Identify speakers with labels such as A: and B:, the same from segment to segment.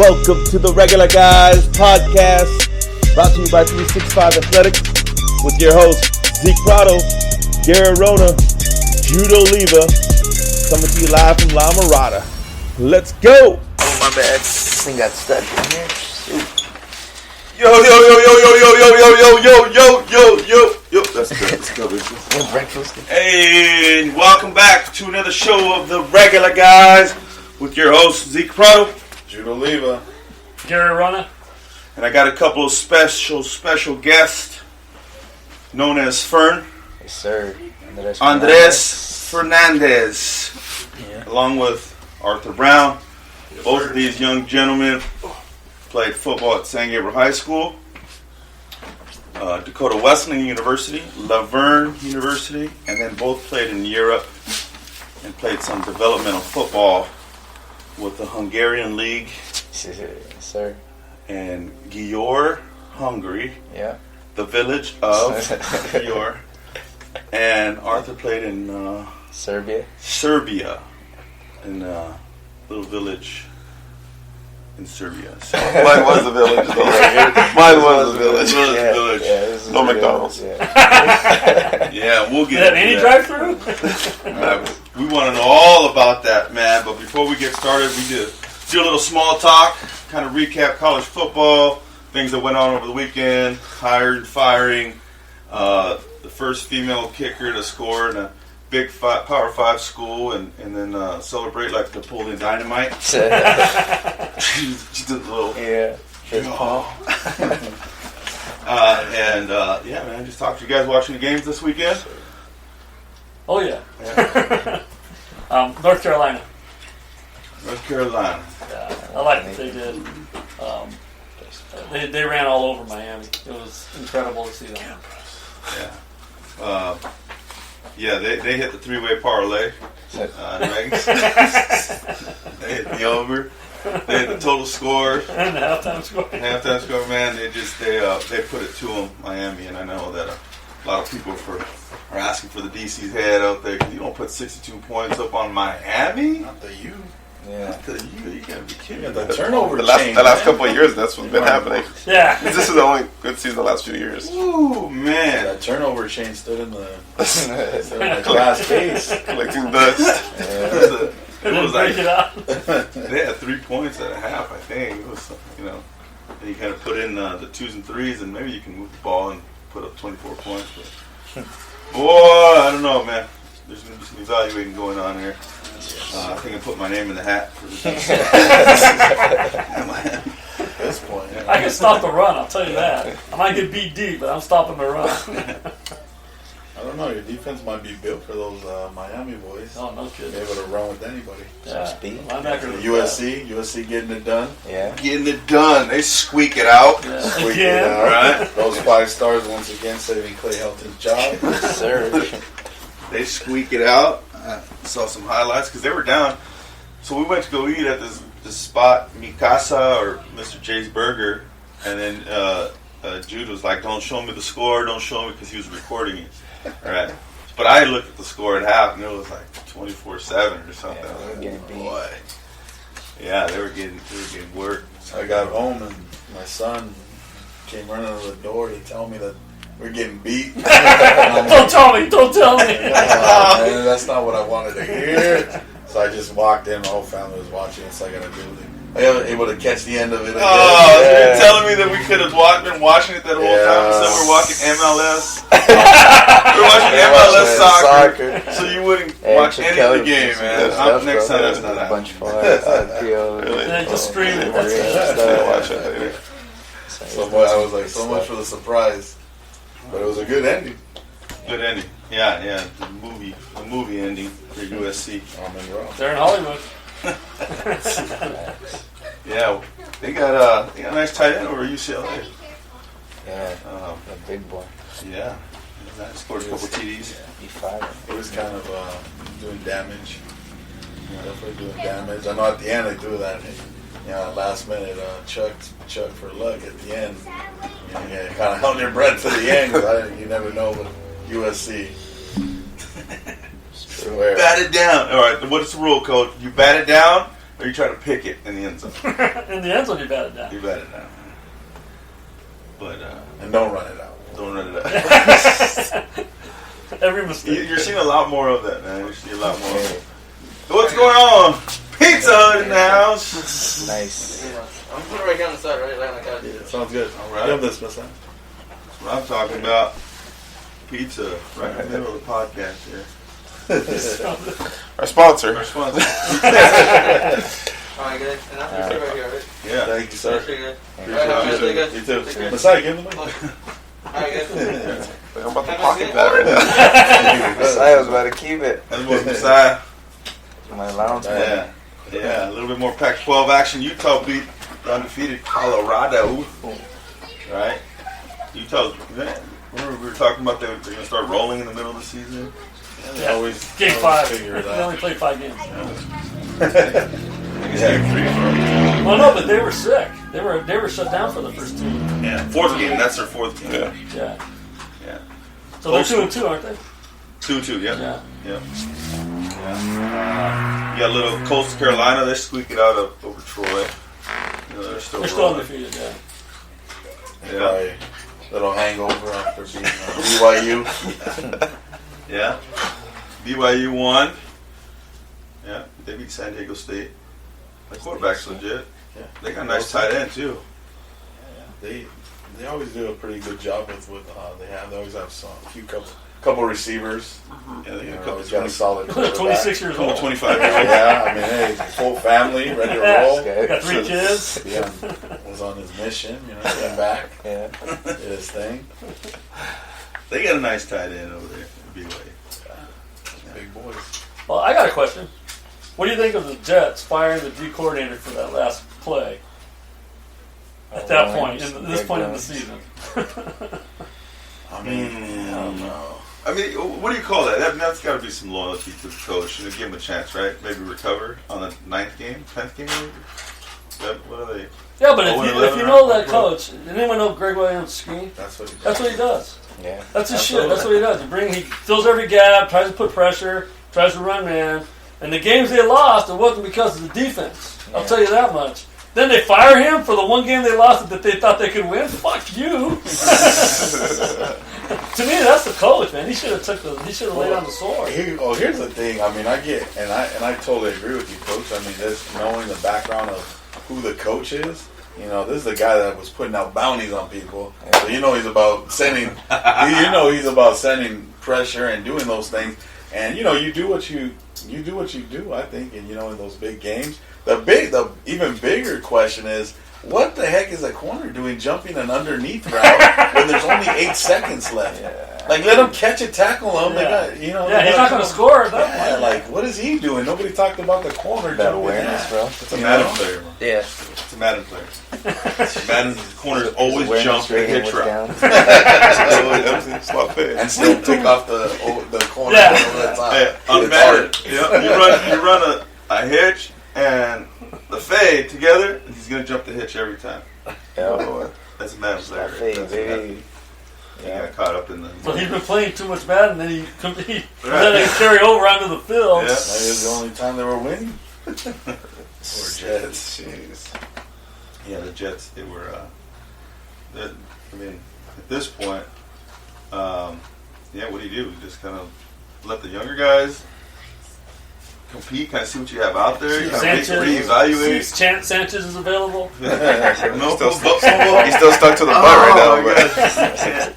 A: Welcome to the Regular Guys podcast, brought to you by 365 Athletics, with your hosts Zeke, Prado, Gary Orona, Jude, Oliva, coming to you live from La Mirada. Let's go!
B: Oh, my bad. This thing got stuck in here. Shoot.
A: Yo. That's good. Let's go, bitch.
B: Breakfast.
A: Hey, and welcome back to another show of the Regular Guys with your host Zeke, Prado,
C: Jude, Oliva,
D: Gary Orona,
A: and I got a couple of special guests known as Fern.
B: Yes, sir.
A: ANDRES Fernandez,
B: Yeah.
A: along with Arthur Brown. Both of these young gentlemen played football at San Gabriel High School, Dakota Wesleyan University, Laverne University, and then both played in Europe and played some developmental football with the Hungarian League
B: Yes, sir.
A: and Győr, Hungary,
B: Yeah.
A: the village of Győr. And Arthur played in
B: Serbia.
A: in a little village in Serbia. So,
C: Mine was a village, though. Mine was a village.
A: village.
B: Yeah,
C: No McDonald's.
A: Yeah, we'll get
D: is that
A: into
D: any
A: that.
D: drive-through?
A: We want to know all about that, man. But before we get started, we do a little small talk, kind of recap college football, things that went on over the weekend, hired, firing, the first female kicker to score in a big Power 5 school, and then celebrate like Napoleon Dynamite. She did a little...
B: Fist pump.
A: Yeah, man, just talk to you guys watching the games this weekend.
D: Oh, yeah. North Carolina.
A: North Carolina.
D: I like what they did. They ran all over Miami. It was incredible to see them.
A: Yeah. They hit the three-way parlay. Vegas. They hit the over. They hit the total score.
D: And the halftime score.
A: Halftime score, man. They put it to them, Miami, and I know that a lot of people are asking for the DC's head out there. You don't put 62 points up on Miami.
C: Not the U.
B: Yeah.
A: Not the you gotta be kidding.
C: Yeah, the turnover
E: The last couple of years, that's what's been happening.
D: Yeah.
E: This is the only good season the last few years.
A: Ooh, man.
C: That turnover chain stood in the glass case.
E: Collecting dust.
A: It was
D: break it
A: like
D: out.
A: they had 3 points at a half, I think. It was, and you kind of put in the 2s and 3s, and maybe you can move the ball and put up 24 points. But boy, I don't know, man. There's going to be some evaluating going on here. I think I put my name in the hat for this.
C: At this point,
D: I can stop the run, I'll tell you that. I might get beat deep, but I'm stopping the run.
C: I don't know. Your defense might be built for those Miami boys.
D: Oh, no kidding.
C: Be able to run with anybody.
D: Yeah.
B: Speed.
D: Linebacker was
C: USC getting it done.
B: Yeah.
A: Getting it done. They squeak it out.
D: bad.
C: Squeaking
D: Again.
C: it out.
A: Right.
C: Those 5 stars once again saving Clay Helton's job.
B: Yes, sir.
A: They squeak it out. I saw some highlights because they were down. So we went to go eat at this spot, Mikasa or Mr. J's Burger, and then Jude was like, "Don't show me the score, don't show me," because he was recording it. All right. But I looked at the score at half, and it was like 24-7 or something.
B: Yeah, they were getting beat.
A: Boy. Yeah, they were getting worked.
C: So I got home and my son came running to the door to tell me that we're getting beat.
D: Don't tell me.
C: Man, that's not what I wanted to hear. So I just walked in. My whole family was watching. So I got to do it. I was able to catch the end of it.
A: Oh, you're telling me that we could have been watching it that whole time instead we're watching MLS? We're watching MLS soccer, so you wouldn't watch any of the game, man. Next time that's not
B: a bunch
A: happening.
B: of
D: And then just scream it. That's it.
E: Watch it later.
C: So boy, I was like, so much for the surprise. But it was a good ending.
A: Good ending. Yeah. The movie ending for USC.
D: They're in Hollywood.
A: Yeah, they got a nice tight end over UCLA.
B: Yeah. A big boy.
A: Yeah, scored a couple TDs.
B: E5.
C: It was kind of doing damage. Definitely doing damage. I know at the end they threw that, last minute Chuck for luck at the end. You kind of held your breath to the end. You never know with USC.
A: Bat it down. All right, what's the rule, Coach? You bat it down, or you try to pick it in the end zone.
D: In the end zone, you bat it down.
A: You bat it down. But
C: And don't run it out.
A: don't run it out.
D: Every mistake.
A: You're seeing a lot more of that, man. You're seeing a lot more. What's going on? Pizza Hut in the house.
B: Nice.
F: I'm putting it right down the side, right? Like I did.
C: Yeah, sounds good.
A: All right.
C: You have this, Miss Ann?
A: That's what I'm talking about. Pizza right in the middle of the podcast here.
E: Our sponsor.
A: Our sponsor.
F: Alright, good. And I'm gonna sit right here, right?
A: Yeah.
C: Thank you, sir.
F: Pretty good.
A: Good
F: Alright,
A: job.
F: good.
C: You too.
F: Take care.
C: Messiah, give him the mic.
F: Alright, good.
E: I'm about to pocket that right now.
B: I was about to keep it.
A: That's what Messiah.
B: My lounge.
A: Yeah. Yeah. A little bit more Pac-12 action. Utah beat the undefeated Colorado. Right? Utah. Remember we were talking about they're going to start rolling in the middle of the season?
C: They always
D: Game
C: always
D: 5.
C: figure it
D: They
C: out.
D: only played 5 games.
A: I guess game 3 for
D: Well, no, but they were sick. They were shut down for the first 2.
A: Yeah. Fourth game. That's their fourth game.
E: Yeah.
D: Yeah.
A: Yeah.
D: So they're 2-2, aren't they?
A: 2-2, yeah.
D: Yeah.
A: Yeah. You got a little Coastal Carolina. They squeak it out over Troy. You know, they're still rolling.
D: undefeated, yeah.
A: Yeah.
C: Probably little hangover after beating BYU.
A: Yeah. BYU won. Yeah. They beat San Diego State. The quarterback's legit.
C: Yeah.
A: They got a nice tight end, too.
C: They always do a pretty good job with they have. They always have couple receivers.
A: Yeah, they got a
C: You know,
A: couple
C: he's got a solid
D: They're
C: quarterback.
D: 26 years
A: couple
D: old.
A: 25 years old.
C: Yeah, I mean, hey, full family, ready to
D: Yeah.
C: roll.
D: Got 3 kids.
C: Yeah, was on his mission, came back,
B: Yeah.
C: did his thing.
A: They got a nice tight end over there at BYU.
C: Big boys.
D: Well, I got a question. What do you think of the Jets firing the D coordinator for that last play? At that point, this point in the season.
C: I mean, I don't know.
A: I mean, what do you call that? That's got to be some loyalty to the coach and to give him a chance, right? Maybe recover on the 9th game, 10th game, maybe? What are they?
D: Yeah, but
A: Oh,
D: if you know that coach, anyone know Greg Williams' scheme?
C: That's what he does.
D: That's what he does.
B: Yeah.
D: That's his shit.
C: Absolutely.
D: That's what he does. He fills every gap, tries to put pressure, tries to run man. And the games they lost, it wasn't because of the defense. I'll tell you that much. Then they fire him for the one game they lost that they thought they could win. Fuck you. To me, that's the coach, man. He should have laid on the sword.
C: Here's the thing. I mean, I get, and I totally agree with you, Coach. I mean, just knowing the background of who the coach is. You know, this is the guy that was putting out bounties on people. So you know he's about sending. He's about sending pressure and doing those things. And you do what you do. I think, and in those big games, the even bigger question is, what the heck is a corner doing jumping an underneath route when there's only 8 seconds left?
B: Yeah.
C: Like, let him catch it, tackle him.
D: Yeah.
C: They got,
D: Yeah, he's not going to score at that
C: Yeah,
D: point.
C: like, what is he doing? Nobody talked about the corner
B: That
C: jumping.
B: awareness, bro.
A: It's a Madden player, man.
B: Yeah.
A: It's a Madden player. Madden's corners always
B: Awareness
A: jump and
B: rating
A: hit
B: was
A: route.
B: down.
E: It's not fair.
C: And still pick off the corner
D: Yeah.
C: over the top.
A: Hey, on
C: It's
A: Madden,
C: hard.
A: you run a hitch and the fade together, and he's gonna jump the hitch every time.
B: Yeah.
A: That's a Madden player.
B: That fade,
A: That's a Madden.
B: baby.
A: He
B: Yeah.
A: got caught up in the.
D: But he's been playing too much bad, and then he carry over onto the field.
A: Yeah.
C: That is the only time they were winning. Poor
A: Jets. Jeez. Yeah, the Jets. They were. I mean, at this point, what do? You just kind of let the younger guys compete, kind of see what you have out there, kind of reevaluate.
D: Sanchez is available.
A: No,
E: He's still stuck to the butt right now. But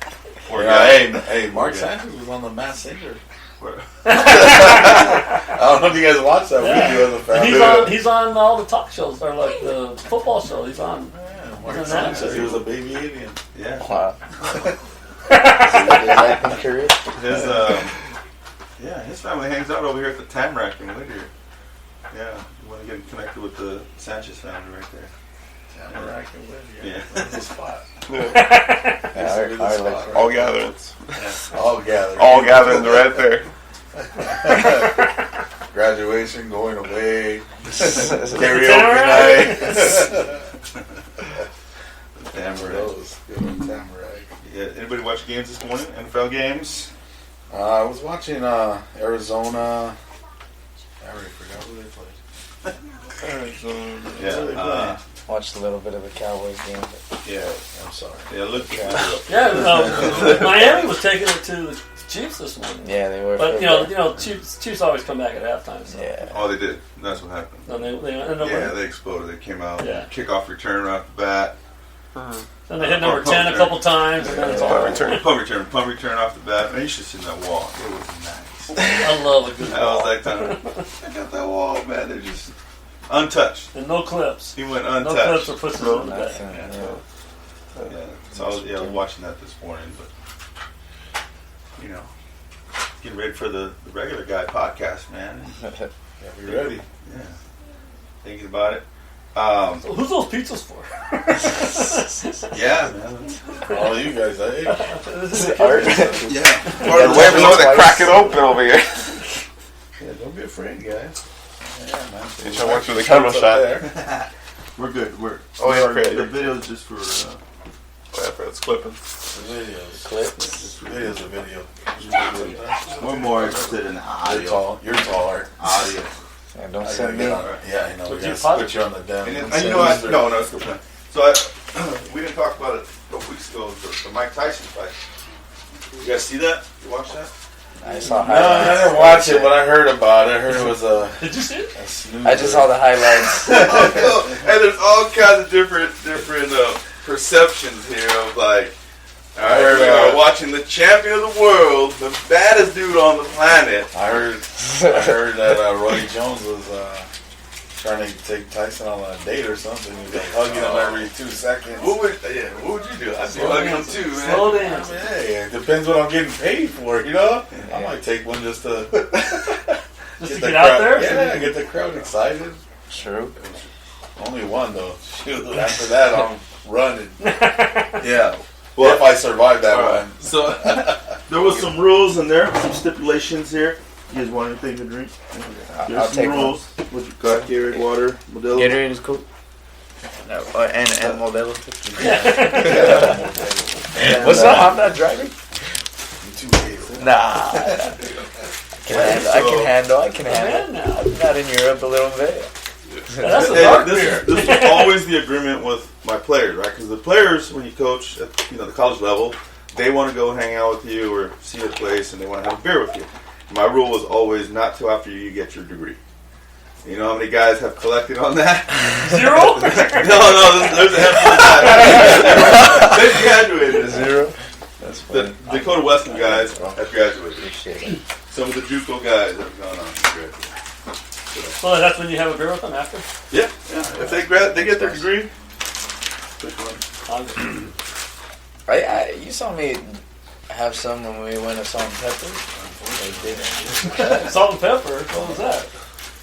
A: Poor
C: Yeah,
A: guy.
C: hey, Mark Sanchez was on the Masked Singer.
A: Poor-
C: I don't know if you guys watched that.
D: Yeah.
C: We do as a
D: And
C: family.
D: he's on all the talk shows, or like the football show. He's on.
C: Yeah, Mark
D: He's an
C: Sanchez. He was a baby Indian.
A: Yeah.
B: Wow. His acting career.
A: His family hangs out over here at the Tamarack in Whittier. Yeah, you want to get connected with the Sanchez family right there.
C: Tamarack and Whittier.
A: Yeah.
C: That's the spot.
B: Yeah, our
C: spot,
E: all gatherings.
C: All gathered.
E: All gatherings right there.
C: Graduation, going away,
D: Tamarack.
C: karaoke night.
A: Tamarack.
C: Those good old Tamarack.
A: Yeah, anybody watch games this morning? NFL games?
C: I was watching Arizona. I already forgot who they played.
A: Yeah.
B: Watched a little bit of the Cowboys game.
A: Yeah.
C: I'm sorry.
A: Yeah. Look.
D: Yeah, Miami was taking it to the Chiefs this morning.
B: Yeah, they were.
D: But Chiefs always come back at halftime. So.
B: Yeah.
A: Oh, they did. That's what happened.
D: No, they ended up
A: Yeah, they exploded. They came out.
D: Yeah.
A: Kickoff return right off the bat.
D: Then they hit number 10 a couple times, and then it's all
E: Punt
D: right.
E: return.
A: Punt return off the bat. Man, you should see that wall. It was nice.
D: I love a good
A: I was
D: ball.
A: like, I got that wall, man. They're just untouched.
D: And no clips.
A: He went
D: No
A: untouched.
D: clips or pushes in the back.
B: Nothing.
A: Yeah. So I was watching that this morning, but getting ready for the regular guy podcast, man.
C: Yeah, we ready.
A: Yeah. Thinking about it.
D: So who's those pizzas for?
A: Yeah, man.
C: All you guys, hey.
B: Art.
A: Yeah.
E: Or whoever knows to crack it open over here.
A: Yeah, don't be afraid, guys.
C: Yeah, man.
E: You should watch the camera shot.
C: There.
A: We're good.
E: Oh, yeah, okay.
A: The video's just for.
E: Whatever, it's clipping.
C: Videos.
B: Clips.
C: Video's a video.
A: We're more interested in the audio.
C: You're taller.
A: Audio.
B: Yeah, don't
C: I gotta
B: send me.
C: get on. Yeah, I know. We
D: Would
C: gotta
D: you put-
C: put you on the demo.
A: And you know what? No, it's good plan. So we didn't talk about it a couple weeks ago. The Mike Tyson fight. You guys see that? You watch that?
B: I saw
C: No, I
B: highlights.
C: didn't watch it, but I heard about it. I heard it was a
D: Did you see it?
C: snoozer.
B: I just saw the highlights.
A: And there's all kinds of different perceptions here of like, all right,
C: heard,
A: we are watching the champion of the world, the baddest dude on the planet.
C: I heard that Roy Jones was trying to take Tyson on a date or something. He was like hugging him every 2 seconds.
A: What would you do? I'd be
D: Slow
A: hugging him
D: dance.
A: too, man.
D: Slow
C: I
D: dance.
C: mean, hey, it depends what I'm getting paid for, you know? I might take one just to
D: Just to
C: the
D: get out
C: crowd,
D: there?
C: Yeah, get the crowd excited.
B: True.
C: Only one though. Shoot, after that I'm running.
A: Yeah.
C: If I survive that one.
A: So there was some rules in there, some stipulations here. You guys want anything to drink?
B: I'll
A: There's some
B: take one.
A: rules. What you got? Gatorade, water, Modelo.
B: Gatorade is cool. No, and Modelo.
C: Yeah.
B: What's up? I'm not driving.
C: You too hazel.
B: Nah. I can handle.
D: Man, now.
B: I'm not in Europe a little bit.
D: That's a dark
A: this,
D: beer.
A: this was always the agreement with my players, right? Because the players, when you coach at the college level, they want to go hang out with you or see a place, and they want to have a beer with you. My rule was always not till after you get your degree. You know how many guys have collected on that?
D: 0?
A: No, there's a handful of guys. They've graduated.
B: 0. That's
A: The
B: funny.
A: Dakota Western guys have graduated.
B: Appreciate it.
A: Some of the JUCO guys have gone on to graduate.
D: So that's when you have a beer with them after?
A: Yeah. If they get their degree.
B: You saw me have some when we went to Salt and Pepper.
D: Salt and pepper? What was that?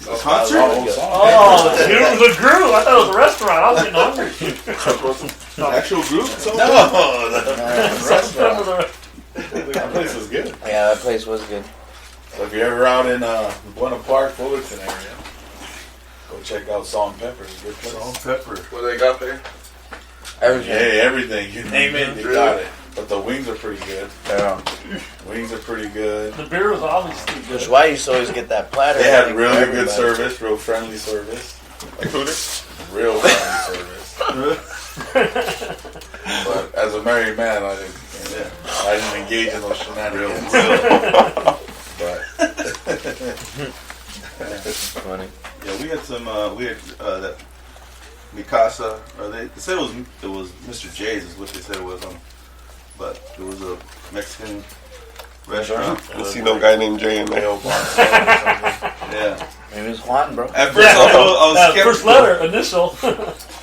A: A concert?
D: Oh, the groove. I thought it was a restaurant. I was getting hungry.
A: Actual group?
C: No,
D: Salt and pepper.
C: that place was good.
B: Yeah, that place was good.
C: So if you're ever out in Buena Park, Fullerton area, go check out Salt and Pepper. It's a good place.
A: Salt and pepper.
E: What they got there?
B: Everything.
C: Hey, everything. You name it, you got it. But the wings are pretty good.
B: Yeah.
C: Wings are pretty good.
D: The beer was obviously
B: That's
D: good.
B: why you used to always get that platter.
C: They had
B: ready for
C: really good
B: everybody.
C: service, real friendly service.
E: Like Hooters?
C: Real friendly service. But as a married man, I didn't engage in those shenanigans. But
B: Funny.
A: Yeah, we had some. That Mikasa, or they said it was Mr. J's is what they said it was on, but it was a Mexican restaurant.
E: You see no guy named Jay in there.
A: Yeah.
B: Maybe it was Juan, bro.
A: At first, I was skeptical.
D: First letter, initial.
A: I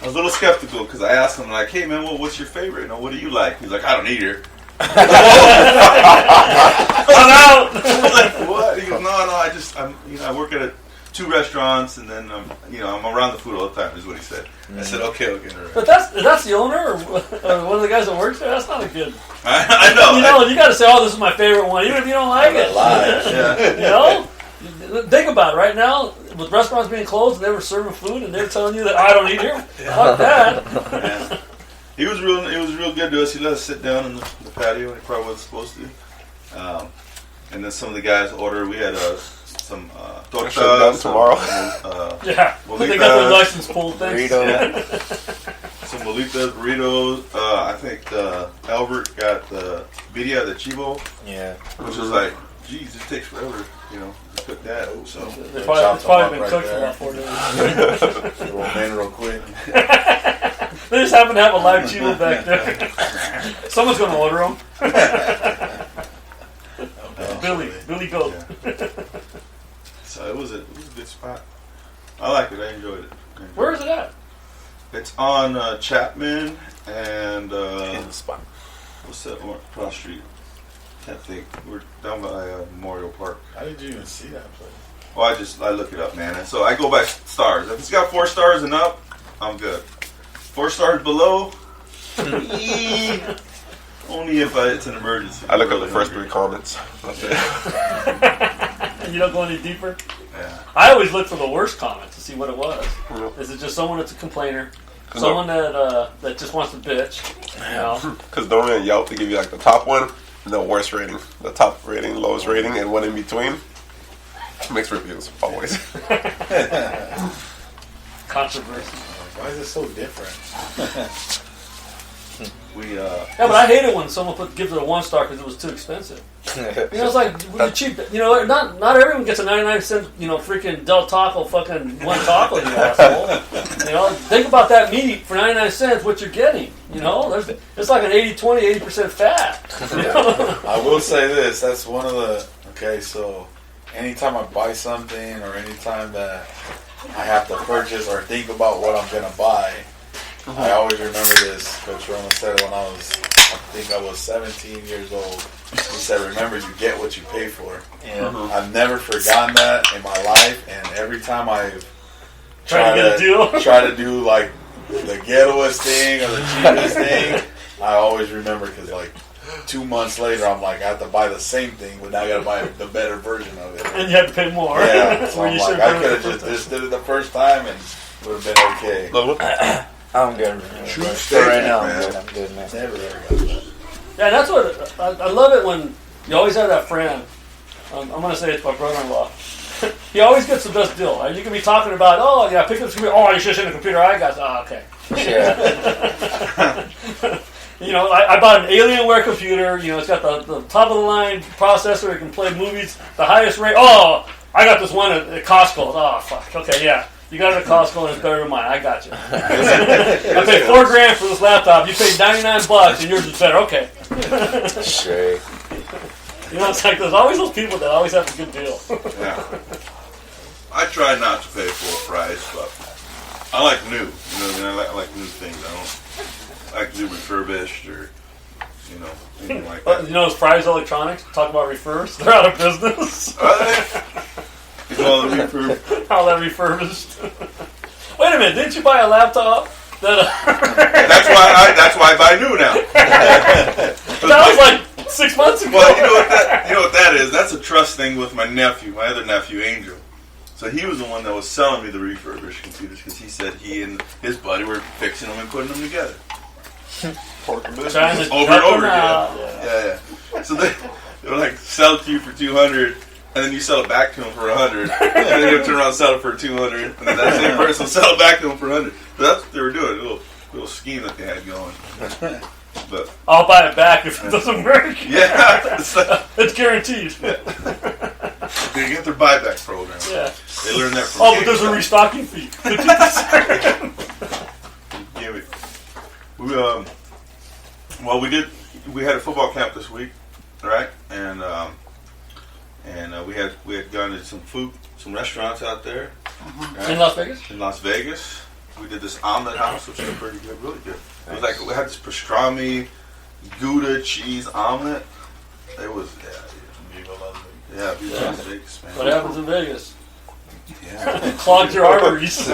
A: was a little skeptical because I asked him like, "Hey man, what's your favorite? What do you like?" He's like, "I don't eat here."
D: I'm out.
A: I was like, "What?" He goes, "No, I work at 2 restaurants, and then I'm around the food all the time." Is what he said. I said, "Okay, all right."
D: But that's the owner or one of the guys that works there. That's not a good.
A: I know.
D: You got to say, "Oh, this is my favorite one," even if you don't like it.
A: Yeah.
D: Think about it. Right now, with restaurants being closed and they were serving food and they're telling you that I don't eat here. Fuck that.
A: Yeah. He was real good to us. He let us sit down in the patio, and he probably wasn't supposed to. And then some of the guys ordered. We had some
E: Shut down
A: tortas,
E: tomorrow.
D: Yeah, but they got the license pulled things.
B: Burrito.
A: some bolitas, burritos. I think Albert got the birria de chivo,
B: Yeah.
A: which was like, geez, it takes forever, to cook that. So
D: It's probably been cooked for about 4 days.
C: Roll in real quick.
D: They just happen to have a live chivo back there. Someone's going to order them. Billy Goat.
A: Yeah. So it was a good spot. I like it. I enjoyed it.
D: Where is it at?
A: It's on Chapman and
B: In the spot.
A: what's that one cross street? Can't think. We're down by Memorial Park.
C: How did you even see that place?
A: Well, I look it up, man. And so I go by stars. If it's got 4 stars and up, I'm good. 4 stars below, only if it's an emergency.
E: I look up
A: Really
E: the first
A: hungry.
E: 3 comments. That's it.
D: You don't go any deeper?
A: Yeah.
D: I always look for the worst comment to see what it was. Is it just someone that's a complainer? Someone that just wants to bitch?
E: Because normally on Yelp, they give you like the top one and the worst rating. The top rating, lowest rating, and one in between. Mixed reviews, always.
D: Controversy.
C: Why is it so different?
D: Yeah, but I hate it when someone gives it a 1 star because it was too expensive. It's like you're cheap. Not everyone gets a 99-cent, freaking Del Taco fucking 1 taco, you asshole. Think about that meat for 99 cents. What you're getting, it's like an 80-20, 80% fat.
C: I will say this. That's one of the... Okay, so anytime I buy something or anytime that I have to purchase or think about what I'm going to buy, I always remember this. Coach Rona said it when I was 17 years old. He said, remember, you get what you pay for.
B: Yeah.
C: I've never forgotten that in my life, and every time I've
D: Trying to get a deal.
C: try to do like the ghettoest thing or the cheapest thing, I always remember because like 2 months later, I'm like, I have to buy the same thing, but now I got to buy the better version of it.
D: And you have to pay more.
C: Yeah, so
D: Where
C: I'm
D: you
C: like,
D: should
C: I
D: have
C: could have just did it the first time and would have been okay.
B: I'm good.
A: True
B: For
A: statement,
B: right now,
A: man.
B: I'm good, man.
C: Never ever got that.
D: Yeah, that's what I love it when you always have that friend. I'm gonna say it's my brother-in-law. He always gets the best deal. Right? You can be talking about, oh yeah, pick up the computer. Oh, you should have seen the computer I got. Oh, okay.
B: Yeah.
D: I bought an Alienware computer. It's got the top of the line processor. It can play movies. The highest rate. Oh, I got this one at Costco. Oh fuck. Okay, yeah. You got it at Costco and it's better than mine. I got you. I paid $4,000 for this laptop. You paid $99 and yours is better. Okay.
B: Straight.
D: It's like there's always those people that always have a good deal.
A: Yeah. I try not to pay full price, but I like new. I like new things. I don't like new refurbished or anything like that.
D: It's Fry's Electronics. Talk about refurs. They're out of business.
A: All the refurb.
D: All that refurbished. Wait a minute, didn't you buy a laptop?
A: That's why I buy new now.
D: That was like 6 months ago.
A: Well, you know what that is? That's a trust thing with my other nephew, Angel. So he was the one that was selling me the refurbished computers because he said he and his buddy were fixing them and putting them together.
D: Trying to
A: Over and over
D: out.
A: again. Yeah. So they were like, sell it to you for $200, and then you sell it back to them for $100, and then you turn around and sell it for $200, and then that same person sell it back to them for $100. So that's what they were doing, a little scheme that they had going. But
D: I'll buy it back if it doesn't work.
A: yeah,
D: It's guaranteed.
A: they get their buyback program.
D: Yeah.
A: They learned that from
D: Oh, but there's a restocking fee.
A: Give it. We had a football camp this week, right? And we had gone to some restaurants out there. Right?
D: In Las Vegas?
A: In Las Vegas. We did this omelet house, which was pretty good, really good. It was like we had this pastrami, Gouda cheese omelet. It was Viva Las Vegas, man.
D: What happens in Vegas?
A: Yeah.
D: Clogged your arteries.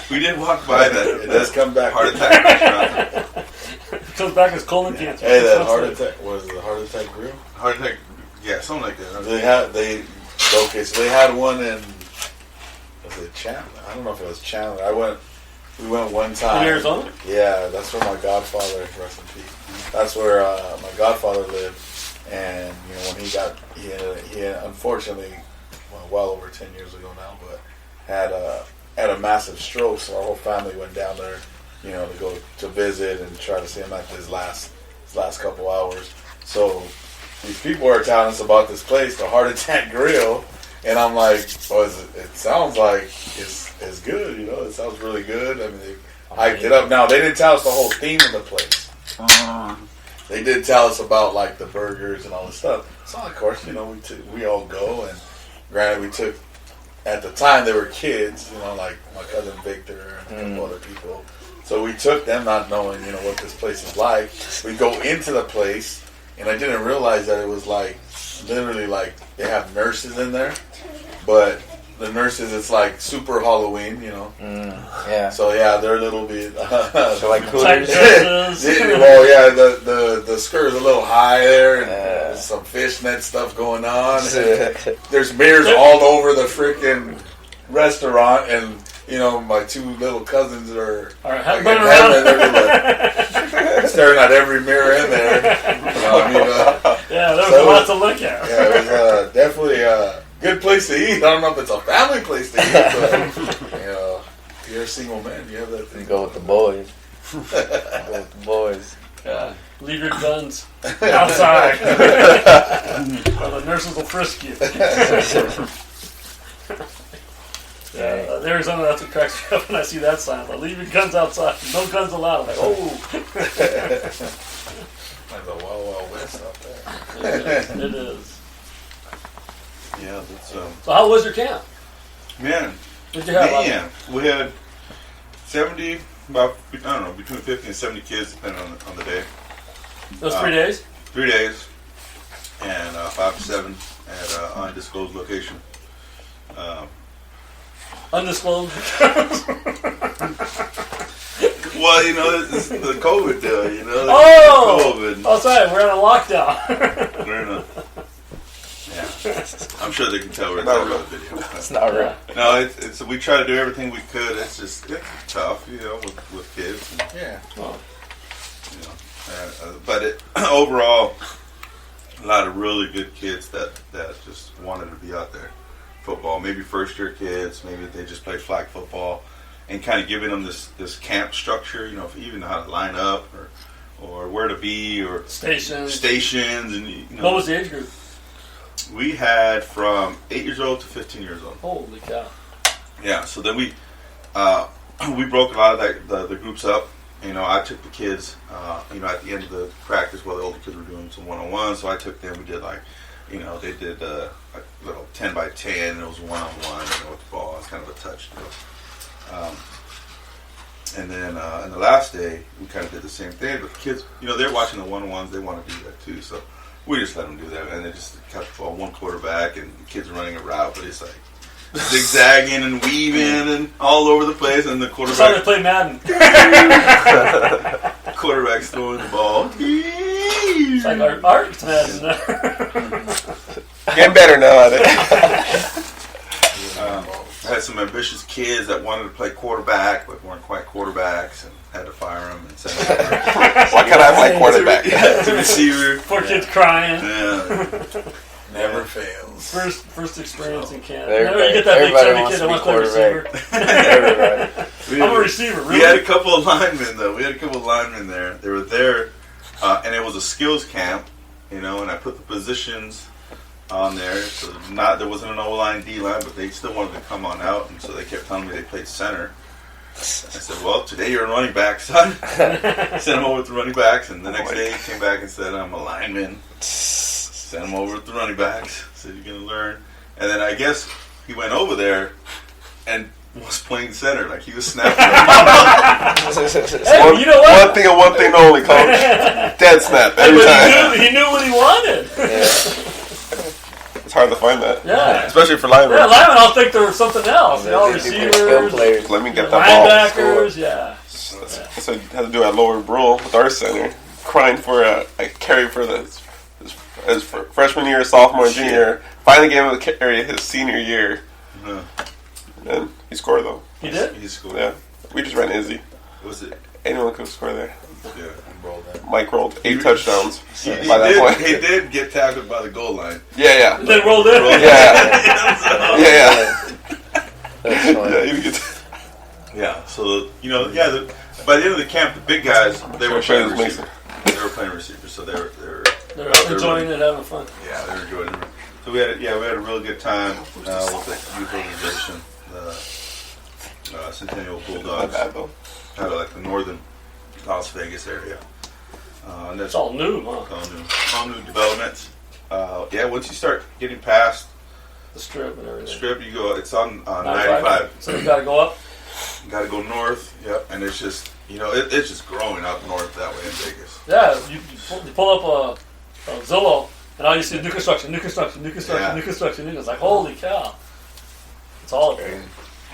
A: We did walk by that.
C: It does come back.
A: Heart attack restaurant.
D: It comes back as colon cancer.
C: Hey, that heart attack was the heart attack grill.
A: Heart attack, yeah, something like that.
C: So they had one in, was it Chandler? I don't know if it was Chandler. We went one time.
D: In Arizona?
C: Yeah, that's where my godfather, rest in peace. That's where my godfather lived, and when he unfortunately, well over 10 years ago now, but had a massive stroke, so our whole family went down there, you know, to go to visit and try to see him after his last couple hours. So these people are telling us about this place, the Heart Attack Grill, and I'm like, well, it sounds like it's good, you know, it sounds really good. I mean, they hyped it up. Now, they didn't tell us the whole theme of the place. They did tell us about, like, the burgers and all this stuff. So, of course, you know, we all go, and granted, we took, at the time, they were kids, you know, like my cousin Victor and a couple other people. So we took them not knowing, you know, what this place is like. We go into the place, and I didn't realize that it was, like, literally, like, they have nurses in there, but the nurses, it's like super Halloween, you know.
B: Yeah.
C: So yeah, they're a little bit.
B: So like
D: Tight
B: coolers.
D: dresses.
C: Well, yeah, the skirt is a little high there, and there's some fishnet stuff going on. There's mirrors all over the freaking restaurant, and you know my two little cousins are like, in heaven. They're like, staring at every mirror in there. You know, I mean,
D: yeah, there was a lot to look at.
C: Yeah, it was definitely a good place to eat. I don't know if it's a family place to eat, but you know, if you're a single man, you have that thing.
B: Go with the boys. Go with the boys.
D: Yeah. Leave your guns outside. Or the nurses will frisk you. Arizona, that's what cracks me up when I see that sign. Like, leave your guns outside. No guns allowed. I'm like, oh.
C: That's a wild, wild west out there.
D: It is.
A: Yeah, that's
D: So how was your camp?
A: man.
D: Did you have
A: Man, we had 70, about I don't know, between 50 and 70 kids, depending on the day.
D: those 3 days?
A: 3 days, and 5 to 7 at an undisclosed location.
D: Undisclosed?
A: Well, you know, it's the COVID deal, you know.
D: Oh!
A: COVID.
D: Oh, sorry, we're on a lockdown.
A: We're in a, yeah. I'm sure they can tell we're talking about the video.
B: It's not real.
A: No, it's we try to do everything we could. It's just tough, you know, with kids. And,
C: Yeah.
A: you know, but overall, a lot of really good kids that just wanted to be out there. Football, maybe first year kids, maybe they just play flag football, and kind of giving them this camp structure, you know, if even how to line up or where to be or
D: Stations,
A: and you know,
D: What was the age group?
A: we had from 8 years old to 15 years old.
D: Holy cow!
A: Yeah, so then we broke a lot of the groups up. You know, I took the kids, you know, at the end of the practice while the older kids were doing some one-on-one. So I took them. We did like, you know, they did a little 10 by 10, and it was one-on-one, you know, with the ball. It's kind of a touch deal. And then in the last day, we kind of did the same thing. But the kids, you know, they're watching the one-on-ones. They want to do that too. So we just let them do that. And they just kept the ball one quarterback, and the kids are running a route, but it's like zigzagging and weaving and all over the place. And the
D: That's how they
A: quarterback,
D: play Madden.
A: quarterback's throwing the ball.
D: It's like Art's Madden.
E: Getting better now at it.
A: I had some ambitious kids that wanted to play quarterback, but weren't quite quarterbacks, and had to fire them and send them
E: Why can't I play quarterback?
A: to receiver.
D: Poor kids crying.
A: Yeah.
C: Never fails.
D: First experience in camp.
B: Everybody-
D: You get that big
B: everybody
D: chubby
B: wants
D: kid
B: to
D: that
B: be
D: wants to play receiver.
B: Everybody.
D: I'm a receiver, really?
A: We had a couple of linemen, though. We had a couple of linemen there. They were there, and it was a skills camp, you know, and I put the positions on there. So there wasn't an O-line, D-line, but they still wanted to come on out, and so they kept telling me they played center. I said, well, today you're a running back, son. Sent him over with the running backs, and the next day he came back and said, I'm a lineman. Sent him over with the running backs. Said, you're going to learn. And then I guess he went over there and was playing center. Like, he was snapping.
D: Hey, you know what?
E: One thing and one thing only, coach. Dead snap every time.
D: He knew what he wanted.
E: It's hard to find that.
D: Yeah.
E: Especially for linemen.
D: Yeah, linemen, I'll think there was something else. You know,
B: Skill
D: receivers,
B: players.
E: Let me get that ball.
D: linebackers, yeah.
E: So I had to do at Lower Brule with our center, crying for a carry for his freshman year, sophomore, and junior. Finally gave him a carry his senior year. And he scored though.
D: He did?
A: He scored.
E: Yeah, we just ran Izzy.
A: Was it?
E: Anyone could score there.
A: Yeah.
E: Mike rolled 8 touchdowns
A: He
E: by that point.
A: did get tackled by the goal line.
E: Yeah.
D: They rolled in?
E: Yeah. Yeah, you get.
A: Yeah. So by the end of the camp, the big guys they were playing receiver. They were playing receiver, so they were
D: enjoying it, having fun.
A: Yeah, they were enjoying it. So we had a really good time with the youth organization, the Centennial Bulldogs, out of like the northern Las Vegas area. And
D: It's all new, huh?
A: All new developments. Once you start getting past
D: The strip and
A: the
D: everything.
A: strip, you go. It's on 95.
D: So you got to go up.
A: You got to go north. Yep, and it's just it's just growing up north that way in Vegas.
D: Yeah, you pull up a Zillow, and all you see is new construction. It's like, holy cow. It's all there.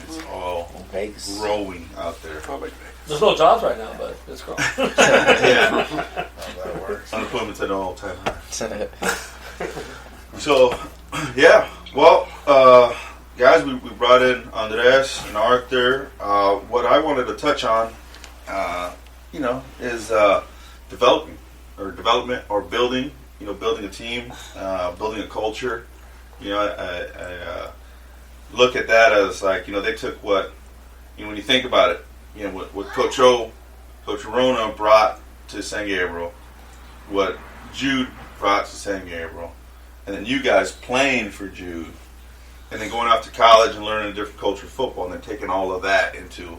A: It's all
B: Vegas.
A: growing out there.
D: There's no jobs right now, but it's growing.
A: Yeah,
C: That works.
A: unemployment's at an all-time high. So, well, guys, we brought in Andres and Arthur. What I wanted to touch on, is development or building. Building a team, building a culture. I look at that as like, they took what, when you think about it, what Coach Orona brought to San Gabriel, what Jude brought to San Gabriel, and then you guys playing for Jude, and then going off to college and learning a different culture of football, and then taking all of that into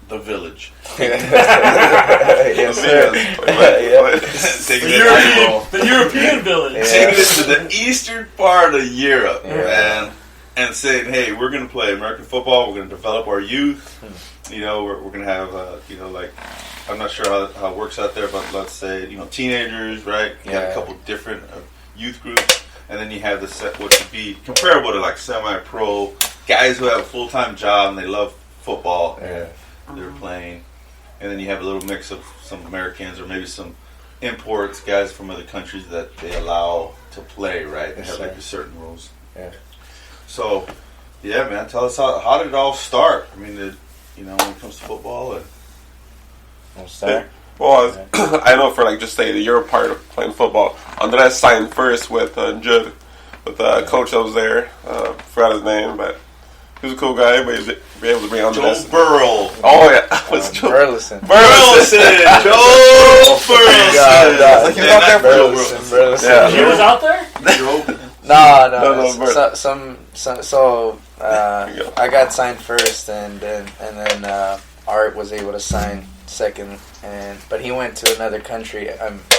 A: the village.
B: Yes, sir.
A: The
D: European village.
A: Taking it to the eastern part of Europe, man, and saying, hey, we're going to play American football, we're going to develop our youth, we're going to have, I'm not sure how it works out there, but let's say, teenagers, right? You got a couple different youth groups, and then you have what would be comparable to like semi-pro guys who have a full-time job and they love football.
B: Yeah.
A: They're playing, and then you have a little mix of some Americans or maybe some imports, guys from other countries that they allow to play, right? They have like certain rules.
B: Yeah.
A: So, man, tell us how did it all start? I mean, when it comes to football, and
E: Well, I know for just say the Europe part of playing football, Andres signed first with Jude, with the coach that was there. Forgot his name, but he was a cool guy. But he was able to bring Andres.
A: Joe Burrow.
E: Oh yeah, what's Joe?
B: Burleson.
A: Burleson. Joe Burleson.
E: He was out there for
B: Burleson.
E: Yeah.
D: He was out there?
B: No. I got signed first, and then Art was able to sign second, but he went to another country.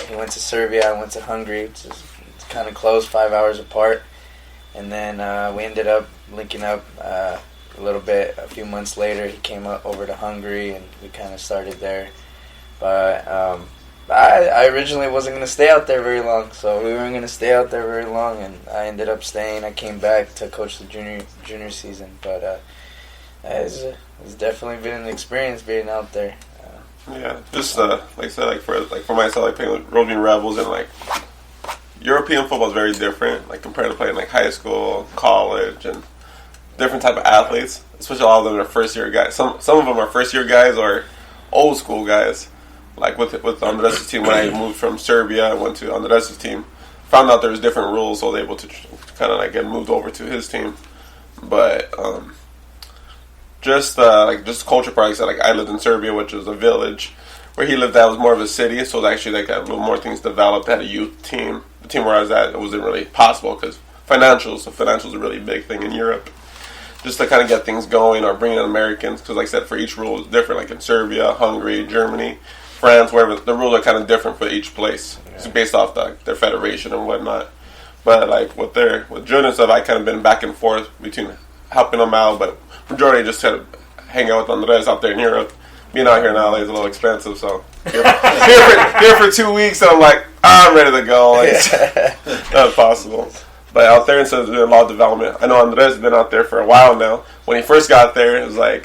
B: He went to Serbia. I went to Hungary, which is kind of close, 5 hours apart. And then we ended up linking up a little bit. A few months later, he came over to Hungary, and we kind of started there. But I originally wasn't going to stay out there very long, so we weren't going to stay out there very long, and I ended up staying. I came back to coach the junior season, but it's definitely been an experience being out there.
E: Yeah, just like I said, for myself, playing with Roving Rebels, and European football is very different, compared to playing high school, college, and different type of athletes. Especially all of them are first year guys. Some of them are first year guys or old school guys. Like with Andres' team, when I moved from Serbia, I went to Andres' team. Found out there was different rules, so I was able to kind of get moved over to his team. But just culture part, I lived in Serbia, which was a village. Where he lived at was more of a city, so actually got a little more things developed. Had a youth team. The team where I was at, it wasn't really possible because financials is a really big thing in Europe. Just to kind of get things going or bring in Americans, because like I said, for each rule is different. Like in Serbia, Hungary, Germany, France, wherever, the rules are kind of different for each place. It's based off their federation and whatnot. But with Jude and stuff, I kind of been back and forth between helping them out, but majority just kind of hang out with Andres out there in Europe. Being out here in LA is a little expensive, so here for 2 weeks, and I'm like, I'm ready to go. Not possible. But out there, there's been a lot of development. I know Andres has been out there for a while now. When he first got there, it was I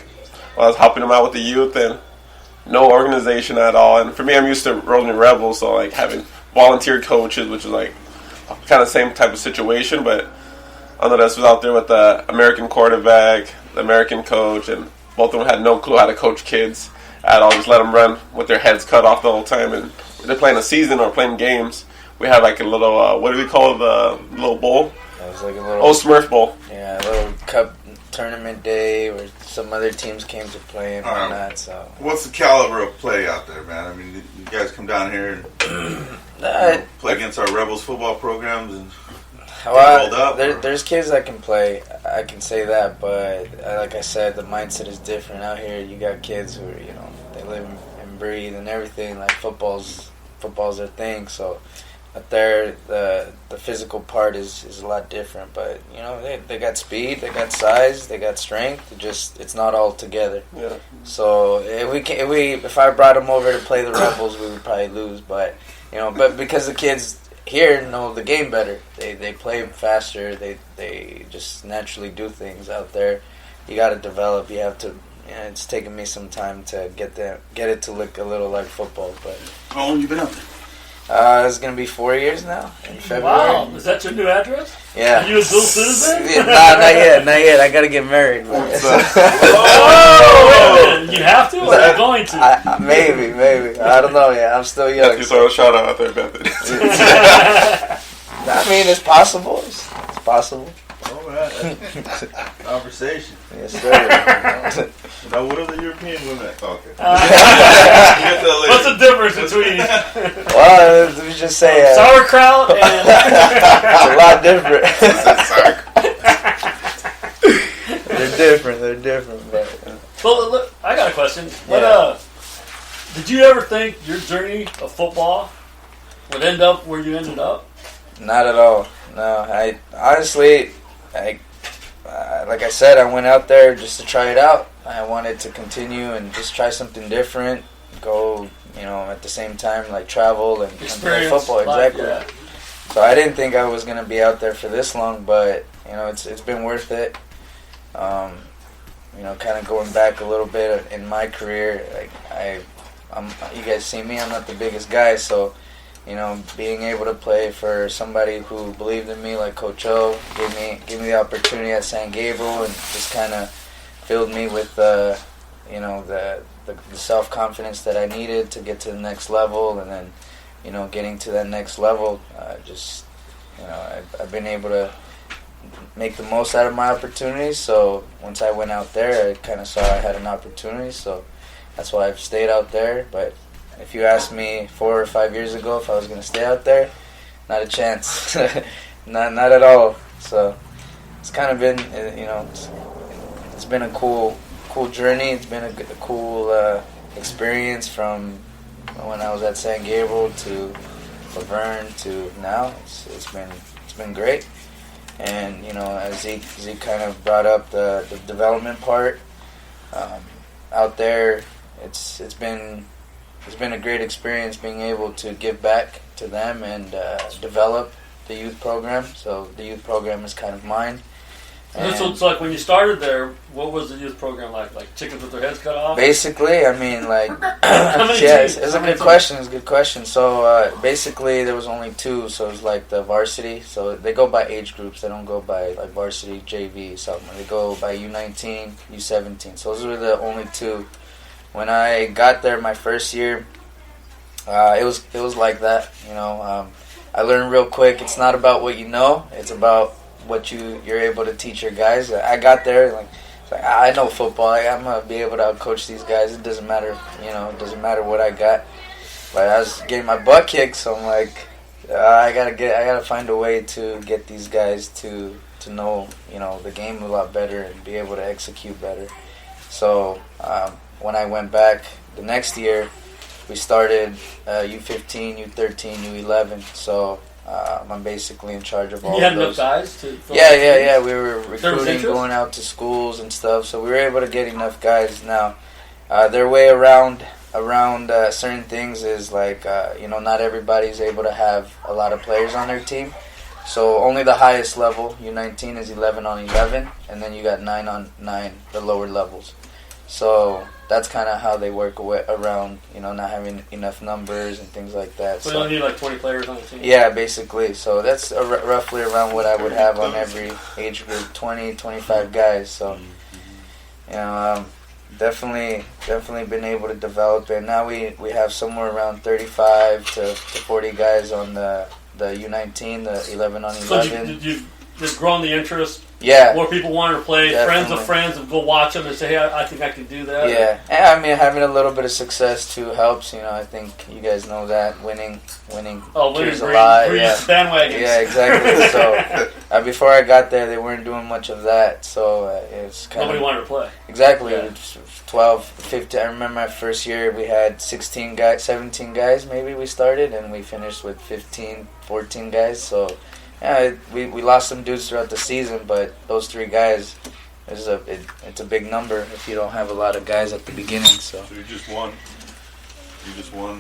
E: was helping him out with the youth and no organization at all. And for me, I'm used to Rolling Rebels, so having volunteer coaches, which is kind of same type of situation. But Andres was out there with the American quarterback, the American coach, and both of them had no clue how to coach kids at all. Just let them run with their heads cut off the whole time. And they're playing a season or playing games. We have a little, what do we call the little bowl?
B: It was a little...
E: Oh, Smurf Bowl.
B: Yeah, a little cup tournament day where some other teams came to play and whatnot. So
A: what's the caliber of play out there, man? I mean, you guys come down here and play against our Rebels football programs and get rolled up.
B: There's kids that can play. I can say that, but like I said, the mindset is different out here. You got kids who are, they live and breathe and everything. Like football's their thing. So up there, the physical part is a lot different. But they got speed, they got size, they got strength. It's not all together.
E: Yeah.
B: So if I brought them over to play the Rebels, we would probably lose. But but because the kids here know the game better, they play faster. They just naturally do things out there. You got to develop. You have to. It's taken me some time to get it to look a little like football. But
A: how long have you been out there?
B: It's gonna be 4 years now in February.
D: Wow, is that your new address?
B: Yeah.
D: Are you a dual citizen?
B: Nah, not yet. I gotta get married.
D: Oh, wait a minute. You have to, or are you going to?
B: Maybe. I don't know yet. I'm still young.
E: You throw a shout out there, Bethany.
B: I mean, it's possible. It's possible.
A: All right. Conversation.
B: Yes, sir.
A: Now, what are the European women? Okay.
D: What's the difference between
B: Well, let me just say
D: sauerkraut and
B: it's a lot different. They're different. But
D: well, look, I got a question. What did you ever think your journey of football would end up where you ended up?
B: not at all. No, I honestly, like I said, I went out there just to try it out. I wanted to continue and just try something different. Go, at the same time, like travel and play football. Exactly.
D: Yeah.
B: So I didn't think I was gonna be out there for this long, but it's been worth it. Kind of going back a little bit in my career, like you guys see me, I'm not the biggest guy, so being able to play for somebody who believed in me, like Coach O, gave me the opportunity at San Gabriel, and just kind of filled me with the self-confidence that I needed to get to the next level. And then getting to that next level, I've been able to make the most out of my opportunities. So once I went out there, I kind of saw I had an opportunity, so that's why I've stayed out there. But if you asked me 4 or 5 years ago if I was going to stay out there, not a chance. not at all. So it's kind of been, it's been a cool journey. It's been a cool experience from when I was at San Gabriel to Laverne to now. It's been great. And as Zeke kind of brought up the development part, out there, it's been a great experience being able to give back to them and develop the youth program. So the youth program is kind of mine.
D: So it's like when you started there, what was the youth program like? Like chickens with their heads cut off?
B: Basically, I mean, like, it's a good question. So basically, there was only 2. So it was like the varsity. So they go by age groups. They don't go by like varsity, JV, something. They go by U19, U17. So those were the only 2. When I got there my first year, it was like that. I learned real quick. It's not about what you know. It's about what you're able to teach your guys. I got there I know football. I'm gonna be able to coach these guys. It doesn't matter, it doesn't matter what I got. But I was getting my butt kicked, so I'm like, I gotta find a way to get these guys to know, the game a lot better and be able to execute better. So when I went back the next year, we started U15, U13, U11. So I'm basically in charge of all of those.
D: You had enough guys to fill
B: Yeah. We were recruiting, going out to schools and stuff, so we were able to get enough guys. Now, their way around certain things is like, not everybody's able to have a lot of players on their team. So only the highest level, U19, is 11 on 11, and then you got 9 on 9, the lower levels. So that's kind of how they work around, not having enough numbers and things like that.
D: So you only need like 20 players on the team?
B: Yeah, basically. So that's roughly around what I would have on every age group, 20, 25 guys. So, definitely been able to develop it. Now we have somewhere around 35 to 40 guys on the U19, the 11 on 11.
D: So you've grown the interest
B: Yeah.
D: More people wanted to play. Friends
B: Definitely.
D: of friends would go watch them and say, hey, I think I can do that.
B: Yeah, and I mean, having a little bit of success too helps. You know, I think you guys know that winning
D: Oh,
B: cures
D: winning
B: a lot.
D: breeds
B: Yeah,
D: bandwagons.
B: yeah, exactly. So before I got there, they weren't doing much of that. So it's kind
D: Nobody
B: of
D: wanted to play.
B: exactly
D: Yeah.
B: 12, 15. I remember my first year we had 16 guys, 17 guys. Maybe we started, and we finished with 15, 14 guys. So. Yeah, we lost some dudes throughout the season, but those 3 guys, it's a big number if you don't have a lot of guys at the beginning. So
A: So you just won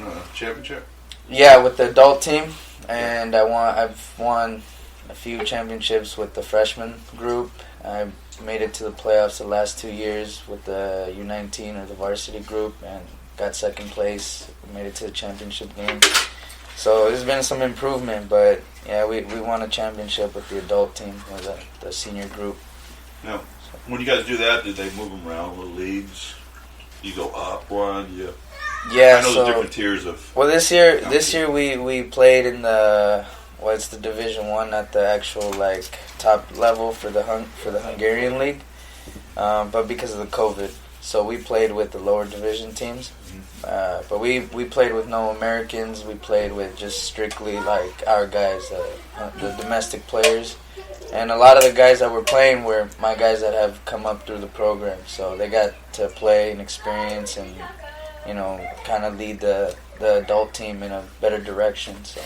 A: a championship.
B: yeah, with the adult team, and I've won a few championships with the freshman group. I made it to the playoffs the last 2 years with the U19 or the varsity group, and got second place. Made it to the championship game. So there's been some improvement, but yeah, we won a championship with the adult team or the senior group.
A: Now, when you guys do that, did they move them around little leagues? You go up one, you.
B: Yeah,
A: I know
B: so
A: there's different tiers of.
B: well, this year we played in the it's the Division 1, not the actual like top level for the Hungarian league, but because of the COVID, so we played with the lower division teams. But we played with no Americans. We played with just strictly like our guys, the domestic players, and a lot of the guys that were playing were my guys that have come up through the program. So they got to play and experience, and kind of lead the adult team in a better direction. So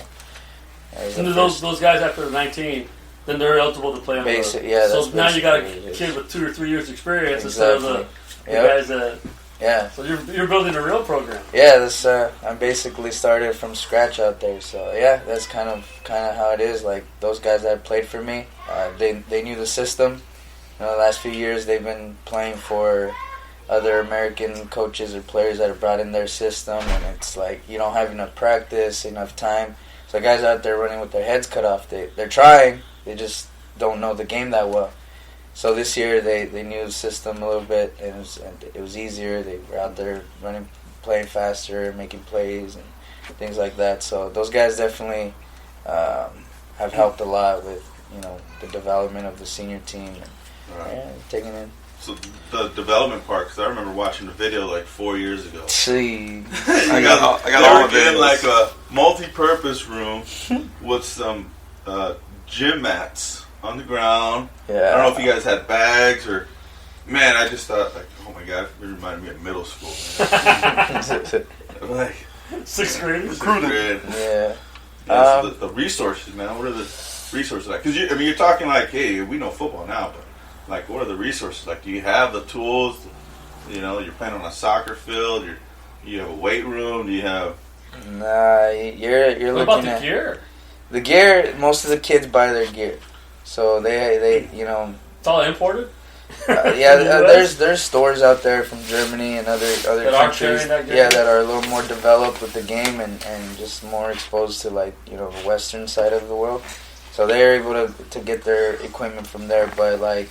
D: And those guys after 19, then they're eligible to play on
B: Basic,
D: the
B: yeah,
D: So
B: that's
D: now you got a
B: basically
D: kid with 2 or 3 years experience
B: Exactly.
D: instead of the
B: Yep.
D: guys that.
B: Yeah.
D: So you're building a real program.
B: Yeah, this I basically started from scratch out there. So yeah, that's kind of how it is. Like those guys that played for me, they knew the system. The last few years they've been playing for other American coaches or players that have brought in their system, and it's like you don't have enough practice, enough time. So guys out there running with their heads cut off, they're trying, they just don't know the game that well. So this year they knew the system a little bit, and it was easier. They were out there running, playing faster, making plays and things like that. So those guys definitely have helped a lot with the development of the senior team and taking in.
A: So the development part, because I remember watching the video like 4 years ago.
B: See,
E: I got all the
A: They were in
E: videos.
A: like a multi-purpose room with some gym mats on the ground.
B: yeah.
A: I don't know if you guys had bags or. Man, I just thought like, oh my god, it reminded me of middle school. Man. Like
D: 6th grade.
A: recruited.
B: Yeah.
A: So the resources, man. What are the resources like? Because you're talking like, hey, we know football now, but like, what are the resources like? Do you have the tools? You're playing on a soccer field. You have a weight room. Do you have?
B: Nah, you're
D: What about
B: looking
D: the
B: at
D: gear?
B: the gear. Most of the kids buy their gear, so they
D: It's all imported.
B: yeah.
D: From the US?
B: There's stores out there from Germany and other
D: That are
B: countries.
D: carrying that gear?
B: Yeah, that are a little more developed with the game and just more exposed to like the western side of the world. So they're able to get their equipment from there, but like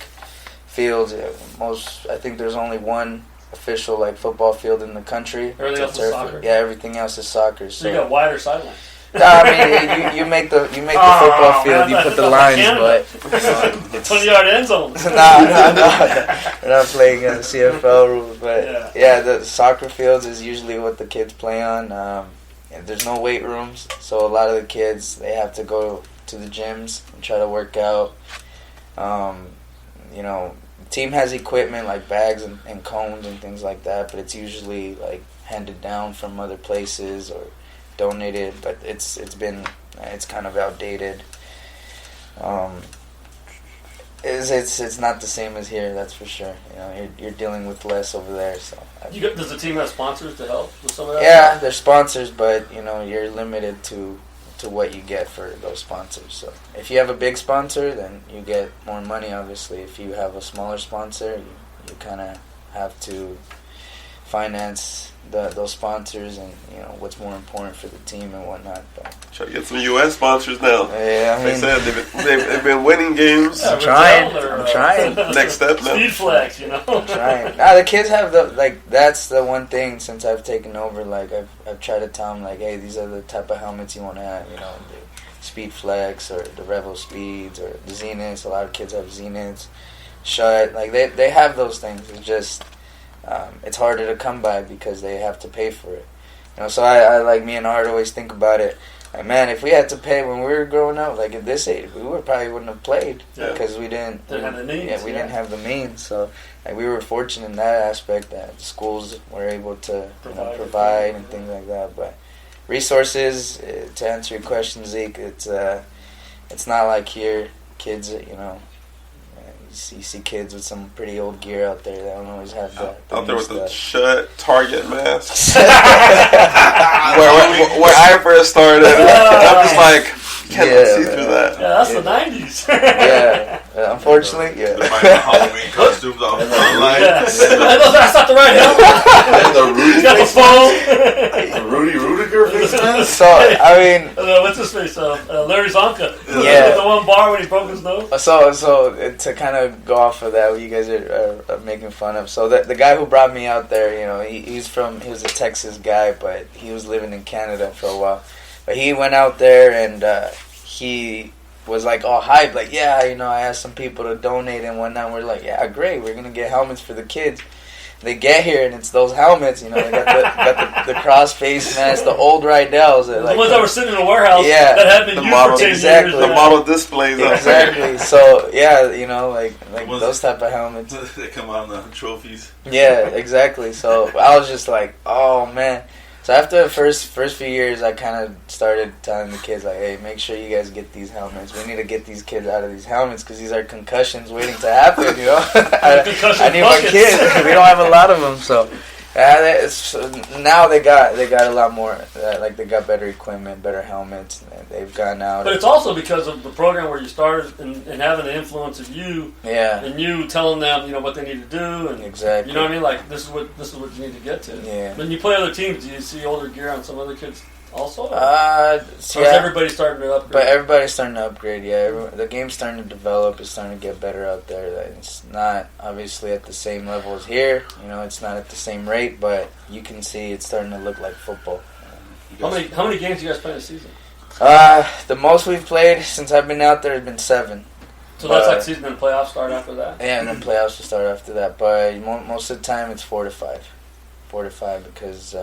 B: fields, I think there's only one official like football field in the country.
D: Everything else is
B: Turf.
D: soccer?
B: Yeah, everything else is soccer.
D: So you got wider sidelines.
B: Nah, I mean, you make the football field, you put the lines, but
D: 20-yard end zones.
B: no. We're not playing CFL rules, but yeah, the soccer fields is usually what the kids play on. And there's no weight rooms, so a lot of the kids they have to go to the gyms and try to work out. The team has equipment like bags and cones and things like that, but it's usually like handed down from other places or donated, but it's kind of outdated. It's not the same as here, that's for sure. You're dealing with less over there. So
D: Does the team have sponsors to help with some of that?
B: yeah, they're sponsors, but you're limited to what you get for those sponsors. So if you have a big sponsor, then you get more money. Obviously, if you have a smaller sponsor, you kind of have to finance those sponsors and what's more important for the team and whatnot. But
E: Try to get some U.S. sponsors now.
B: yeah, I
E: They
B: mean,
E: said they've been winning games.
D: Yeah,
B: I'm trying.
D: Rizal or,
B: I'm trying.
E: Next step now.
D: Speed flex,
B: trying. Nah, the kids have that's the one thing since I've taken over. Like I've tried to tell them like, hey, these are the type of helmets you want to have. Speed Flex or the Revo Speeds or the Zeniths. A lot of kids have Zeniths. Shut, like they have those things. It's just it's harder to come by because they have to pay for it. You know, so I like me and Art always think about it. Like, man, if we had to pay when we were growing up, like at this age, we probably wouldn't have played because we didn't
D: have the means.
B: Yeah, we didn't have the means. So like we were fortunate in that aspect that the schools were able to provide and things like that. But resources, to answer your question, Zeke, it's not like here kids, you know. You see kids with some pretty old gear out there that don't always have the
E: out there with
B: stuff.
E: the Shut Target masks. where I first started, I'm just like, you cannot see through that.
D: Yeah, that's the 90s.
B: Unfortunately, yeah.
A: There might be Halloween costumes on the line.
D: That's not the right helmet.
C: The Rudy
D: He's got the
C: face
D: phone.
C: The Rudy Rudiger face mask.
B: So I mean,
D: what's his face? Larry Zonka.
B: Yeah.
D: The one bar when he broke his nose.
B: So to kind of go off of that, what you guys are making fun of. So the guy who brought me out there, you know, he was a Texas guy, but he was living in Canada for a while. But he went out there and he was like all hyped, like, yeah, you know, I asked some people to donate and whatnot. We're like, yeah, great, we're gonna get helmets for the kids. They get here and it's those helmets, you know, they got the cross face mask, the old Rydell's.
D: The ones that were sitting in a warehouse that had been used for 10 years.
B: Exactly.
E: The model displays.
B: Exactly. So yeah, you know, like those type of helmets.
A: They come out on the trophies.
B: Yeah, exactly. So I was just like, oh man. So after the first few years, I kind of started telling the kids, like, hey, make sure you guys get these helmets. We need to get these kids out of these helmets because these are concussions waiting to happen, you know? I need my kids. We don't have a lot of them, so... now they got a lot more, like they got better equipment, better helmets. They've gone out.
D: But it's also because of the program where you started and having the influence of you, and you telling them, you know, what they need to do, and
B: exactly,
D: you know what I mean. Like this is what you need to get to.
B: Yeah.
D: When you play other teams, do you see older gear on some other kids also?
B: Or
D: is everybody starting to upgrade?
B: But everybody's starting to upgrade. Yeah, the game's starting to develop. It's starting to get better out there. It's not obviously at the same level as here. You know, it's not at the same rate, but you can see it's starting to look like football.
D: How many games do you guys play this season?
B: The most we've played since I've been out there has been 7.
D: So that's like season and playoffs start after that?
B: Yeah, and then playoffs will start after that. But most of the time it's 4 to 5. 4 to 5 because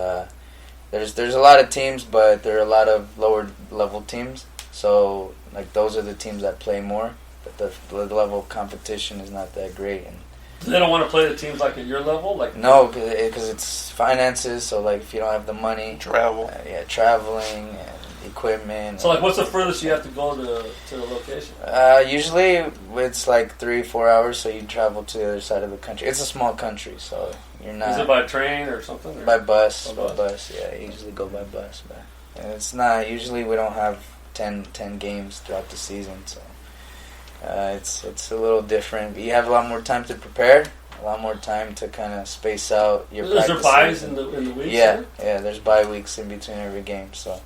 B: there's a lot of teams, but there are a lot of lower level teams. So like those are the teams that play more, but the level of competition is not that great. And
D: they don't want to play the teams like at your level, like
B: no, because it's finances. So like if you don't have the money,
E: traveling
B: and equipment.
D: So like, what's the furthest you have to go to the location?
B: Usually it's like 3-4 hours. So you travel to the other side of the country. It's a small country, so you're not.
D: Is it by train or something? Or?
B: By bus. Yeah, I usually go by bus, but it's not. Usually we don't have 10 games throughout the season, so it's a little different. But you have a lot more time to prepare, a lot more time to kind of space out your practices.
D: Is there buys in the weeks?
B: Yeah, there's bye weeks in between every game, so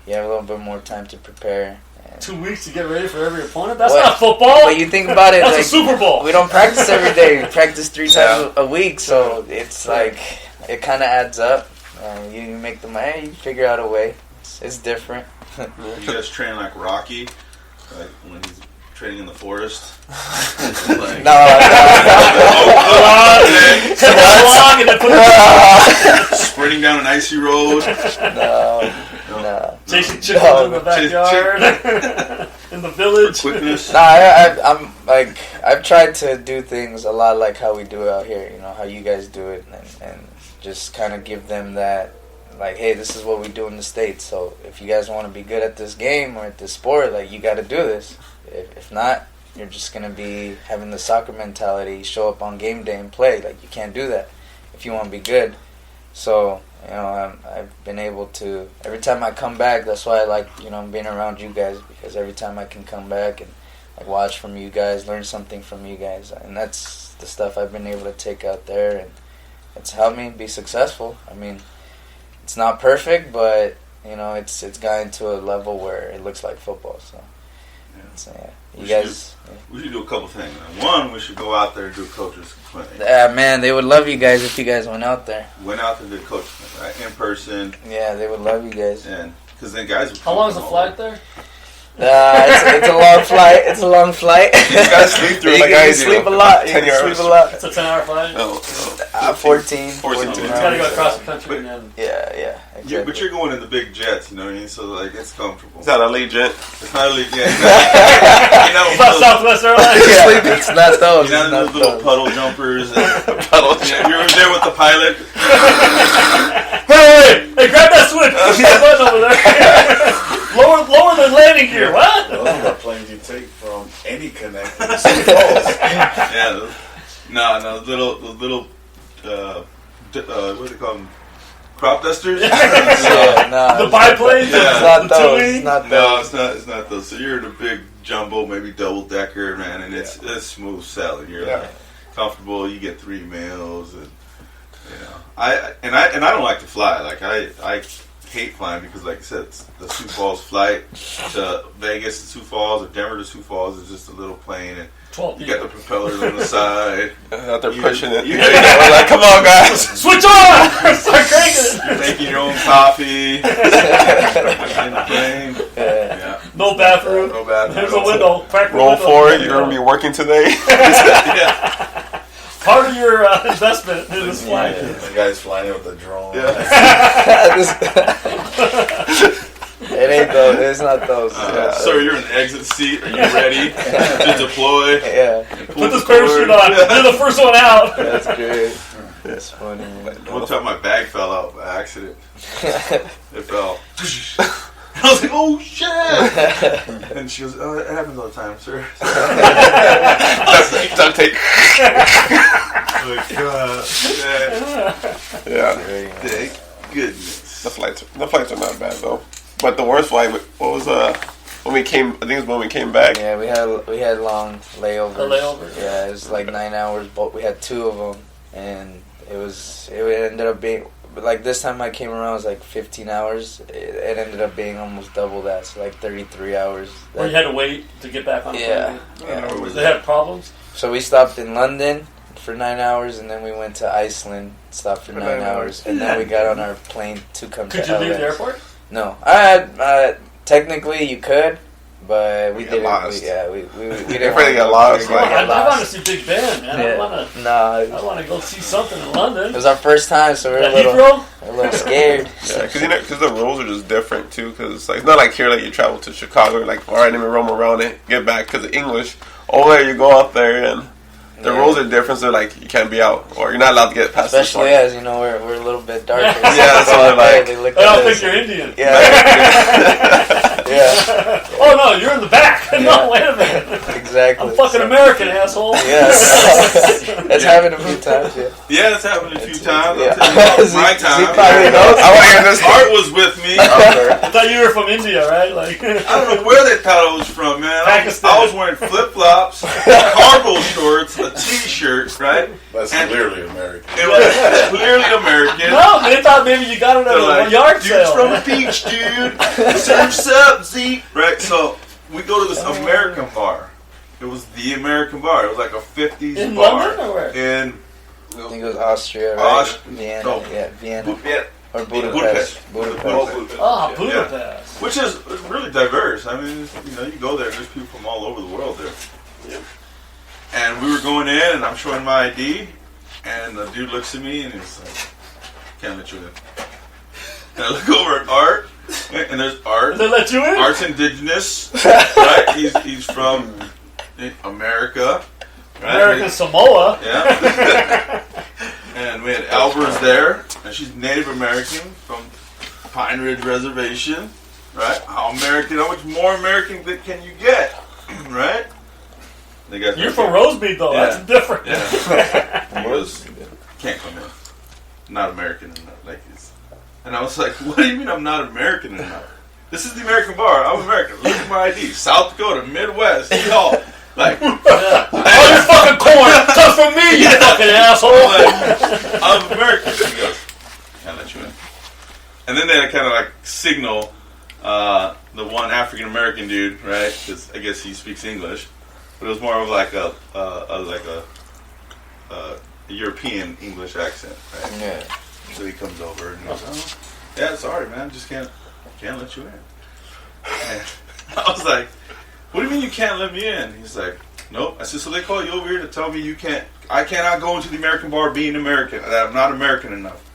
B: you have a little bit more time to prepare.
D: 2 weeks to get ready for every opponent? That's not football.
B: But you think about it,
D: that's
B: like,
D: a Super Bowl.
B: We don't practice every day. We practice 3 times a week, so it's like it kind of adds up. You make the money, you figure out a way. It's different.
A: You guys train like Rocky, like when he's training in the forest. Like, sprinting down an icy road.
B: No.
D: Chasing chickens in the backyard, in the village.
A: Quickness.
B: I've tried to do things a lot like how we do it out here. You know how you guys do it, and just kind of give them that. Like, hey, this is what we do in the States. So if you guys want to be good at this game or at this sport, like, you got to do this. If not, you're just going to be having the soccer mentality, show up on game day and play. Like, you can't do that if you want to be good. So, you know, I've been able to, every time I come back, that's why I like, you know, being around you guys, because every time I can come back and like watch from you guys, learn something from you guys. And that's the stuff I've been able to take out there, and it's helped me be successful. I mean, it's not perfect, but you know, it's gotten to a level where it looks like football. So, you guys.
A: We should do a couple things. One, we should go out there and do a coaches clinic.
B: Man, they would love you guys if you guys went out there.
A: Went out there and did a coaches clinic, right? In person.
B: Yeah, they would love you guys.
A: And because then guys.
D: How long is the flight there?
B: It's a long flight. It's a long flight.
E: You gotta sleep through it like I do.
B: Sleep a lot. You
E: 10
B: can
E: hours.
B: sleep a lot.
D: It's a 10-hour flight.
E: No,
B: 14.
E: 14.
D: You gotta go across the country and then.
B: Yeah. Exactly.
A: But you're going in the big jets, you know what I mean? So like it's comfortable.
E: Is that a legit?
A: It's not really, yeah.
D: It's not Southwest Airlines.
B: Yeah, it's not those.
A: You're not in
B: It's
A: those
B: not
A: little
B: those.
A: puddle jumpers. And,
E: Puddle
A: yeah, you were there with the pilot.
D: Hey, grab that switch. Push that button over there. lower the landing gear. What?
C: Those are the planes you take from any connector to St. Paul's.
A: Yeah, no, those little, what do they call them? Crop dusters?
B: No,
D: The biplanes.
A: Yeah.
B: it's not
D: The
B: those.
D: two-wing?
B: It's not
A: No,
B: those.
A: it's not those. So you're in a big jumbo, maybe double decker, man, and it's smooth sailing. You're like comfortable. You get 3 meals, and you know, I don't like to fly. Like I hate flying because, like I said, the Sioux Falls flight to Vegas to Sioux Falls or Denver to Sioux Falls is just a little plane, and
D: 12
A: you got the propellers on the side.
E: Out there pushing it.
A: You-
E: We're like, come on, guys.
D: Switch on! Start cranking
A: You're
D: it.
A: making your own coffee in the plane.
B: Yeah.
A: Yeah,
D: No bathroom.
A: no bad.
D: There's a window. Crack the
E: Roll
D: window.
E: forward. You're gonna be working today.
A: Yeah.
D: Part of your investment in this flight.
C: The guy's flying with the drone.
B: It ain't those. It's not those.
A: Sir, you're in the exit seat. Are you ready to deploy?
B: Yeah,
D: Put this parachute on. You're the first one out.
B: that's great. That's funny. Man.
A: One time my bag fell out by accident. It fell. I was like, oh shit! And she goes, oh, it happens all the time, sir.
E: Duct tape.
A: Like,
E: Yeah.
A: thank goodness.
E: The flights are not bad though. But the worst flight, what was when we came? I think it was when we came back.
B: Yeah, we had long layovers.
D: A layover?
B: Yeah, it was like 9 hours, but we had 2 of them, and it ended up being like this time I came around it was like 15 hours. It ended up being almost double that, so like 33 hours.
D: Where you had to wait to get back on the
B: Yeah.
D: plane. They had problems.
B: So we stopped in London for 9 hours, and then we went to Iceland, stopped for 9 hours, and then we got on our plane to come
D: Could
B: to
D: you
B: LA.
D: leave the airport?
B: No, technically you could, but we
E: We got
B: didn't.
E: lost.
B: We didn't.
E: If they get lost,
B: we
D: I,
E: like-
B: got
D: I want to
B: lost.
D: see Big Ben, man.
B: Yeah. Nah,
D: I want to go see something in London.
B: it was our first time, so we were
D: At
B: a
D: Heathrow?
B: little scared.
E: Yeah, because the rules are just different too. Because like it's not like here, like you travel to Chicago, like all right, let me roam around it, get back. Because of English, over there you go out there and the rules are different. So like you can't be out or you're not allowed to get past.
B: Especially
E: this
B: as you know, we're a little bit darker.
E: Yeah, so they're like-
B: they look
D: I don't
B: at
D: think
B: us.
D: you're Indian.
B: Yeah, yeah,
D: Oh no, you're in the back. No, wait a minute.
B: exactly.
D: I'm fucking American, asshole.
B: Yeah, that's happened a few times. Yeah.
A: Yeah, it's happened a few times.
B: Yeah.
A: I'll tell you about my
B: Zeke
A: time.
B: probably knows.
E: I want to hear this.
A: Art was with me.
D: I thought you were from India, right? Like,
A: I don't know where they thought I was from, man.
D: Pakistan.
A: I was wearing flip flops, cargo shorts, a T-shirt, right?
C: That's
A: And-
C: clearly American.
A: It was clearly American.
D: no, they thought maybe you got it at
A: They're
D: a
A: like,
D: yard
A: dude's
D: sale.
A: from the beach, dude. Surf's up, Zeke. Right, so we go to this American bar. It was the American bar. It was like a 50s
D: In
A: bar.
D: London or where?
A: In
B: I think it was Austria, right?
A: Austria.
B: Vienna,
A: No.
B: yeah, Vienna
A: yeah,
B: or
A: Budapest.
B: Budapest.
D: Ah, Budapest.
A: Which is really diverse. I mean, you know, you go there, there's people from all over the world there.
D: Yeah.
A: And we were going in, and I'm showing my ID, and the dude looks at me, and he's like, can't let you in. And I look over at Art, and there's Art.
D: They let you in?
A: Art's indigenous, right? He's from America. Right?
D: American Samoa.
A: Yeah. And we had Alvarez there, and she's Native American from Pine Ridge Reservation, right? How much more American can you get, right? They got
D: You're from Rosemead, though.
A: Yeah.
D: That's different.
A: Yeah. He goes, can't come in. Not American enough. Like it's, and I was like, what do you mean I'm not American enough? This is the American bar. I'm American. Look at my ID. South Dakota, Midwest. Y'all. Like,
D: All your fucking corn comes from me, you fucking asshole.
A: I'm American. He goes, can't let you in. And then they kind of like signal the one African American dude, right? Because I guess he speaks English, but it was more of like a European English accent, right?
B: Yeah.
A: So he comes over and he goes, "Oh, yeah, sorry, man, just can't let you in." And I was like, what do you mean you can't let me in? He's like, nope. I said, so they call you over here to tell me I cannot go into the American bar being American, that I'm not American enough.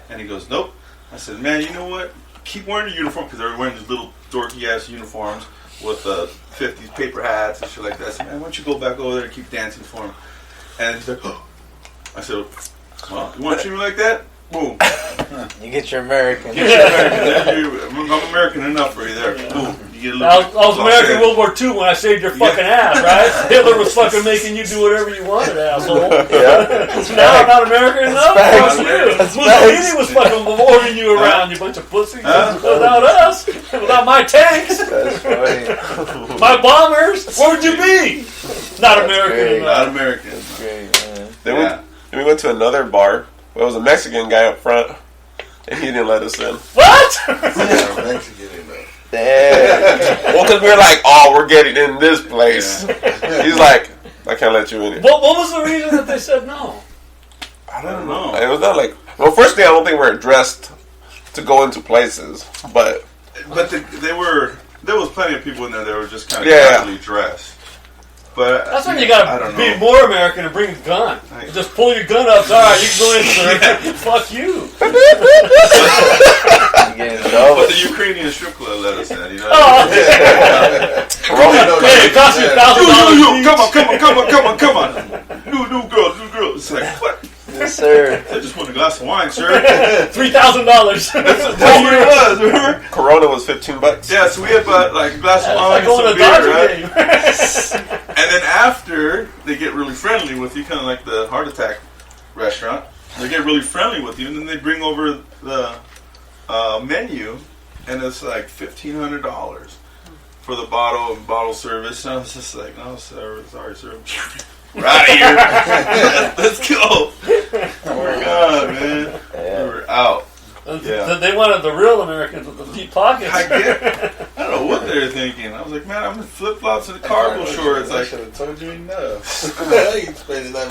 A: And he goes, nope. I said, man, you know what? Keep wearing your uniform, because they were wearing these little dorky-ass uniforms with 50s paper hats and shit like that. I said, man, why don't you go back over there and keep dancing for him? And he's like, oh. I said, well, you want to treat me like that? Boom.
B: You get your American.
A: I'm American enough for you there. Boom. You get a little
D: I was American in World War II when I saved your fucking ass, right? Hitler was fucking making you do whatever you wanted, asshole. So now I'm not American enough? Fuck you. Mussolini was fucking ordering you around, you bunch of pussies. Without us, without my tanks,
B: That's funny.
D: my bombers, where would you be? Not American
B: great.
D: enough.
A: Not American.
B: That's great, man.
E: Then we went to another bar. There was a Mexican guy up front, and he didn't let us in.
D: What?
C: Yeah, Mexican enough.
B: Damn.
E: Well, because we were like, oh, we're getting in this place. He's like, I can't let you in here.
D: What was the reason that they said no?
A: I don't know.
E: It was not like, well, first thing, I don't think we're dressed to go into places, but
A: there was plenty of people in there that were just kind of
E: Yeah.
A: casually dressed. But
D: That's when you
A: I
D: gotta
A: don't
D: be
A: know.
D: more American and bring a gun.
A: Right.
D: Just pull your gun up. All right, you can go in, sir. Fuck you.
B: You get in trouble.
A: But the Ukrainian strip club let us in, you know.
D: Oh,
C: Corona,
D: hey, it cost you $1,000.
A: Come on. New girl. It's like, what?
B: Yes, sir.
A: I just want a glass of wine, sir.
D: $3,000.
A: That's what it was, remember?
E: Corona was $15.
A: Yeah, so we had like a glass of
D: It's
A: wine
D: like
A: and
D: going to
A: some
D: a
A: beer,
D: Dodger
A: right?
D: game.
A: And then after, they get really friendly with you, kind of like the Heart Attack restaurant. They get really friendly with you, and then they bring over the menu, and it's like $1,500 for the bottle service. And I was just like, no, sir, sorry, sir. We're out of here. Let's go. Oh my God, man.
B: Yeah.
A: We're out. Yeah.
D: They wanted the real Americans with the deep pockets.
A: I don't know what they were thinking. I was like, man, I'm in flip flops and cargo shorts.
C: I
A: Like,
C: should have told you enough. I ain't spending that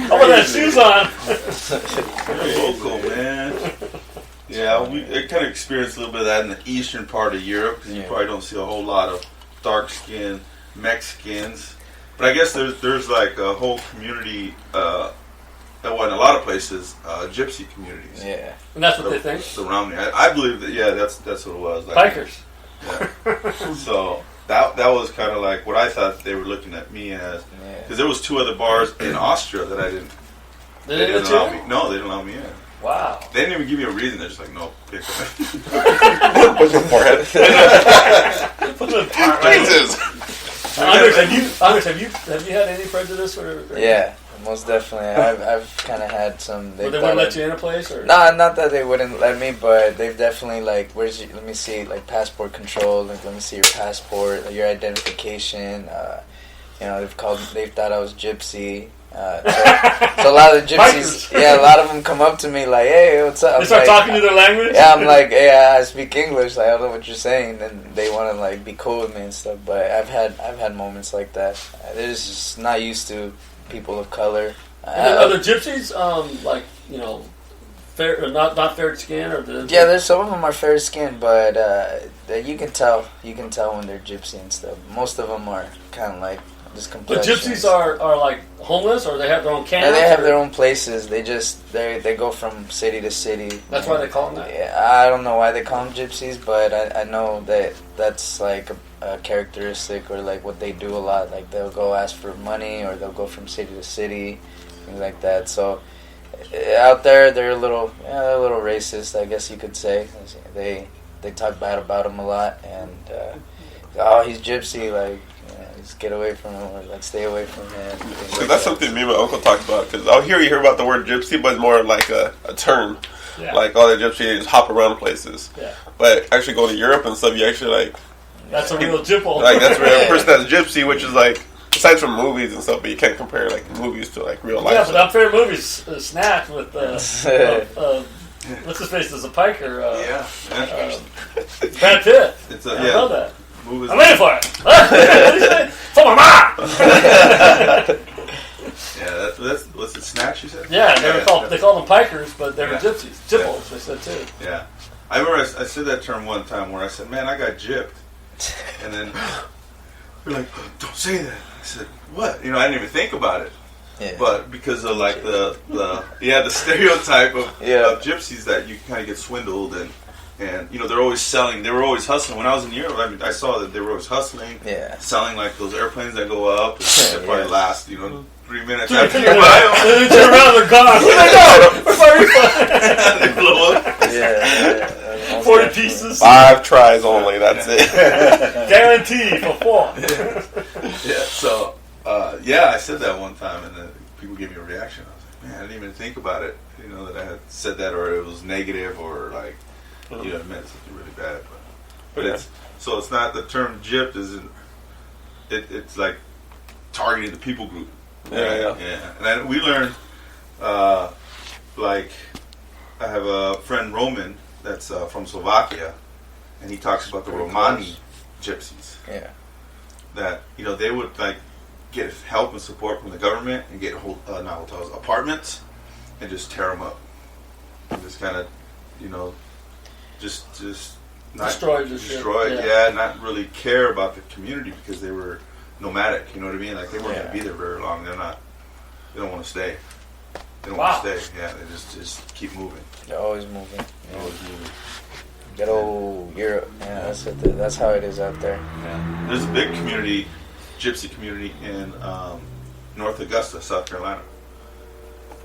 D: How about that shoes on?
A: local, man. Yeah, I kind of experienced a little bit of that in the eastern part of Europe, because you probably don't see a whole lot of dark-skinned Mexicans. But I guess there's like a whole community, in a lot of places, gypsy communities.
B: Yeah.
D: And that's what they think.
A: Surrounding. I believe that. Yeah, that's what it was. Like,
D: Bikers.
A: Yeah. So that was kind of like what I thought they were looking at me as, because there was 2 other bars in Austria that I didn't.
D: They
A: They
D: didn't
A: didn't allow
D: let
A: me.
D: you?
A: No, they didn't allow me in.
D: Wow.
A: They didn't even give me a reason. They're just like, no, pick it.
E: What's your forehead?
D: Put the part right.
E: Jesus.
D: Andres, have you had any prejudice or?
B: Yeah, most definitely. I've kind of had some.
D: They wouldn't let you in a place, or?
B: No, not that they wouldn't let me, but they've definitely like, let me see, like passport control. Like, let me see your passport, like, your identification. They've thought I was gypsy. So a lot of the gypsies, a lot of them come up to me like, "Hey, what's up?"
D: They start talking to their language.
B: Yeah, I'm like, "Hey, I speak English. Like, I don't know what you're saying." And they want to like be cool with me and stuff. But I've had moments like that. They're just not used to people of color.
D: Are the gypsies fair, not fair skin, or
B: there's some of them are fair skinned, but you can tell when they're gypsy and stuff. Most of them are kind of like this
D: The
B: complexion.
D: gypsies are like homeless, or they have their own camps.
B: And they have
D: or-
B: their own places. They go from city to city.
D: That's why they call them that.
B: Yeah, I don't know why they call them gypsies, but I know that's like a characteristic, or like what they do a lot. Like they'll go ask for money, or they'll go from city to city, things like that. So out there, they're a little racist, I guess you could say. They talk bad about him a lot, and he's gypsy, like. Just get away from him, or like stay away from him.
E: Like that's something me and my uncle talked about, because out here you hear about the word gypsy, but it's more like a term.
D: Yeah.
E: Like all the gypsies hop around places.
D: Yeah.
E: But actually going to Europe and stuff, you actually like...
D: That's a real gypple.
E: Like that's where a person that's gypsy, which is like, aside from movies and stuff, but you can't compare like movies to like real life.
D: Yeah, but our favorite movie's Snatch with what's his face? There's a piker. Brad Pitt. I love that.
A: Movies.
D: I'm in for it. For my mom.
A: Yeah, that's what's it? Snatch, you said?
D: Yeah, they call them pikers, but they were gypsies, gypples. They said too.
A: Yeah. I remember I said that term one time where I said, "Man, I got gypped," and then they're like, "Don't say that." I said, "What?" You know, I didn't even think about it.
B: Yeah.
A: But because of like the stereotype of gypsies that you kind of get swindled and you know they're always selling. They were always hustling. When I was in Europe, I mean, I saw that they were always hustling, selling like those airplanes that go up. And that probably last 3 minutes after you buy them.
D: And then turn around, they're gone. Where's my refund?
A: They blow up.
B: Yeah.
D: 40 pieces.
E: 5 tries only. That's it.
D: Guarantee for 4.
A: Yeah. So I said that one time, and then people gave me a reaction. I was like, man, I didn't even think about it. You know that I had said that, or it was negative, or like you know, it meant something really bad. But it's not the term gypped isn't. It's like targeting the people group.
E: Yeah.
A: And then we learned, like, I have a friend Roman that's from Slovakia, and he talks about the Romani gypsies.
B: Yeah.
A: That they would like get help and support from the government and get not hotels, apartments, and just tear them up, and just kind of, just not destroy it. Not really care about the community because they were nomadic. You know what I mean? Like they weren't going to be there very long. They don't want to stay. They don't want to stay. Yeah, they just keep moving.
B: They're always moving. Good old Europe. Yeah, that's how it is out there.
A: Yeah. There's a big community, gypsy community in North Augusta, South Carolina.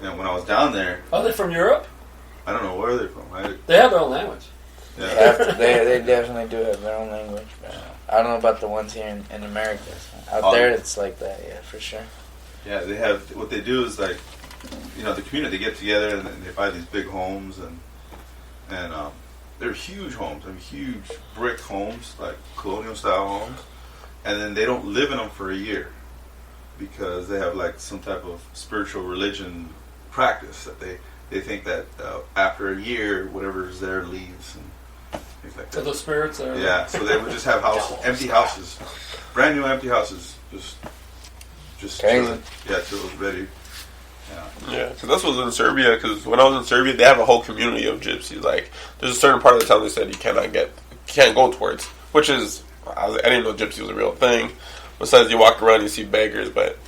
A: And when I was down there,
D: are they from Europe?
A: I don't know where they're from.
D: They have their own language.
B: Yeah. They definitely do have their own language. I don't know about the ones here in America. Out there, it's like that. Yeah, for sure.
A: Yeah, they have. What they do is like, the community, they get together and they buy these big homes and they're huge homes. I mean, huge brick homes, like colonial style homes, and then they don't live in them for a year because they have like some type of spiritual religion practice that they think that after a year, whatever's there leaves and things like that.
D: So the spirits are.
A: Yeah, so they would just have empty houses, brand new empty houses, just chilling. Yeah, till it was ready.
E: Yeah, because that's what was in Serbia. Because when I was in Serbia, they have a whole community of gypsies. Like, there's a certain part of the town they said you can't go towards, which is I didn't know gypsy was a real thing. Besides, you walk around, you see beggars, but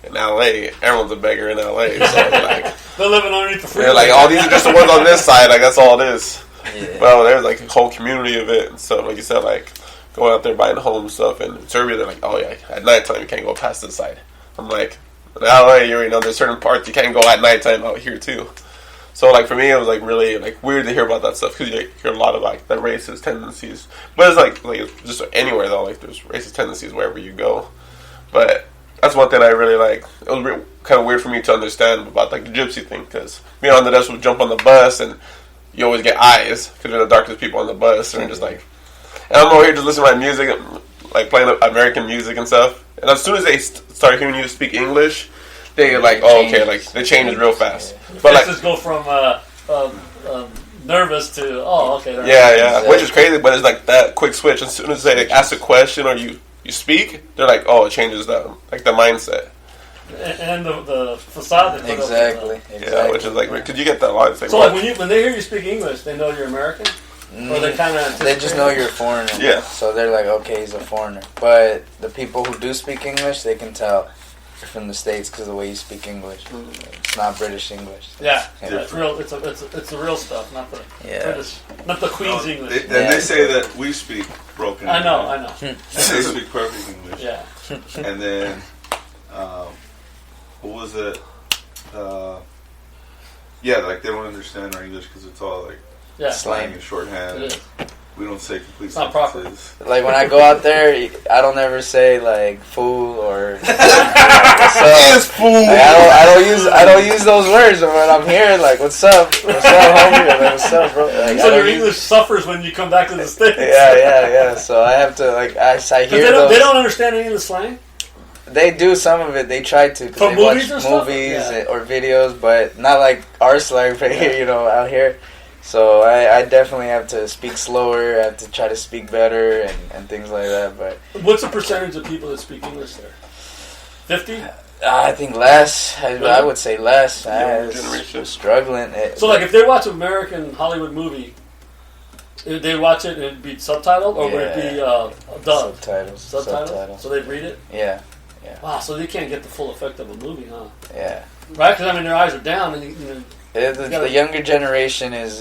E: in LA, everyone's a beggar in LA. So like,
D: they're living underneath the freeway.
E: They're like, oh, these are just the ones on this side. Like that's all it is.
B: Yeah.
E: Well, there's like a whole community of it and stuff. Like you said, like going out there buying home stuff. And in Serbia, they're like, oh yeah, at nighttime you can't go past this side. I'm like, in LA, you already know there's certain parts you can't go at nighttime out here too. So like for me, it was like really like weird to hear about that stuff because you hear a lot of like the racist tendencies. But it's like it's just anywhere though. Like there's racist tendencies wherever you go. But that's one thing I really like. It was kind of weird for me to understand about like the gypsy thing because me and Andres would jump on the bus and you always get eyes because they're the darkest people on the bus and just like, and I'm over here just listening to my music, like playing American music and stuff. And as soon as they start hearing you speak English, they like, oh okay, like they change real fast. But like,
D: just go from nervous to okay.
E: Yeah, which is crazy, but it's like that quick switch. As soon as they like, ask a question or you speak, they're like, oh, it changes the mindset.
D: And the facade they put
B: exactly.
D: up.
E: Yeah, which is like, because you get that a lot. It's like,
D: so like when they hear you speak English, they know you're American? Or they kind of...
B: They just know you're a foreigner.
E: Yeah.
B: So they're like, okay, he's a foreigner. But the people who do speak English, they can tell you're from the States because of the way you speak English. It's not British English.
D: Yeah. It's real. It's the real stuff, not the British, not the Queen's English.
A: They say that we speak broken
D: English. I know.
A: And they speak perfect English.
D: Yeah.
A: And then, what was it? Like they don't understand our English because it's all like slang and shorthand.
D: It is.
A: We don't say complete
D: it's not proper.
B: Like when I go out there, I don't ever say like fool or what's up.
E: Fool.
B: Like, I don't use those words. But when I'm here, like what's up, homie, like, what's up, bro. Like,
D: so your English suffers when you come back to the States.
B: Yeah. So I have to like I hear
D: they don't understand any of the slang.
B: They do some of it. They try to because they
D: movies
B: watch
D: or
B: movies or videos, but not like our slang right here, out here. So I definitely have to speak slower. I have to try to speak better and things like that. But
D: what's the percentage of people that speak English there? 50?
B: I think less. I would say less. I'm struggling.
D: So like if they watch an American Hollywood movie, They'd watch it and it'd be subtitled, or would it be dubbed?
B: Subtitles.
D: So they'd read it?
B: Yeah.
D: Wow, so they can't get the full effect of a movie, huh?
B: Yeah.
D: Right? Because, I mean, their eyes are down. And
B: The younger generation is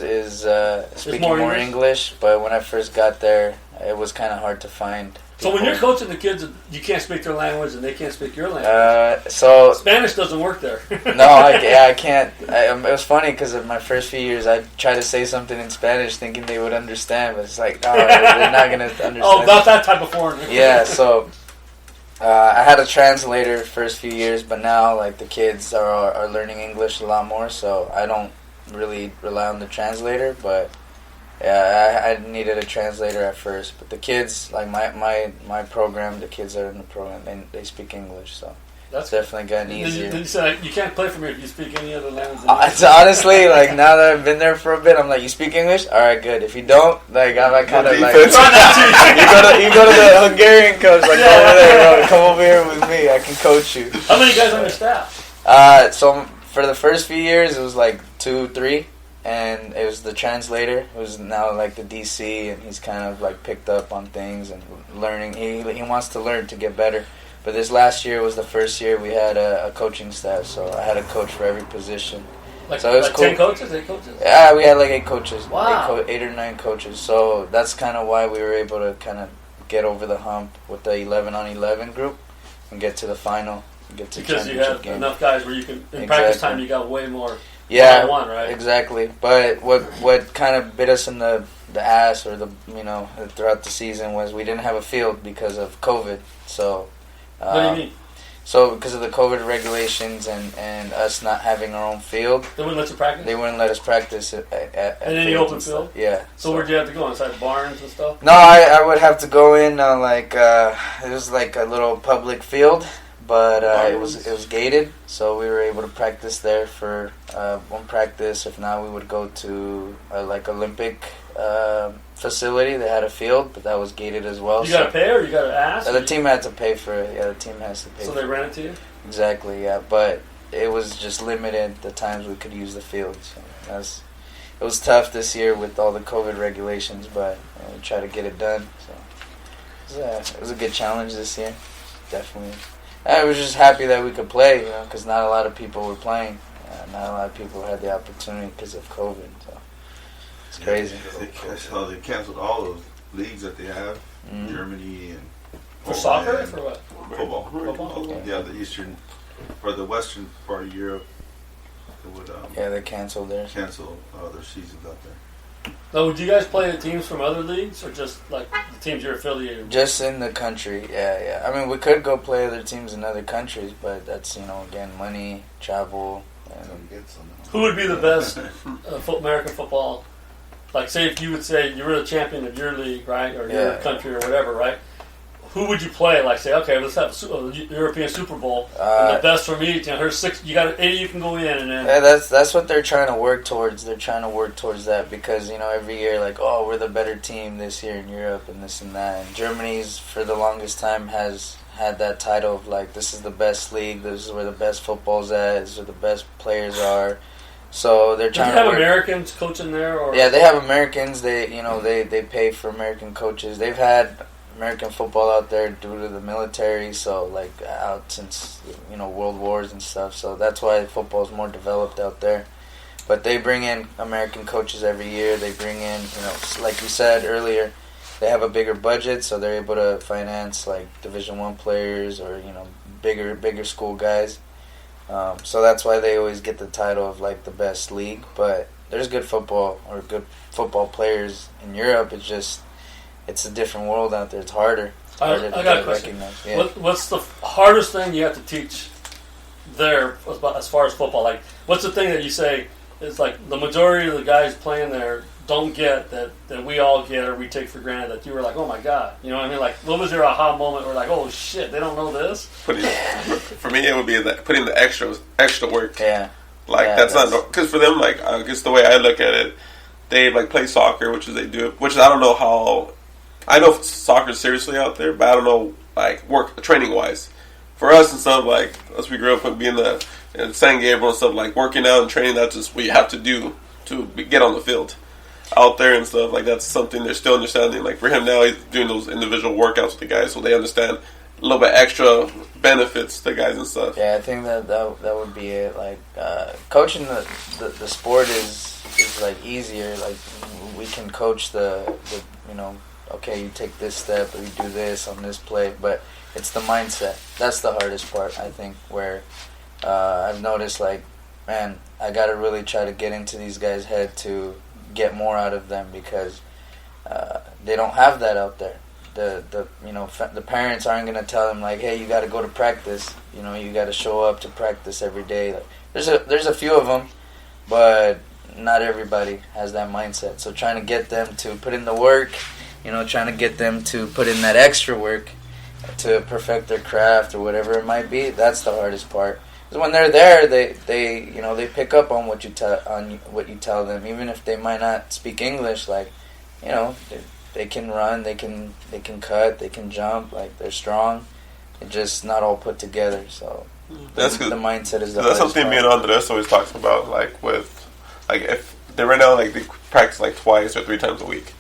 B: speaking more English, but when I first got there, it was kind of hard to find.
D: So when you're coaching the kids, you can't speak their language and they can't speak your language.
B: So
D: Spanish doesn't work there.
B: No, I can't. It was funny because in my first few years, I tried to say something in Spanish thinking they would understand, but it's like, no, they're not going to understand.
D: Oh, not that type of foreigner.
B: Yeah, so I had a translator first few years, but now like the kids are learning English a lot more, so I don't really rely on the translator, but yeah, I needed a translator at first. But the kids, like my program, the kids that are in the program, they speak English, so
D: that's
B: definitely gotten easier.
D: Then you said you can't play from here if you speak any other language.
B: It's honestly, like now that I've been there for a bit, I'm like, you speak English? All right, good. If you don't, like I'm kind of like, you go to the Hungarian coach, like over there, bro, come over here with me. I can coach you.
D: How many guys on your staff?
B: So for the first few years, it was like 2, 3. And it was the translator who's now like the DC, and he's kind of like picked up on things and learning. He wants to learn to get better. But this last year was the first year we had a coaching staff, so I had a coach for every position. So it was cool.
D: 10 coaches, 8 coaches?
B: Yeah, we had like 8 coaches.
D: Wow.
B: 8 or 9 coaches. So that's kind of why we were able to kind of get over the hump with the 11-on-11 group and get to the final.
D: Because you had enough guys where you can, in practice time, you got way more.
B: Yeah,
D: one, right?
B: Exactly. But what kind of bit us in the ass, or throughout the season, was we didn't have a field because of COVID. So
D: what do you mean?
B: So because of the COVID regulations and us not having our own field,
D: They wouldn't let you practice?
B: They wouldn't let us practice at
D: any open field?
B: Yeah.
D: So where'd you have to go? Inside barns and stuff?
B: No, I would have to go in it was like a little public field. But it was gated, so we were able to practice there for one practice. If not, we would go to like Olympic facility. They had a field, but that was gated as well.
D: You got to pay, or you got to ask?
B: The team had to pay for it. Yeah, the team has to pay.
D: So they ran it to you?
B: Exactly. Yeah, but it was just limited the times we could use the field. So it was tough this year with all the COVID regulations, but we tried to get it done. So it was a good challenge this year, definitely. I was just happy that we could play, because not a lot of people were playing. Not a lot of people had the opportunity because of COVID. So it's crazy.
A: They canceled all those leagues that they have in Germany and
D: for soccer or for what?
A: Football.
D: Football?
A: Yeah, the eastern or the western part of Europe. They would
B: they canceled theirs.
A: Cancel their seasons out there.
D: Now, would you guys play the teams from other leagues, or just like the teams you're affiliated with?
B: Just in the country, yeah. I mean, we could go play other teams in other countries, but that's, again, money, travel.
D: Who would be the best American football? Like, say if you would say you were the champion of your league, right, or your country or whatever, right? Who would you play? Like, say, okay, let's have a European Super Bowl, and the best from each. Here's 6. You got 80. You can go in, and then.
B: Yeah, that's what they're trying to work towards. They're trying to work towards that because every year, like, oh, we're the better team this year in Europe and this and that. And Germany's for the longest time has had that title of like, this is the best league. This is where the best football's at. This is where the best players are. So they're trying.
D: Do you have Americans coaching there, or?
B: Yeah, they have Americans. They they pay for American coaches. They've had American football out there due to the military, so like out since world wars and stuff. So that's why football is more developed out there. But they bring in American coaches every year. They bring in, like you said earlier, they have a bigger budget, so they're able to finance like Division I players or bigger school guys. So that's why they always get the title of like the best league. But there's good football players in Europe. It's just it's a different world out there. It's harder.
D: I got a question. Yeah. What's the hardest thing you have to teach there as far as football? Like, what's the thing that you say is like the majority of the guys playing there don't get that we all get or we take for granted that you were like, oh my God, you know what I mean? Like, what was your aha moment where like, oh shit, they don't know this?
E: For me, it would be putting the extra work.
B: Yeah.
E: Like that's not because for them, like I guess the way I look at it, they like play soccer, which I don't know how. I know soccer seriously out there, but I don't know like training wise. For us and stuff like us, we grew up with being in San Gabriel and stuff like working out and training. That's just what you have to do to get on the field. out there and stuff. Like that's something they're still understanding. Like for him now, he's doing those individual workouts with the guys, so they understand a little bit extra benefits to guys and stuff.
B: Yeah, I think that would be it. Like coaching the sport is like easier. Like we can coach the okay, you take this step or you do this on this play, but it's the mindset. That's the hardest part, I think, where I've noticed, like, man, I got to really try to get into these guys' head to get more out of them because they don't have that out there. The parents aren't going to tell them, like, hey, you got to go to practice. You know, you got to show up to practice every day. Like, there's a few of them, but not everybody has that mindset. So trying to get them to put in the work, trying to get them to put in that extra work to perfect their craft or whatever it might be, that's the hardest part. Because when they're there, they pick up on what you tell them, even if they might not speak English. Like, they can run, they can cut, they can jump. Like they're strong. It's just not all put together. So
E: that's
B: the mindset is the
E: that's
B: hardest
E: something
B: part.
E: me and Andres always talks about. Like with if they right now they practice like twice or 3 times a week,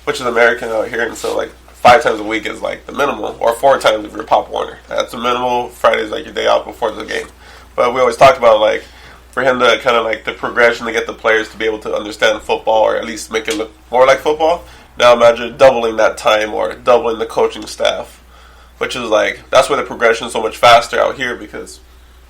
E: which is American out here, and so like 5 times a week is like the minimal, or 4 times if you're Pop Warner. That's the minimal. Friday's like your day off before the game. But we always talk about like for him to kind of like the progression to get the players to be able to understand football or at least make it look more like football. Now imagine doubling that time or doubling the coaching staff, which is like that's why the progression is so much faster out here because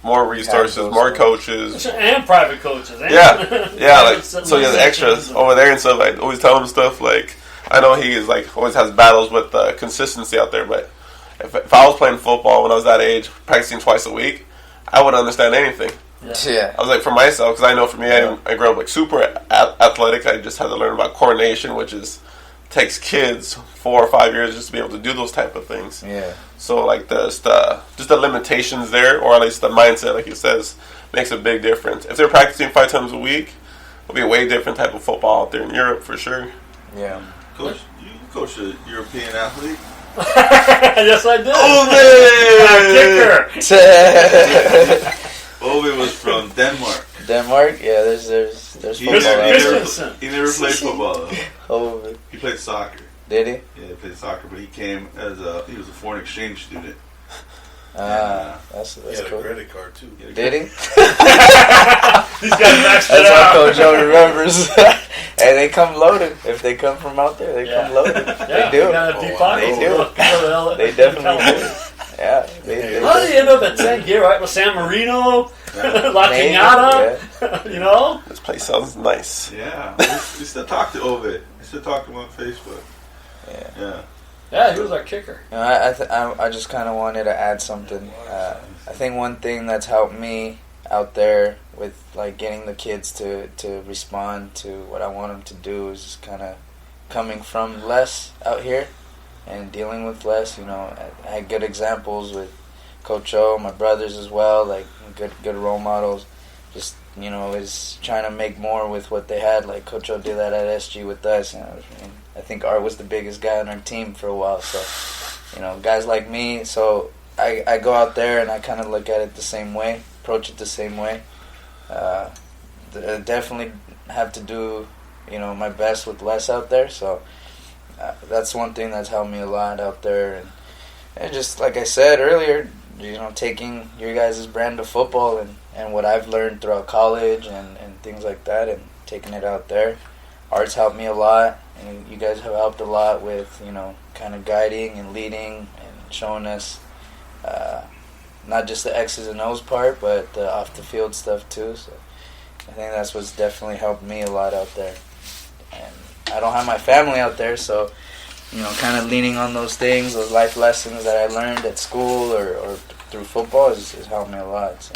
E: more resources, more coaches,
D: and private coaches. And
E: yeah, like so he has extras over there and stuff. I always tell him stuff like I know he is like always has battles with consistency out there, but if I was playing football when I was that age, practicing twice a week, I wouldn't understand anything.
B: Yeah.
E: I was like for myself because I know for me, I grew up like super athletic. I just had to learn about coordination, which takes kids 4 or 5 years just to be able to do those type of things.
B: Yeah.
E: So like just the limitations there, or at least the mindset, like he says, makes a big difference. If they're practicing 5 times a week, it'll be a way different type of football out there in Europe for sure.
B: Yeah.
A: Coach, you coach a European athlete?
D: Yes, I did.
A: Kicker.
B: Denmark.
A: Ove was from Denmark.
B: Yeah. There's
A: He
B: football out there.
A: never played football though.
B: Oh,
A: He played soccer.
B: did he?
A: Yeah, he played soccer, but he came he was a foreign exchange student.
B: That's
C: He had a
B: cool.
C: credit card too.
B: Did he?
D: These guys maxed it
B: That's
D: out.
B: what Coach Joe remembers. And they come loaded. If they come from out there, they come loaded. They do.
D: Got a deep pocket.
B: They do. They definitely do. Yeah. They
D: How did he end up at San Gary, right? With San Marino, La Piñata, you know?
E: This place sounds nice.
A: Yeah, we still talk to Ove. We still talk to him on Facebook. Yeah.
D: Yeah, he was our kicker.
B: I just kind of wanted to add something. I think one thing that's helped me out there with like getting the kids to respond to what I want them to do is just kind of coming from less out here and dealing with less. I had good examples with Coach O, my brothers as well, like good role models. Just is trying to make more with what they had. Like Coach O did that at SG with us. I think Art was the biggest guy on our team for a while. So guys like me. So I go out there and I kind of look at it the same way, approach it the same way. Definitely have to do my best with less out there. So that's one thing that's helped me a lot out there. And just like I said earlier, taking your guys' brand of football and what I've learned throughout college and things like that and taking it out there. Art's helped me a lot, and you guys have helped a lot with, kind of guiding and leading and showing us not just the X's and O's part, but the off-the-field stuff too. So I think that's what's definitely helped me a lot out there. And I don't have my family out there, so kind of leaning on those things, those life lessons that I learned at school or through football has helped me a lot. So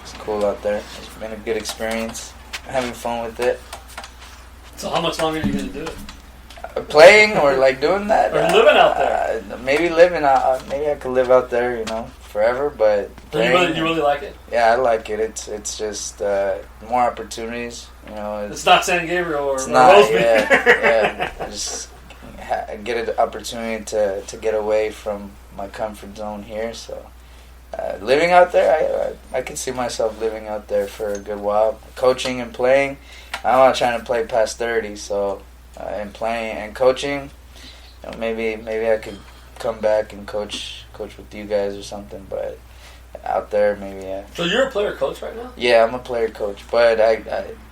B: it's cool out there. It's been a good experience. Having fun with it.
D: So how much longer are you going to do it?
B: Playing or like doing that?
D: Or living out there?
B: Maybe living out. Maybe I could live out there, forever. But
D: You really like it?
B: Yeah, I like it. It's just more opportunities.
D: It's not San Gabriel or
B: it's not.
D: Roseby.
B: Yeah. I just get an opportunity to get away from my comfort zone here. So living out there, I can see myself living out there for a good while. Coaching and playing, I'm not trying to play past 30. So, and playing and coaching, maybe I could come back and coach with you guys or something. But out there, maybe. Yeah.
D: So you're a player coach right now?
B: Yeah, I'm a player coach, but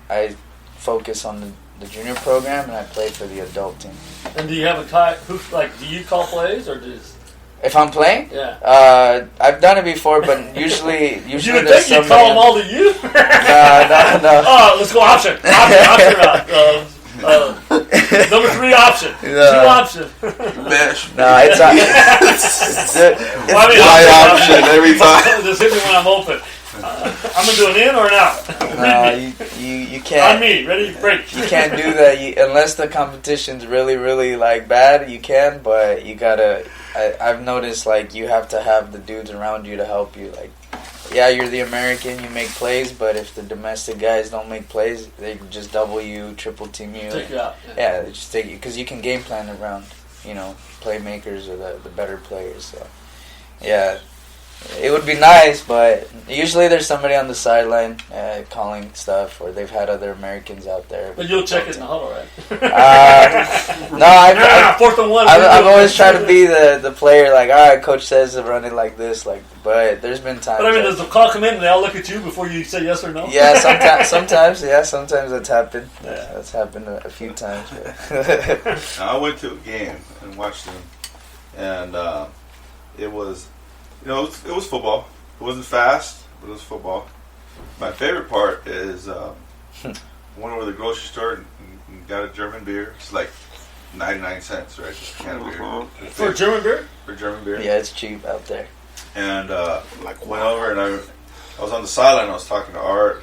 B: I focus on the junior program and I play for the adult team.
D: And do you have a guy who do you call plays or just?
B: If I'm playing,
D: yeah,
B: I've done it before, but usually
D: you would
B: there's
D: think you call them all to you.
B: No.
D: Oh, let's go option route. Number 3 option. 2 option.
E: Mesh.
B: No, it's
D: Well, I mean,
E: my option every time.
D: Just hit me when I'm open. I'm gonna do an in or an out.
B: No, you can't.
D: On me, ready, break.
B: You can't do that unless the competition's really, really like bad. You can, but you gotta. I've noticed like you have to have the dudes around you to help you. Like, yeah, you're the American, you make plays, but if the domestic guys don't make plays, they can just double you, triple team you.
D: Take you out.
B: Yeah, they just take you because you can game plan around, playmakers or the better players. So, yeah. It would be nice, but usually there's somebody on the sideline calling stuff, or they've had other Americans out there.
D: But you'll check it in the huddle, right?
B: No, I've
D: 4th and 1.
B: I've always tried to be the player, like, all right, coach says to run it like this, but there's been times.
D: But I mean, does the call come in and they all look at you before you say yes or no?
B: Yeah, sometimes that's happened. Yeah. That's happened a few times. But.
A: I went to a game and watched them, and it was. It was football. It wasn't fast, but it was football. My favorite part is went over to the grocery store and got a German beer. It's like 99 cents, right? Just a can of beer.
D: For German beer?
A: For German beer.
B: Yeah, it's cheap out there.
A: And went over and I was on the sideline. I was talking to Art,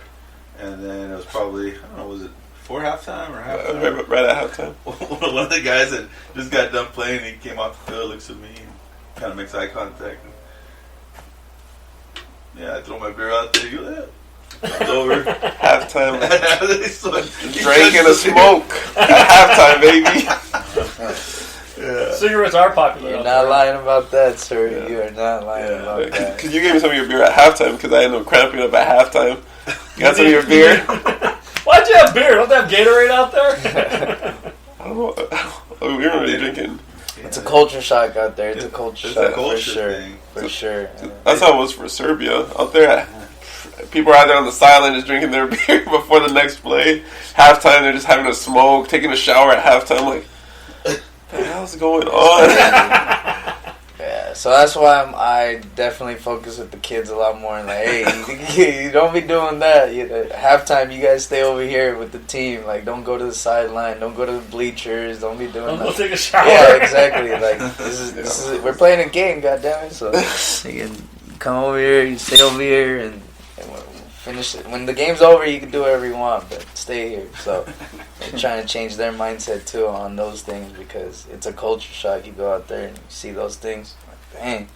A: and then it was probably, I don't know, was it before halftime or halftime?
E: Right at halftime.
A: One of the guys that just got done playing, he came off the field, looks at me, and kind of makes eye contact. Yeah, I throw my beer out there. You live. It's over.
E: Halftime.
A: He
E: Drinking a smoke at halftime, baby.
A: Yeah.
D: Cigarettes are popular.
B: You're not lying about that, sir. Yeah. You are not lying about that.
E: Because you gave me some of your beer at halftime because I ended up cramping up at halftime. You got some of your beer?
D: Why'd you have beer? Don't they have Gatorade out there?
E: I don't know. We weren't really drinking.
B: It's a culture shock out there. It's a culture shock
A: for
B: sure.
A: thing.
B: For sure.
E: That's how it was for Serbia. Out there, people are out there on the sideline just drinking their beer before the next play. Halftime, they're just having a smoke, taking a shower at halftime. Like, what the hell's going on?
B: Yeah, so that's why I definitely focus with the kids a lot more. And like, hey, you don't be doing that. Halftime, you guys stay over here with the team. Like, don't go to the sideline. Don't go to the bleachers. Don't be doing that.
D: Don't go take a shower.
B: Yeah, exactly. Like, this is we're playing a game, goddammit. So you can come over here, you stay over here, and we'll finish it. When the game's over, you can do whatever you want, but stay here. So I'm trying to change their mindset too on those things because it's a culture shock. You go out there and you see those things. Like, dang,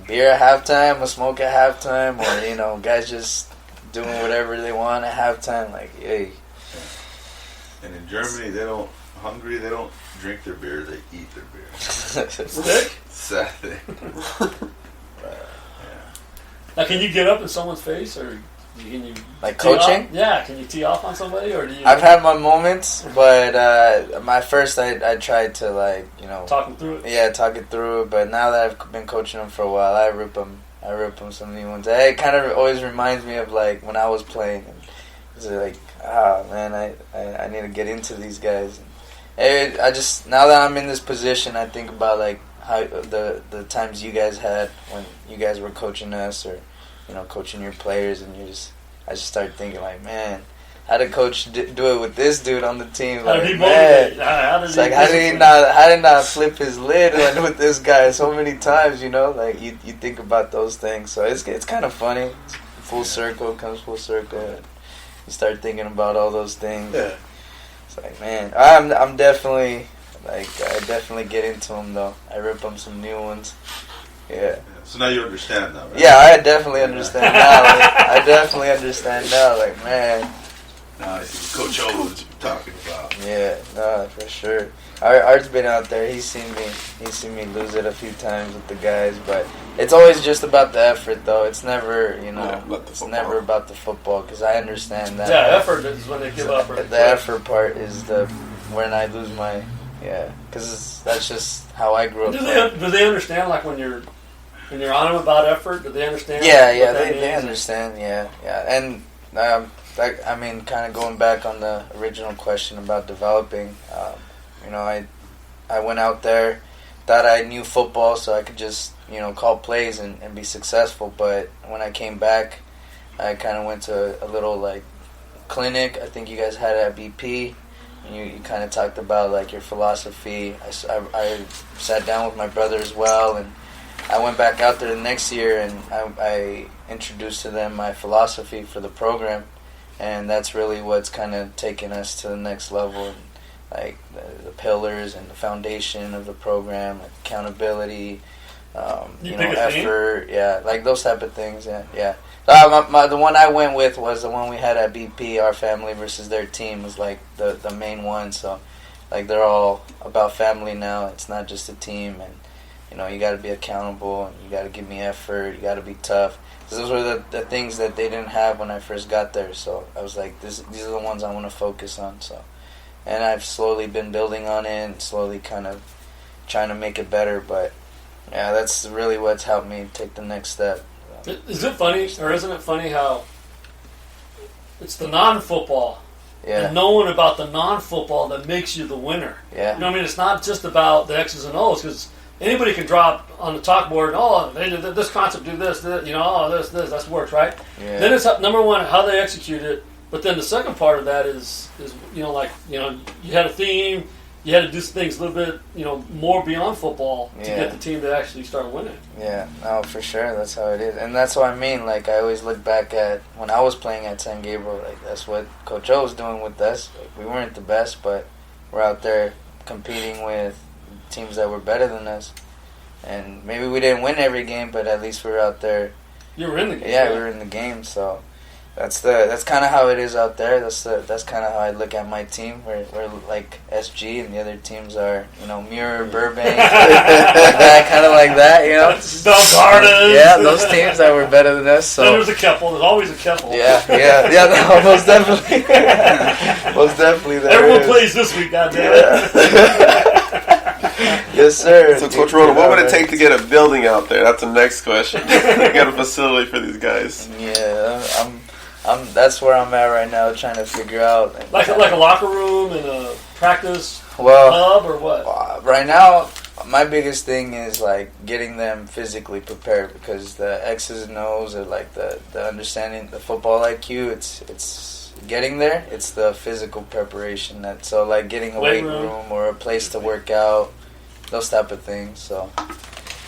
B: beer at halftime, a smoke at halftime, or guys just doing whatever they want at halftime. Like, hey.
A: And in Germany, they don't drink their beer; they eat their beer.
D: Stick?
A: Sad thing.
D: Now, can you get up in someone's face, or can you
B: like
D: tee
B: coaching?
D: Off? Yeah, can you tee off on somebody, or do you?
B: I've had my moments, but I tried to
D: talk them through it.
B: Yeah, talk it through. But now that I've been coaching them for a while, I rip them some new ones. It kind of always reminds me of like when I was playing. It's like, man, I need to get into these guys. I just now that I'm in this position, I think about like how the times you guys had when you guys were coaching us or coaching your players, and I just started thinking like, man, how did coach do it with this dude on the team?
D: How
B: Like,
D: did he
B: man,
D: motivate?
B: how did he not flip his lid with this guy so many times? Like you think about those things, so it's kind of funny. Comes full circle. And you start thinking about all those things.
C: Yeah.
B: It's like, man, I'm definitely I definitely get into them though. I rip them some new ones. Yeah.
A: So now you understand that, right?
B: Yeah, I definitely understand now. I definitely understand now. Like, man.
A: Now I see Coach O talking about.
B: Yeah, no, for sure. Art's been out there. He's seen me lose it a few times with the guys, but it's always just about the effort, though. It's never, it's never about the football, because I understand that.
D: Yeah, effort is when they give up.
B: The effort part is when I lose my, because that's just how I grew up.
D: Do they understand, like, when you're on them about effort? Do they understand?
B: Yeah, they understand. Yeah, and kind of going back on the original question about developing. I went out there, thought I knew football, so I could just call plays and be successful. But when I came back, I kind of went to a little like clinic. I think you guys had it at BP. And you kind of talked about like your philosophy. I sat down with my brother as well, and I went back out there the next year, and I introduced to them my philosophy for the program, and that's really what's kind of taken us to the next level. Like the pillars and the foundation of the program, like accountability, effort, like those type of things. Yeah. The one I went with was the one we had at BP. Our family versus their team was like the main one. So, like they're all about family now. It's not just a team, and you got to be accountable, and you got to give me effort. You got to be tough. Those were the things that they didn't have when I first got there. So I was like, these are the ones I want to focus on. So. And I've slowly been building on it and slowly kind of trying to make it better. But, yeah, that's really what's helped me take the next step.
D: Is it funny, or isn't it funny how it's the non-football and knowing about the non-football that makes you the winner?
B: Yeah.
D: You know what I mean? It's not just about the X's and O's, because anybody can drop on the chalkboard, they did this concept, do this, this, that's works, right?
B: Yeah.
D: Then it's number one, how they execute it. But then the second part of that is you had a theme, you had to do things a little bit, more beyond football to get the team to actually start winning.
B: Yeah, no, for sure, that's how it is. And that's what I mean, like, I always look back at when I was playing at San Gabriel, like, that's what Coach O was doing with us. Like, we weren't the best, but we're out there competing with teams that were better than us. And maybe we didn't win every game, but at least we were out there.
D: You were in the game.
B: Yeah, we were in the game, so... That's kind of how it is out there. That's kind of how I look at my team. We're like SG, and the other teams are Muir, Burbank, kind of like that.
D: Belgarden.
B: Yeah, those teams that were better than us. So
D: then there's a couple. There's always a couple.
B: Yeah. No, most definitely, most definitely.
D: Everyone plays this week, goddamn it.
B: Yes, sir.
E: So, Coach Orona, what would it take to get a building out there? That's the next question. Get a facility for these guys.
B: Yeah, that's where I'm at right now, trying to figure out.
D: Like a locker room and a practice hub or what?
B: Right now, my biggest thing is like getting them physically prepared, because the X's and O's are like the understanding, the football IQ. It's getting there. It's the physical preparation. So like getting a weight room or a place to work out, those type of things. So.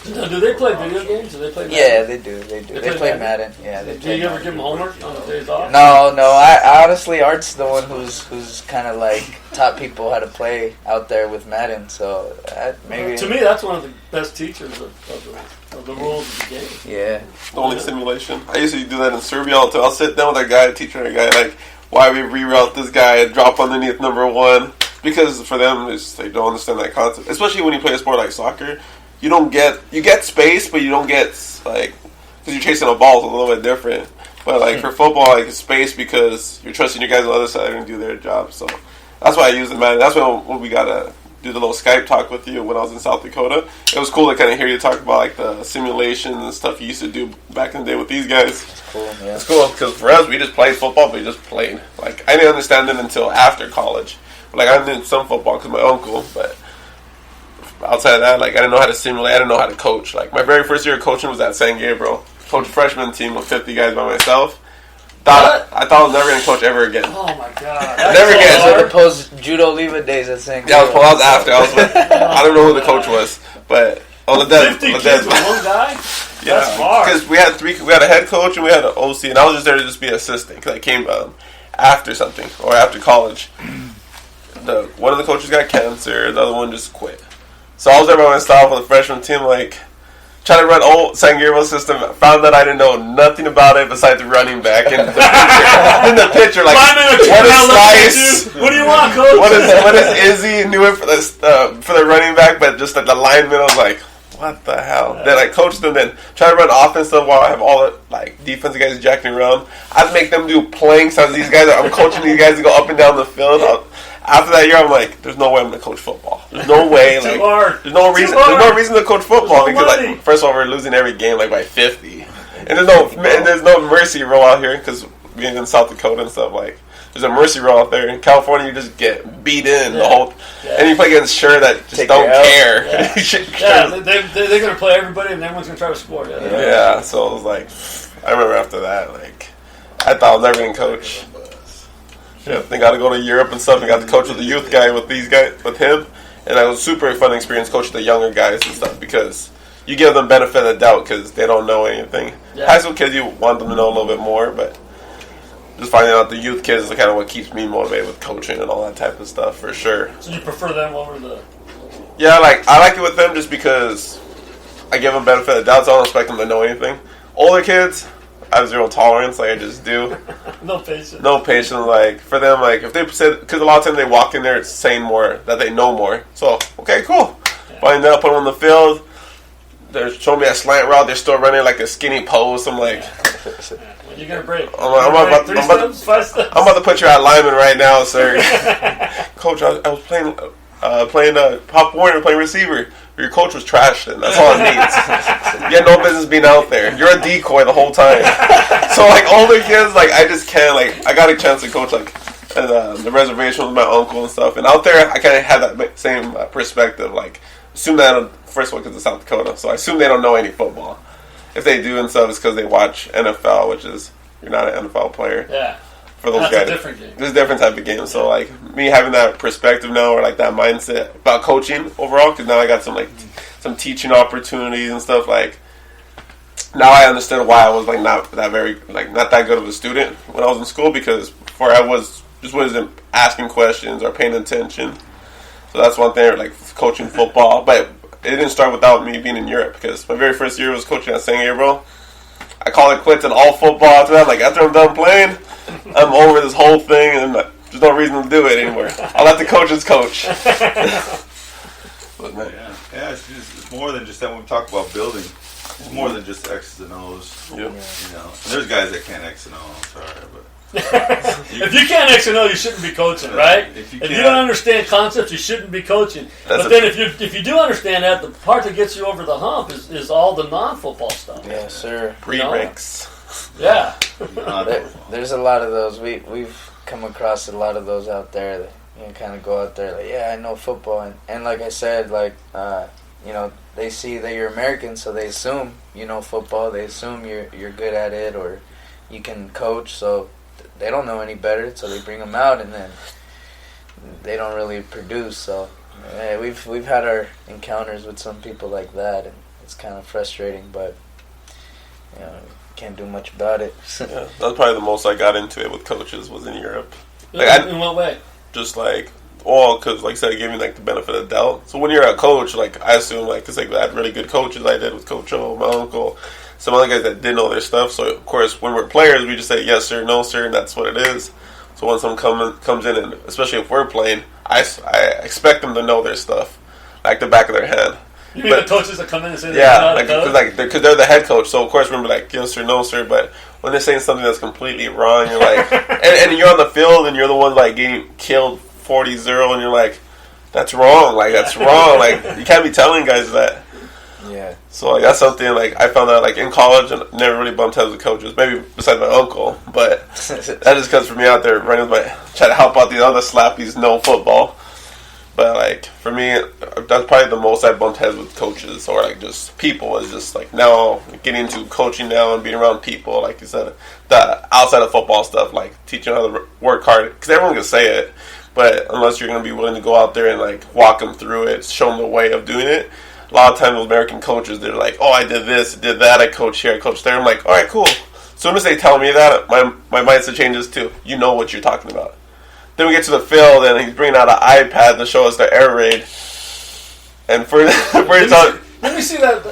D: Do they play video games? Do they play Madden?
B: Yeah, they do. They play Madden. Yeah, they
D: do
B: play
D: you ever
B: Madden.
D: give them homework on the days off?
B: No. I honestly, Art's the one who's kind of like taught people how to play out there with Madden. So maybe
D: to me, that's one of the best teachers of the rules of the game.
B: Yeah.
E: The only simulation. I used to do that in Serbia all the time. I'll sit down with a guy, teaching a guy like why we reroute this guy and drop underneath number one, because for them they don't understand that concept. Especially when you play a sport like soccer. You get space, but you don't get, like, because you're chasing a ball, it's a little bit different. But, like, for football, like, it's space because you're trusting your guys on the other side are going to do their job. So that's why I use the Madden. That's when we got to do the little Skype talk with you when I was in South Dakota. It was cool to kind of hear you talk about, like, the simulations and stuff you used to do back in the day with these guys.
B: It's cool, yeah.
E: It's cool because for us, we just played football, but we just played. Like, I didn't understand it until after college. Like, I did some football because my uncle, but... outside of that, like, I didn't know how to simulate. I didn't know how to coach. Like, my very first year of coaching was at San Gabriel. Coached a freshman team with 50 guys by myself. I thought I was never going to coach ever again.
D: Oh, my God.
E: Never again.
B: So the post Jude Oliva days at St.
E: Yeah, I was after. I was with, I don't know who the coach was, but...
D: 50 kids with one guy?
E: Yeah,
D: that's hard.
E: Because we had a head coach and we had an OC, and I was just there to just be an assistant because I came after something or after college. One of the coaches got cancer, the other one just quit. So I was there by myself with a freshman team, like, Trying to run old San Gabriel system. Found that I didn't know nothing about it besides the running back and the picture. Like, what is slice?
D: What do you want, coach?
E: What is Izzy? Knew it for the running back, but just like the lineman, I was like, what the hell? Then I coached them. Then try to run offense stuff while I have all the like defensive guys jacking around. I'd make them do planks as these guys. I'm coaching these guys to go up and down the field. After that year, I'm like, there's no way I'm gonna coach football. There's no way.
D: Too
E: like,
D: hard.
E: There's no reason. There's no reason to coach football because, like, first of all, we're losing every game like by 50, and there's no mercy rule out here because being in South Dakota and stuff, like, there's a mercy rule out there. In California, you just get beat in the whole, and you play against sure that just don't care.
D: They're gonna play everybody, and everyone's gonna try to score.
E: Yeah. So I was like, I remember after that, like, I thought I was never gonna coach. Yeah, they got to go to Europe and stuff. I got to coach with the youth guy with these guys, with him, and it was a super fun experience coaching the younger guys and stuff because you give them benefit of the doubt because they don't know anything. Yeah. High school kids, you want them to know a little bit more, but just finding out the youth kids is kind of what keeps me motivated with coaching and all that type of stuff for sure.
D: So you prefer them over the?
E: Yeah, I like it with them just because I give them benefit of the doubt. So I don't expect them to know anything. Older kids, I have zero tolerance, like I just do.
D: No patience.
E: No patience, like, for them, like, if they said, because a lot of times they walk in there, it's saying more, that they know more. So, okay, cool. Yeah. Find out, put them on the field, they're showing me a slant route, they're still running like a skinny post, I'm like...
F: When you gonna break?
E: I'm about to put you at lineman right now, sir. Coach, I was playing Pop Warner, playing receiver. Your coach was trash then. That's all it needs. You had no business being out there. You're a decoy the whole time. So, like, older kids, like, I just can't, like, I got a chance to coach, like, at the reservation with my uncle and stuff. And out there, I kind of had that same perspective. Like, assume that, first of all, because it's South Dakota, so I assume they don't know any football. If they do and stuff, it's because they watch NFL, which is, you're not an NFL player.
D: Yeah.
E: For those
D: That's
E: guys,
D: a different game.
E: It's a different type of game. So, like, me having that perspective now, or like that mindset about coaching overall, because now I got some teaching opportunities and stuff. Like, now I understand why I was like not that good of a student when I was in school, because before I wasn't asking questions or paying attention. So that's one thing, like coaching football. But it didn't start without me being in Europe, because my very first year was coaching at San Gabriel. I call it quits in all football after that. Like, after I'm done playing, I'm over this whole thing, and there's no reason to do it anymore. I'll let the coaches coach.
A: But yeah, it's more than just that. When we talk about building, it's more than just X's and O's. Yep. You know, and there's guys that can't X and O. I'm sorry, but
D: if you can't X and O, you shouldn't be coaching, right? If you don't understand concepts, you shouldn't be coaching. But then if you do understand that, the part that gets you over the hump is all the non-football stuff.
B: Yes, sir.
E: Pre-ranks.
D: Yeah.
B: There's a lot of those. We've come across a lot of those out there that, you know, kind of go out there like, yeah, I know football, and like I said, like, you know, they see that you're American, so they assume you know football. They assume you're good at it, or you can coach. So they don't know any better, so they bring them out, and then they don't really produce. So yeah, we've had our encounters with some people like that, and it's kind of frustrating, but you know, can't do much about it.
E: Yeah, that's probably the most I got into it with coaches was in Europe. Like,
D: in what way?
E: Just like, well, because like I said, it gave me like the benefit of the doubt. So when you're a coach, like, I assume, like, because like I had really good coaches. I did with Coach O, my uncle, some other guys that didn't know their stuff. So of course, when we're players, we just say yes sir, no sir, and that's what it is. So when someone comes in, and especially if we're playing, I expect them to know their stuff, like the back of their hand.
D: You mean the coaches that come in and say
E: because they're the head coach. So of course we're like yes sir, no sir. But when they're saying something that's completely wrong, you're like, and you're on the field and you're the one like getting killed 40-0, and you're like, that's wrong. Like, that's wrong. Like, you can't be telling guys that.
B: Yeah.
E: So like, that's something like I found out like in college, and never really bumped heads with coaches. Maybe besides my uncle, but that just comes for me out there running with trying to help out these other slappies know football. But like for me, that's probably the most I bumped heads with coaches, or like just people. Is just like now getting into coaching now and being around people, like you said, the outside of football stuff, like teaching how to work hard, because everyone can say it, but unless you're going to be willing to go out there and like walk them through it, show them the way of doing it. A lot of times with American coaches, they're like, oh, I did this, did that, I coach here, I coach there. I'm like, all right, cool. As soon as they tell me that, my mindset changes too. You know what you're talking about. Then we get to the field, and he's bringing out an iPad to show us the air raid. And for
D: let me see that.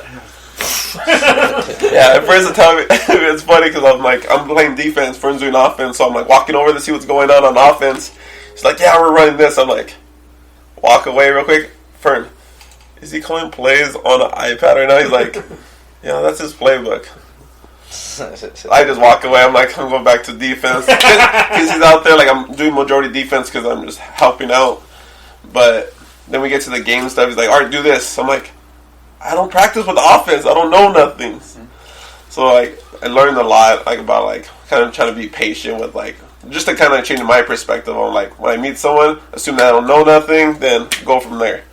E: Yeah, at first I tell me it's funny because I'm playing defense, Fern's doing offense, so I'm like walking over to see what's going on offense. He's like, yeah, we're running this. I'm like, walk away real quick. Fern, is he calling plays on an iPad right now? He's like, yeah, that's his playbook. I just walk away. I'm like, I'm going back to defense because he's out there. Like I'm doing majority defense because I'm just helping out. But then we get to the game stuff. He's like, all right, do this. I'm like, I don't practice with the offense. I don't know nothing. So like I learned a lot about kind of trying to be patient with just to kind of change my perspective on when I meet someone, assume that I don't know nothing, then go from there.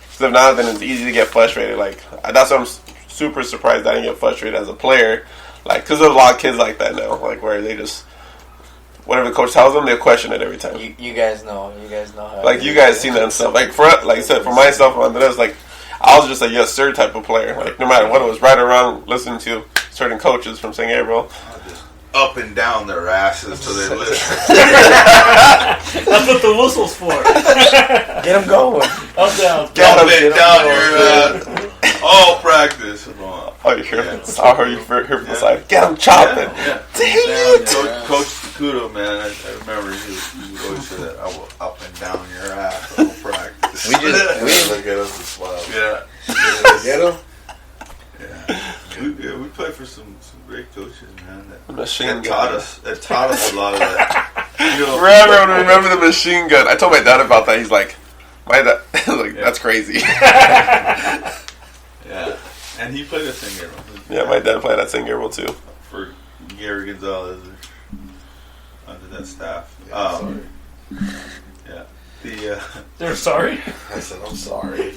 E: Because if not, then it's easy to get frustrated. That's why I'm super surprised that I didn't get frustrated as a player. Because there's a lot of kids like that now, where they just whatever the coach tells them, they'll question it every time.
B: You guys know how.
E: You guys seen that and stuff. Like I said, for myself, Andres, I was just a yes sir type of player. No matter what it was, right or wrong, listening to certain coaches from St. Gabriel.
A: Just up and down their asses till they listen.
D: That's what the whistle's for.
B: Get them going.
D: Up, down.
A: Get up and down your all practice.
E: Oh, you hear it? I heard you hear from the side. Get him chopping.
A: Yeah.
E: Dang it.
A: Coach Takudo, man, I remember he would always say that. I will up and down your ass all practice.
C: We look at us and smile.
A: Yeah.
C: Get him?
A: Yeah. We played for some great coaches, man.
E: Machine
A: That taught us a lot of that.
E: Forever I would remember the machine gun. I told my dad about that. He's like, my dad, that's crazy.
A: Yeah. And he played at St. Gabriel.
E: Yeah, my dad played at St. Gabriel too.
A: For Gary Gonzalez under that staff.
C: Sorry.
A: Yeah.
D: They're sorry?
C: I said, I'm sorry.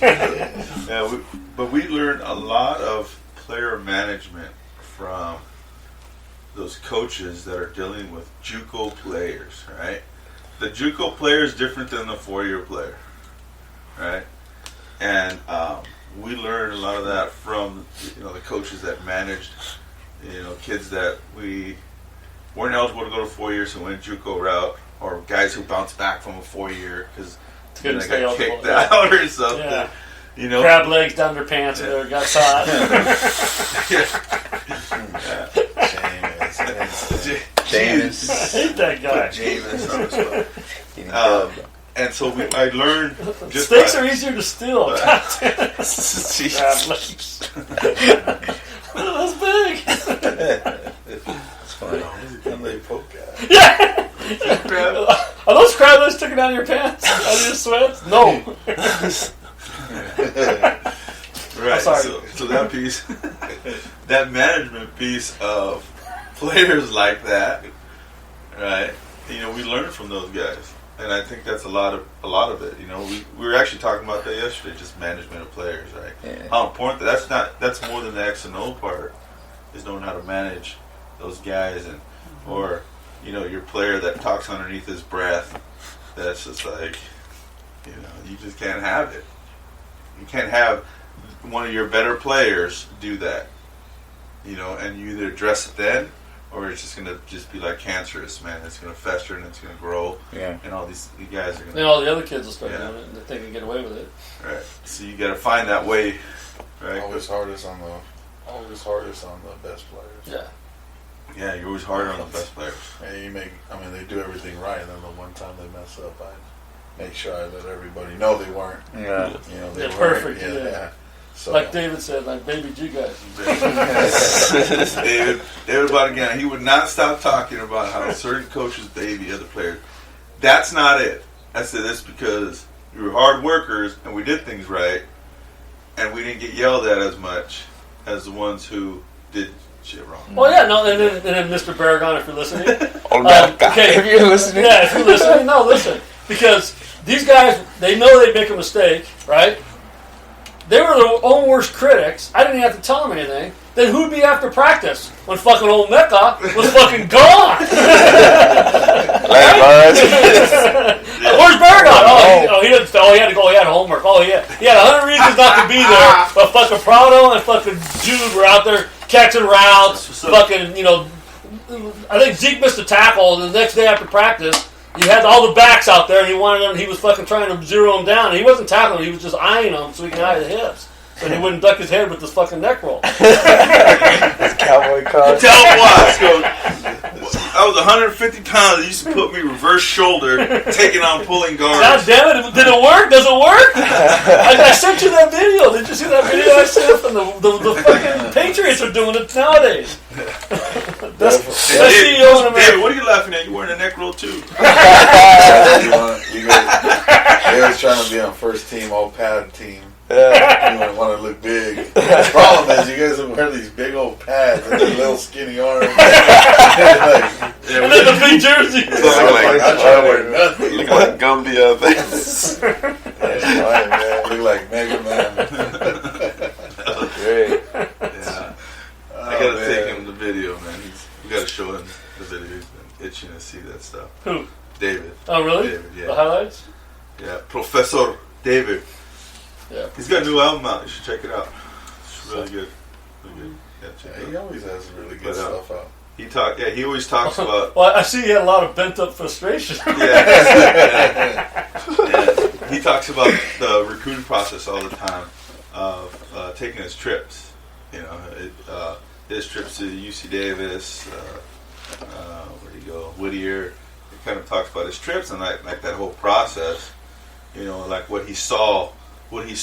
A: But we learned a lot of player management from those coaches that are dealing with JUCO players, right? The JUCO player is different than the 4-year player, right? And we learned a lot of that from the coaches that managed kids that we weren't eligible to go to 4 years, so went JUCO route, or guys who bounced back from a 4-year because they got kicked out or something. Yeah.
D: Crab legs down their pants and they got caught.
C: James.
D: I hate that guy.
A: James on his phone. And so I learned just
D: steaks are easier to steal. Crab legs. That's big.
C: It's funny. He's a good poke guy.
D: Yeah. Are those crab legs sticking out of your pants? Out of your sweats? No.
A: Right. So that piece, that management piece of players like that, right? We learned from those guys, and I think that's a lot of it. We were actually talking about that yesterday, just management of players, right?
B: Yeah.
A: How important that's more than the X and O part, is knowing how to manage those guys, and or your player that talks underneath his breath. That's just you just can't have it. You can't have one of your better players do that, and you either address it then, or it's just going to just be like cancerous, man. It's going to fester and it's going to grow.
B: Yeah.
A: And all these guys are going to...
D: And all the other kids will start doing it, and they can get away with it.
A: Right. So you got to find that way, right?
C: Always hardest on the best players.
D: Yeah.
A: Yeah, you're always harder on the best players.
C: And they do everything right, and then the one time they mess up, I make sure I let everybody know they weren't.
B: Yeah.
C: They weren't.
D: Perfect.
C: Yeah. So,
D: like David said, like baby G guys.
A: David Bodigan, he would not stop talking about how certain coaches baby other players. That's not it. I said this because we were hard workers and we did things right, and we didn't get yelled at as much as the ones who did shit wrong.
D: Well, yeah, no, and then Mr. Baragon, if you're listening.
B: Okay, if you're listening.
D: Yeah, if you're listening, no, listen. Because these guys, they know they make a mistake, right? They were their own worst critics. I didn't even have to tell them anything. Then who'd be after practice when fucking old Mecca was fucking gone? Where's Baragon? He didn't. Oh, he had to go. He had homework. Oh, he had 100 reasons not to be there. But fucking Prado and fucking Jude were out there catching routes. Fucking, I think Zeke missed a tackle. And the next day after practice, you had all the backs out there, and he was fucking trying to zero them down. And he wasn't tackling them; he was just eyeing them so he can eye the hips. so he wouldn't duck his head with this fucking neck roll.
B: Cowboy collar.
A: Tell him what. I was 150 pounds. They used to put me reverse shoulder, taking on pulling guards.
D: God damn it! Did it work? Does it work? I sent you that video. Did you see that video I sent? And the fucking Patriots are doing it nowadays. That's CEO in America.
A: David, what are you laughing at? You wearing a neck roll too?
C: You guys trying to be on first team, all pad team. You want to look big. The problem is you guys wear these big old pads and these little skinny arms.
D: And then the big jersey.
C: I'm trying to wear nothing.
E: Look like Gumby things.
C: Look like Mega Man.
B: Great.
A: Yeah. I gotta take him the video, man. We gotta show him the video. He's been itching to see that stuff.
D: Who?
A: David.
D: Oh, really?
A: David, yeah.
D: The highlights?
A: Yeah, Professor David.
D: Yeah.
A: He's got a new album out. You should check it out. It's really good. Really good. Yeah, check it
C: He
A: out.
C: always has really good stuff out.
A: He always talks about.
D: Well, I see you had a lot of bent up frustration.
A: Yeah. He talks about the recruiting process all the time of taking his trips. You know, his trips to UC Davis. Where do you go? Whittier. He kind of talks about his trips and like that whole process. You know, like what he saw when he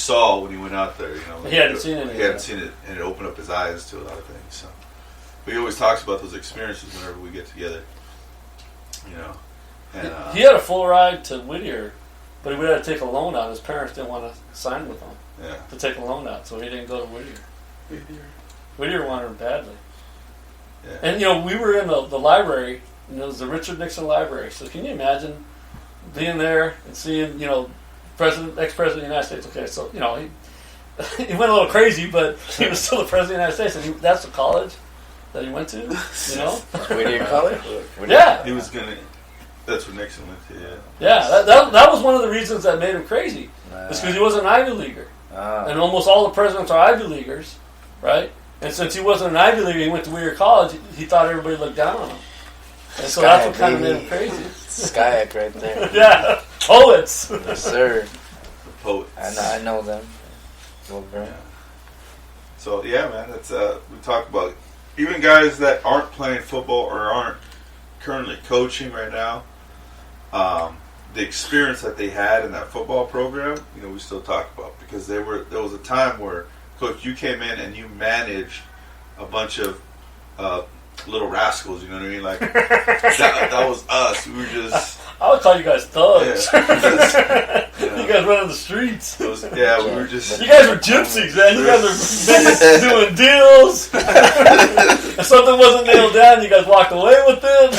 A: went out there. You know,
D: He hadn't seen it.
A: He hadn't seen it, and it opened up his eyes to a lot of things. So, but he always talks about those experiences whenever we get together. You know, and
D: He had a full ride to Whittier, but he would have to take a loan out. His parents didn't want to sign with him
A: yeah.
D: to take a loan out, so he didn't go to Whittier. Whittier wanted him badly.
A: Yeah.
D: And, you know, we were in the library, and it was the Richard Nixon Library. So can you imagine being there and seeing, you know, ex-president of the United States? Okay, so, you know, he went a little crazy, but he was still the president of the United States, and that's the college that he went to, you know?
B: Whittier College?
D: Yeah.
A: He was gonna. That's what Nixon went to. Yeah.
D: Yeah, that was one of the reasons that made him crazy. It's because he was an Ivy Leaguer. And almost all the presidents are Ivy Leaguers, right? And since he wasn't an Ivy Leaguer, he went to Whittier College, he thought everybody looked down on him. And so that's what kind of made him crazy.
B: Skyac right there.
D: Yeah, poets.
B: Yes, sir.
A: The poets.
B: I know them. Well,
A: Yeah. So yeah, man, that's we talk about even guys that aren't playing football or aren't currently coaching right now. The experience that they had in that football program, you know, we still talk about because there was a time where, Coach, you came in and you managed a bunch of little rascals. You know what I mean? Like that was us. We were just.
D: I would call you guys thugs.
A: Yeah.
D: You guys running the streets.
A: We were just.
D: You guys were gypsies, man. You guys were doing deals. If something wasn't nailed down, you guys walked away with it.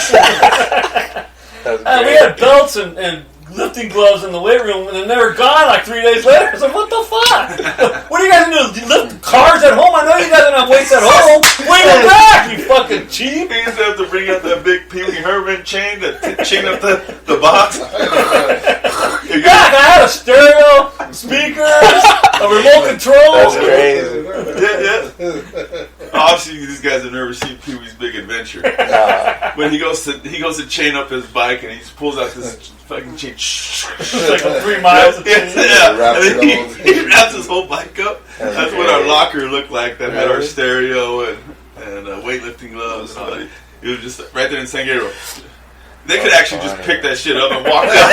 D: And we had belts and lifting gloves in the weight room, and then they were gone like 3 days later. I was like, what the fuck? What are you guys going to do? Lift cars at home? I know you guys don't have weights at home. Bring them back, you fucking cheap.
A: He used to have to bring out that big Pee Wee Herman chain to chain up the box.
D: Yeah, I had a stereo, speakers, a remote control.
B: That's crazy.
A: Yeah. Obviously, these guys have never seen Pee Wee's Big Adventure. When he goes to chain up his bike and he pulls out this fucking chain.
D: It's like 3 miles of chain.
A: Yeah. And then he wraps his whole bike up. That's what our locker looked like. That had our stereo and weightlifting gloves. It was just right there in San Gabriel. They could actually just pick that shit up and walk out.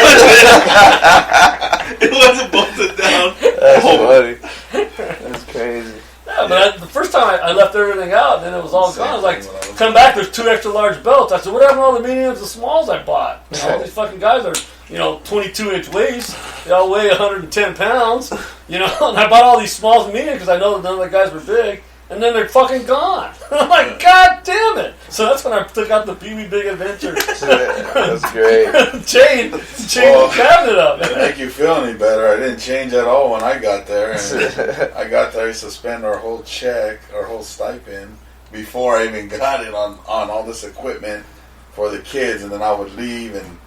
A: It wasn't bolted down.
B: That's funny. That's crazy.
D: Yeah, but the first time I left everything out, then it was all gone. I was like, come back, there's 2 extra large belts. I said, what happened to all the mediums and smalls I bought? You know, these fucking guys are, 22-inch waists. They all weigh 110 pounds. And I bought all these smalls and mediums because I know that none of the guys were big. And then they're fucking gone. I'm like, God damn it. So that's when I took out the Pee Wee Big Adventure.
B: That's great.
D: Chain the cabinet up.
C: To make you feel any better, I didn't change at all when I got there. And I got there, I used to spend our whole check, our whole stipend, before I even got it on all this equipment for the kids. And then I would leave, and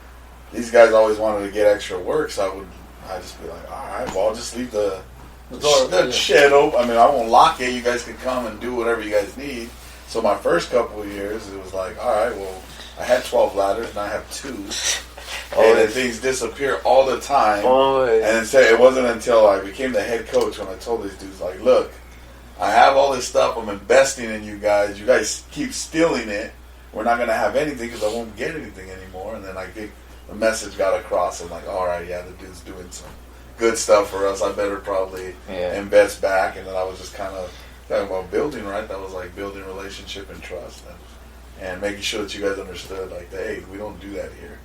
C: these guys always wanted to get extra work, so I'd just be like, all right, well, I'll just leave the shed open. I mean, I won't lock it. You guys can come and do whatever you guys need. So my first couple of years, it was like, all right, well, I had 12 ladders, and I have 2. and then things disappear all the time. And it wasn't until I became the head coach when I told these dudes, like, look, I have all this stuff. I'm investing in you guys. You guys keep stealing it. We're not going to have anything because I won't get anything anymore. And then the message got across. I'm like, all right, yeah, the dude's doing some good stuff for us. I better probably invest back. And then I was just kind of talking about building, right? That was like building relationship and trust. And making sure that you guys understood, like, hey, we don't do that here.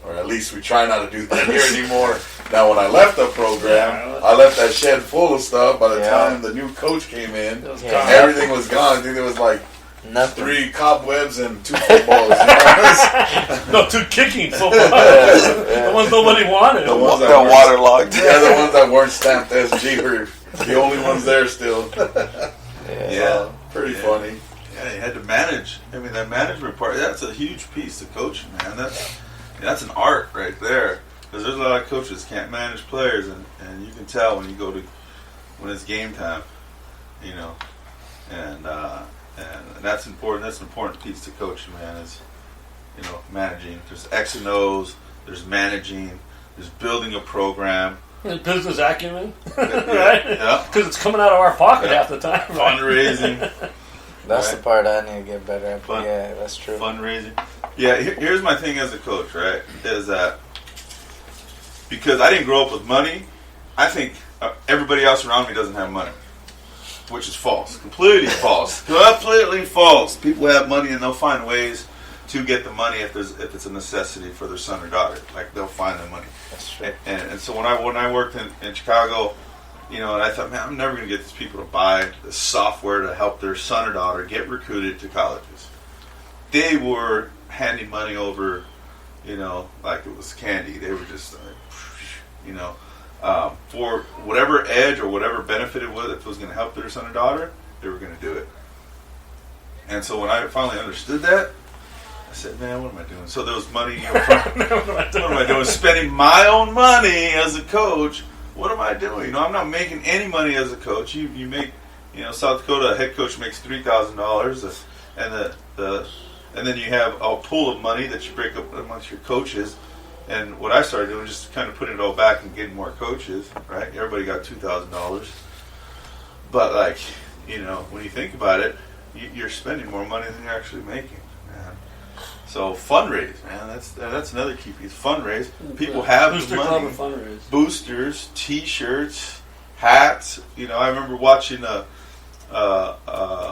C: Or at least we try not to do that here anymore. Now, when I left the program, I left that shed full of stuff. By the time the new coach came in, everything was gone. I think there was like 3 cobwebs and 2 footballs.
D: No, 2 kicking footballs. The ones nobody wanted.
E: The ones that were waterlogged.
C: Yeah, the ones that weren't stamped SG were the only ones there still. Pretty funny.
A: Yeah, you had to manage. I mean, that management part, that's a huge piece of coaching, man. That's an art right there. Because there's a lot of coaches can't manage players, and you can tell when you go to, when it's game time, you know. And that's important. That's an important piece to coaching, man, is, you know, managing. There's X and O's, there's managing, there's building a program.
D: Business acumen,
A: right?
D: Yeah. Because it's coming out of our pocket half the time. Right?
A: Fundraising.
B: That's the part I need to get better at. Yeah, that's true.
A: Fundraising. Yeah, here's my thing as a coach, right? Is that because I didn't grow up with money, I think everybody else around me doesn't have money, which is false. Completely false. Completely false. People have money and they'll find ways to get the money if it's a necessity for their son or daughter. Like, they'll find the money.
B: That's true.
A: And so when I worked in Chicago, you know, and I thought, man, I'm never going to get these people to buy the software to help their son or daughter get recruited to colleges. They were handing money over, you know, like it was candy. They were just, you know, for whatever edge or whatever benefit it was, if it was going to help their son or daughter, they were going to do it. And so when I finally understood that, I said, man, what am I doing? So there was money, you know, what am I doing? Spending my own money as a coach. What am I doing? You know, I'm not making any money as a coach. You make, you know, South Dakota head coach makes $3,000, and then you have a pool of money that you break up amongst your coaches. And what I started doing, just kind of putting it all back and getting more coaches. Right? Everybody got $2,000. But, like, you know, when you think about it, you're spending more money than you're actually making. Man. So fundraise, man. That's another key piece. Fundraise. People have
D: Booster
A: the money.
D: Fundraise.
A: Boosters, T-shirts, hats. You know, I remember watching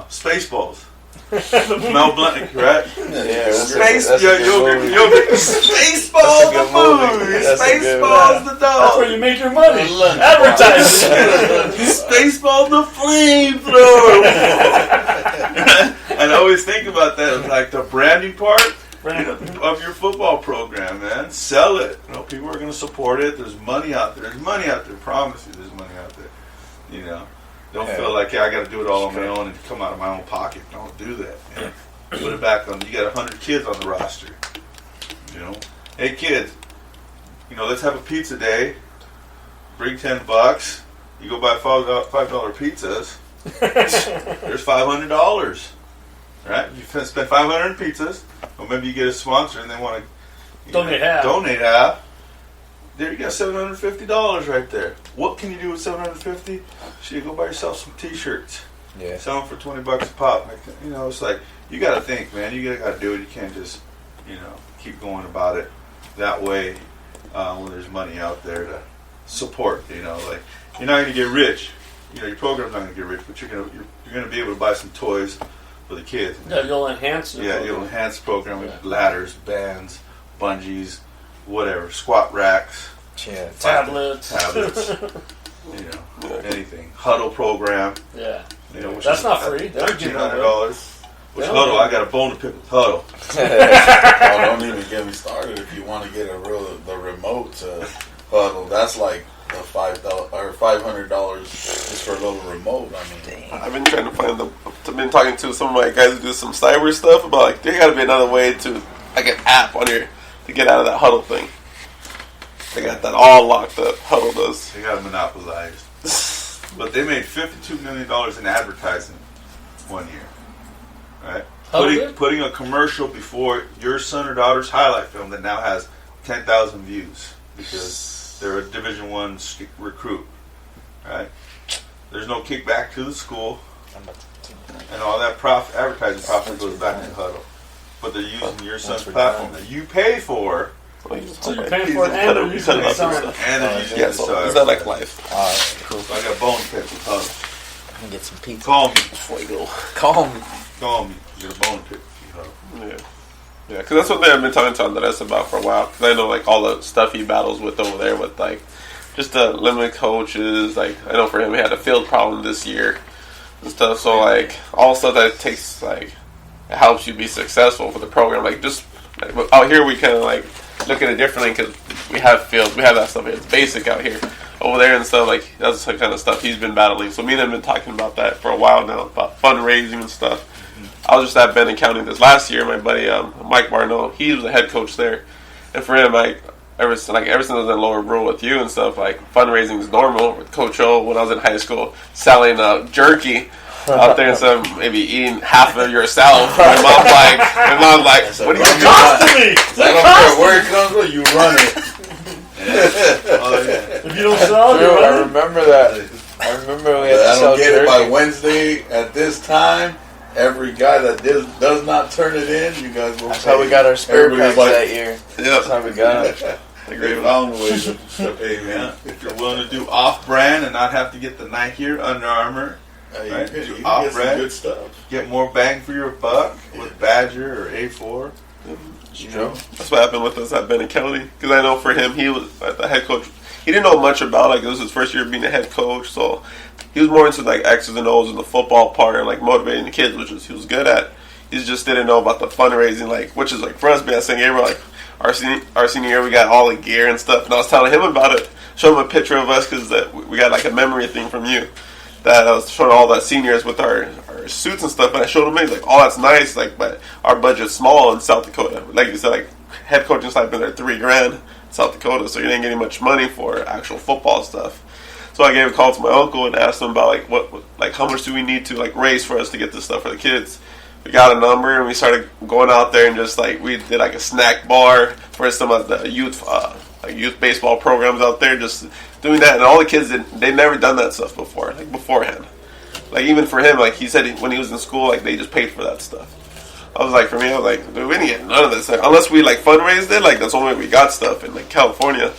A: Spaceballs. Mel Blanc, right?
B: Yeah,
A: Spaceballs the movie. Spaceballs the dog.
D: That's where you make your money. Advertising.
A: Spaceballs the flamethrower. And I always think about that, like the branding part of your football program, man. Sell it. You know, people are going to support it. There's money out there. There's money out there. Promise you, there's money out there. You know, don't feel like, I got to do it all on my own and come out of my own pocket. Don't do that. You know? Put it back on. You got 100 kids on the roster. You know, hey kids, you know, let's have a pizza day. Bring $10. You go buy $5 pizzas. There's $500. Right? You spend $500 on pizzas, or maybe you get a sponsor and they want to donate half. There you got $750 right there. What can you do with $750? So you go buy yourself some T-shirts.
B: Yeah.
A: Sell them for $20 a pop. You know, it's like, you got to think, man. You got to do it. You can't just, you know, keep going about it that way when there's money out there to support. You know, like, you're not going to get rich. You know, your program's not going to get rich, but you're going to be able to buy some toys for the kids.
D: Yeah, you'll enhance it.
A: Yeah, you'll enhance the program with ladders, bands, bungees, whatever, squat racks,
D: tablets.
A: You know, anything. Huddle program.
D: Yeah.
A: You know,
D: that's not free. That's
A: $1,500. Which Huddle? I got a bone to pick with Huddle.
C: Oh, don't even get me started. If you want to get the remote to Huddle, that's like $500 or $500 just for a little remote. I mean,
E: I've been trying to find I've been talking to some of my guys who do some cyber stuff about, like, there got to be another way to, like, an app on here to get out of that Huddle thing. They got that all locked up. Huddle does.
A: They got it monopolized. But they made $52 million in advertising 1 year. Right? Putting a commercial before your son or daughter's highlight film that now has 10,000 views because they're a Division I recruit, right? There's no kickback to the school, and all that advertising profit goes back to Huddle. But they're using your son's platform that you pay for.
D: So you're paying for it and they're using it.
A: And they're using it.
E: So is that like life?
A: Cool. So I got bone pick with Huddle.
B: I can get some pizza.
A: Call me.
E: Fuego.
B: Call me.
A: Call me. Get a bone pick with Huddle.
E: Yeah. Yeah, because that's what they've been talking to Andres about for a while. Because I know, like, all the stuff he battles with over there with, like, just the limited coaches. Like, I know for him, he had a field problem this year and stuff. So, like, all stuff that takes, like, it helps you be successful for the program. Like, just, like, out here, we kind of, like, look at it differently because we have fields. We have that stuff. It's basic out here. Over there and stuff, like, that's the kind of stuff he's been battling. So, me and him have been talking about that for a while now, about fundraising and stuff. I was just at Benton County this last year. My buddy Mike Barno, he was the head coach there, and for him, ever since I was in Lower Brule with you and stuff, like fundraising is normal. With Coach O, when I was in high school, selling jerky out there instead of maybe eating half of your salad. My mom's like, what are you doing?
D: Costing me.
C: I don't care where it comes from, you run it.
A: Oh, yeah.
D: If you don't sell,
B: Dude,
D: you're
B: I
D: running.
B: remember that. I remember we had to
C: I
B: sell
C: don't get it by
B: jerky.
C: Wednesday at this time. Every guy that does not turn it in, you guys will.
B: That's how we got our spare
C: Everybody's
B: packs
C: like-
B: that year. That's
E: Yeah,
B: how we got it.
C: They found ways to pay me.
A: Yeah. If you're willing to do off-brand and not have to get the Nike or Under Armour,
C: You
A: Right.
C: can get some
A: Off-brand.
C: good stuff.
A: get more bang for your buck with Badger or A4.
C: True.
E: that's what happened with us at Benton County. Because I know for him, he was the head coach. He didn't know much about, like, it was his first year being a head coach, so he was more into, like, X's and O's and the football part and, like, motivating the kids, which he was good at. He just didn't know about the fundraising, like, which is, like, for us being at St. Gabriel, like, our senior year, we got all the gear and stuff, and I was telling him about it, showing him a picture of us, because we got, like, a memory thing from you, that I was showing all the seniors with our suits and stuff, and I showed him, he's like, oh, that's nice, like, but our budget's small in South Dakota. Like you said, like, head coaching stipend are $3,000 in South Dakota, so you didn't get any much money for actual football stuff. So I gave a call to my uncle and asked him about, like, like, how much do we need to, like, raise for us to get this stuff for the kids. We got a number, and we started going out there and just, like, we did, like, a snack bar for some of the youth baseball programs out there, just doing that. And all the kids, they'd never done that stuff before, like, beforehand. Like, even for him, like, he said when he was in school, like, they just paid for that stuff. I was like, for me, I was like, dude, we didn't get none of this. Like, unless we, like, fundraised it, like, that's the only way we got stuff in, like, California.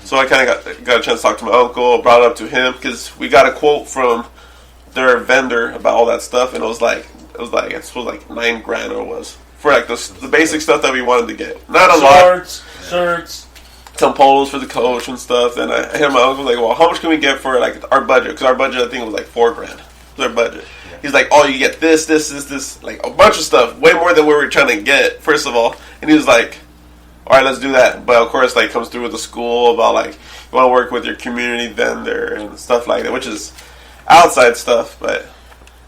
E: So I kind of got a chance to talk to my uncle, brought it up to him, because we got a quote from their vendor about all that stuff, and it was like I suppose like $9,000 or it was for like the basic stuff that we wanted to get. Not a lot.
D: Shirts.
E: Some polos for the coach and stuff. And I hit my uncle like, well, how much can we get for like our budget? Because our budget I think was like $4,000. Their budget. Yeah. He's like, oh, you get this, like a bunch of stuff, way more than we were trying to get. First of all, and he was like, all right, let's do that. But of course, like, comes through with the school about like you want to work with your community vendor and stuff like that, which is outside stuff, but.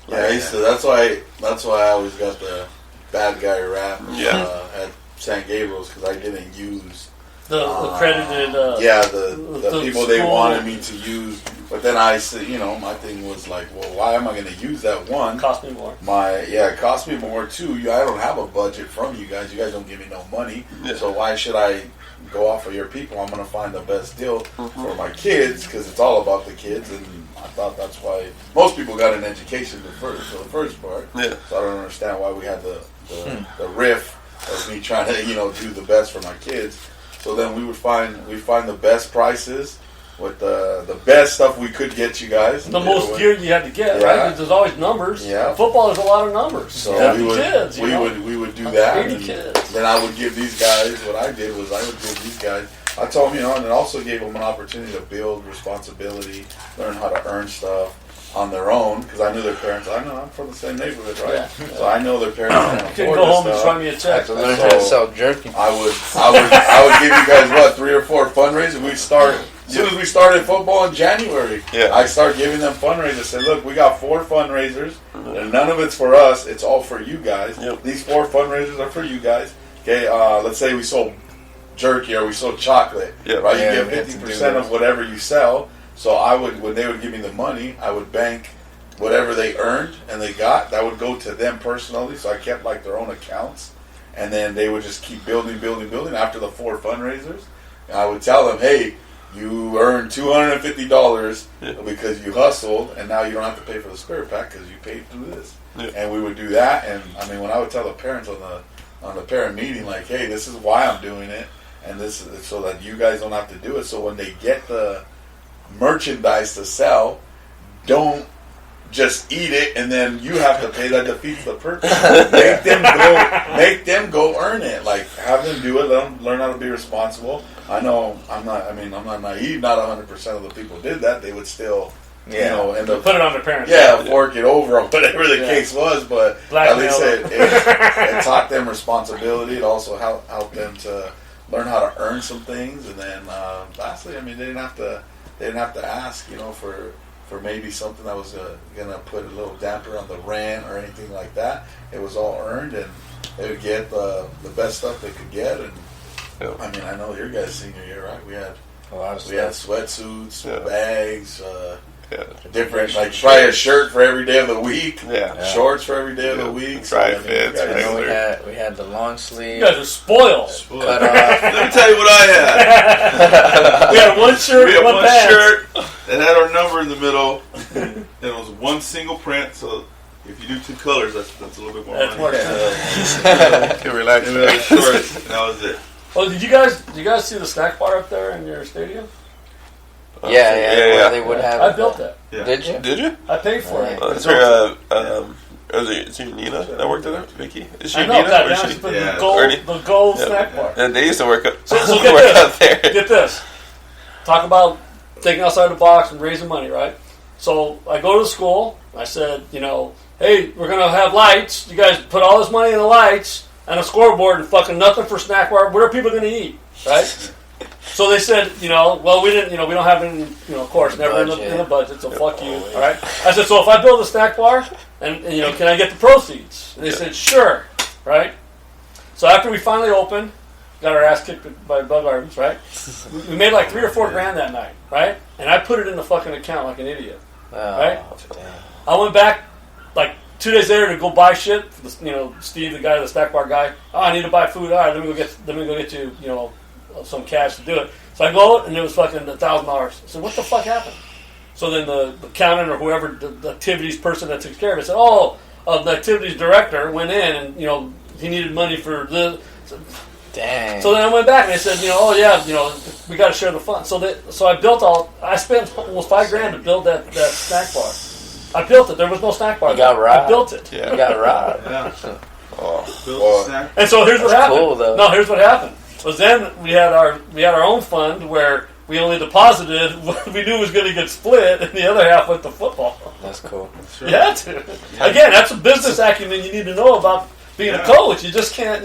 C: Yeah, that's why I always got the bad guy rap at San Gabriel's, because I didn't use
D: the accredited.
C: The people they
D: school.
C: wanted me to use. But then I said, my thing was like, well, why am I going to use that one?
D: Cost me more.
C: It cost me more too. I don't have a budget from you guys. You guys don't give me no money.
E: Yeah.
C: So why should I go off of your people? I'm going to find the best deal for my kids, because it's all about the kids. And I thought that's why most people got an education for the first part.
E: Yeah.
C: So I don't understand why we had the riff of me trying to do the best for my kids. So then we find the best prices with the best stuff we could get you guys.
D: The most gear you had to get, right? Because there's always numbers.
C: Yeah.
D: Football is a lot of numbers.
C: So
D: we
C: would do that.
D: 80 kids.
C: Then I would give these guys, what I did was I would give these guys, I told them, and it also gave them an opportunity to build responsibility, learn how to earn stuff on their own, because I knew their parents. I know I'm from the same neighborhood, right?
D: Yeah.
C: So I know their parents can't
D: You
C: afford
D: can go home and
C: this
D: just write me a check.
B: So learn how to sell jerky.
C: I would give you guys 3 or 4 fundraisers. We start as soon as we started football in January.
E: Yeah.
C: I started giving them fundraisers. I said, look, we got 4 fundraisers, and none of it's for us. It's all for you guys.
E: Yep.
C: These 4 fundraisers are for you guys. Okay, let's say we sold jerky or we sold chocolate.
E: Yep.
C: Right,
B: Yeah,
C: you
B: we
C: get
B: have to
C: 50%
B: do
C: of whatever you sell. So when they would give me the money, I would bank whatever they earned and they got. That would go to them personally. So I kept like their own accounts. and then they would just keep building after the 4 fundraisers. And I would tell them, hey, you earned $250 because you hustled, and now you don't have to pay for the spirit pack because you paid through this.
E: Yeah.
C: And we would do that. And I mean, when I would tell the parents on the parent meeting, like, hey, this is why I'm doing it, and this is so that you guys don't have to do it. So when they get the merchandise to sell, don't just eat it and then you have to pay. That defeats the purpose. Make them go earn it. Like, have them do it. Let them learn how to be responsible. I know I'm not naive. Not 100% of the people did that. They would still, end up
D: put it on their parents.
C: fork it over or whatever the case was. But at least it taught them responsibility. It also helped them to learn how to earn some things. And then lastly, I mean, they didn't have to ask, for maybe something that was going to put a little damper on the rent or anything like that. It was all earned, and they would get the best stuff they could get. And I mean, I know your guys' senior year, right? We had sweatsuits, bags, different, like probably a shirt for every day of the week, shorts for every day of the week.
E: Dry fits.
B: We had the long sleeve.
D: You guys are spoiled.
B: Cut off.
A: Let me tell you what I had.
D: We had one shirt,
A: We had
D: one
A: one
D: pants.
A: shirt that had our number in the middle, and it was one single print. So if you do 2 colors, that's a little bit more
D: That's
A: money.
D: more
E: Can relax.
A: And then shorts, and that was it.
D: Oh, did you guys see the snack bar up there in your stadium?
B: Where they would have.
D: I built that.
A: Yeah.
B: Did you?
E: Did you?
D: I paid for it.
E: Is it Nina that worked there? Vicky? Is she
D: I know,
E: Nina?
D: God,
E: Or is
D: now
E: she?
D: it's been
A: Yeah.
D: the gold snack bar.
E: And they used to work up,
D: So get
E: work
D: this.
E: out there.
D: Get this. Talk about thinking outside the box and raising money, right? So I go to the school. I said, hey, we're going to have lights. You guys put all this money in the lights and a scoreboard and fucking nothing for snack bar. What are people going to eat, right? So they said, well, we didn't, we don't have any, of course, never in the budget, so fuck you, all right? I said, so if I build a snack bar, and can I get the proceeds? And they said, sure, right? So after we finally opened, got our ass kicked by Bug Gardens, right? We made like $3 or $4 grand that night, right? And I put it in the fucking account like an idiot, right?
B: Damn.
D: I went back like 2 days later to go buy shit. Steve, the guy, the snack bar guy. Oh, I need to buy food. All right, let me go get you, some cash to do it. So I go out and it was fucking $1,000. I said, what the fuck happened? So then the accountant or whoever, the activities person that took care of it said, the activities director went in and, he needed money for this.
B: Dang.
D: So then I went back and they said, we got to share the funds. So I spent almost $5 grand to build that snack bar. I built it. There was no snack bar.
B: You got robbed.
D: I built it.
E: Yeah.
B: You got robbed.
A: Yeah. Built
C: Well,
A: a snack.
D: And so here's what happened.
B: cool, though.
D: No, here's what happened. Was then we had our own fund where we only deposited what we knew was going to get split, and the other half went to football.
B: That's cool.
A: Sure.
D: You had to. Again, that's a business acumen you need to know about being a coach. You just can't,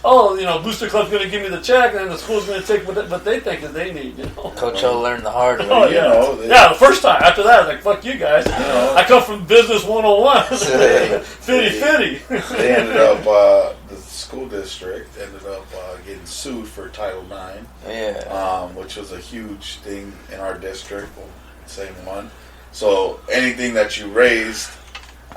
D: Booster Club's going to give me the check, and then the school's going to take what they think that they need.
B: Coach O learned the hard way.
D: Oh yeah, the first time. After that, I was like, "Fuck you guys." I come from business 101. Fitty.
C: They ended up, the school district ended up getting sued for Title IX, which was a huge thing in our district, same one. So anything that you raised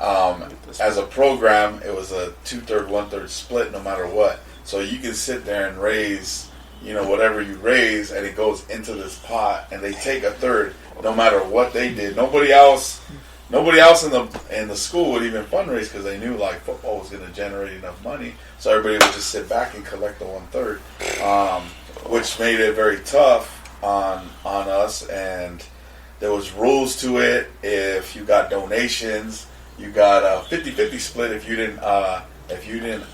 C: as a program, it was a 2/3, 1/3 split no matter what. So you can sit there and raise, whatever you raise, and it goes into this pot, and they take 1/3 no matter what they did. Nobody else in the school would even fundraise because they knew like football was going to generate enough money. So everybody would just sit back and collect the 1/3, which made it very tough on us. And there was rules to it. If you got donations, you got a 50-50 split if you didn't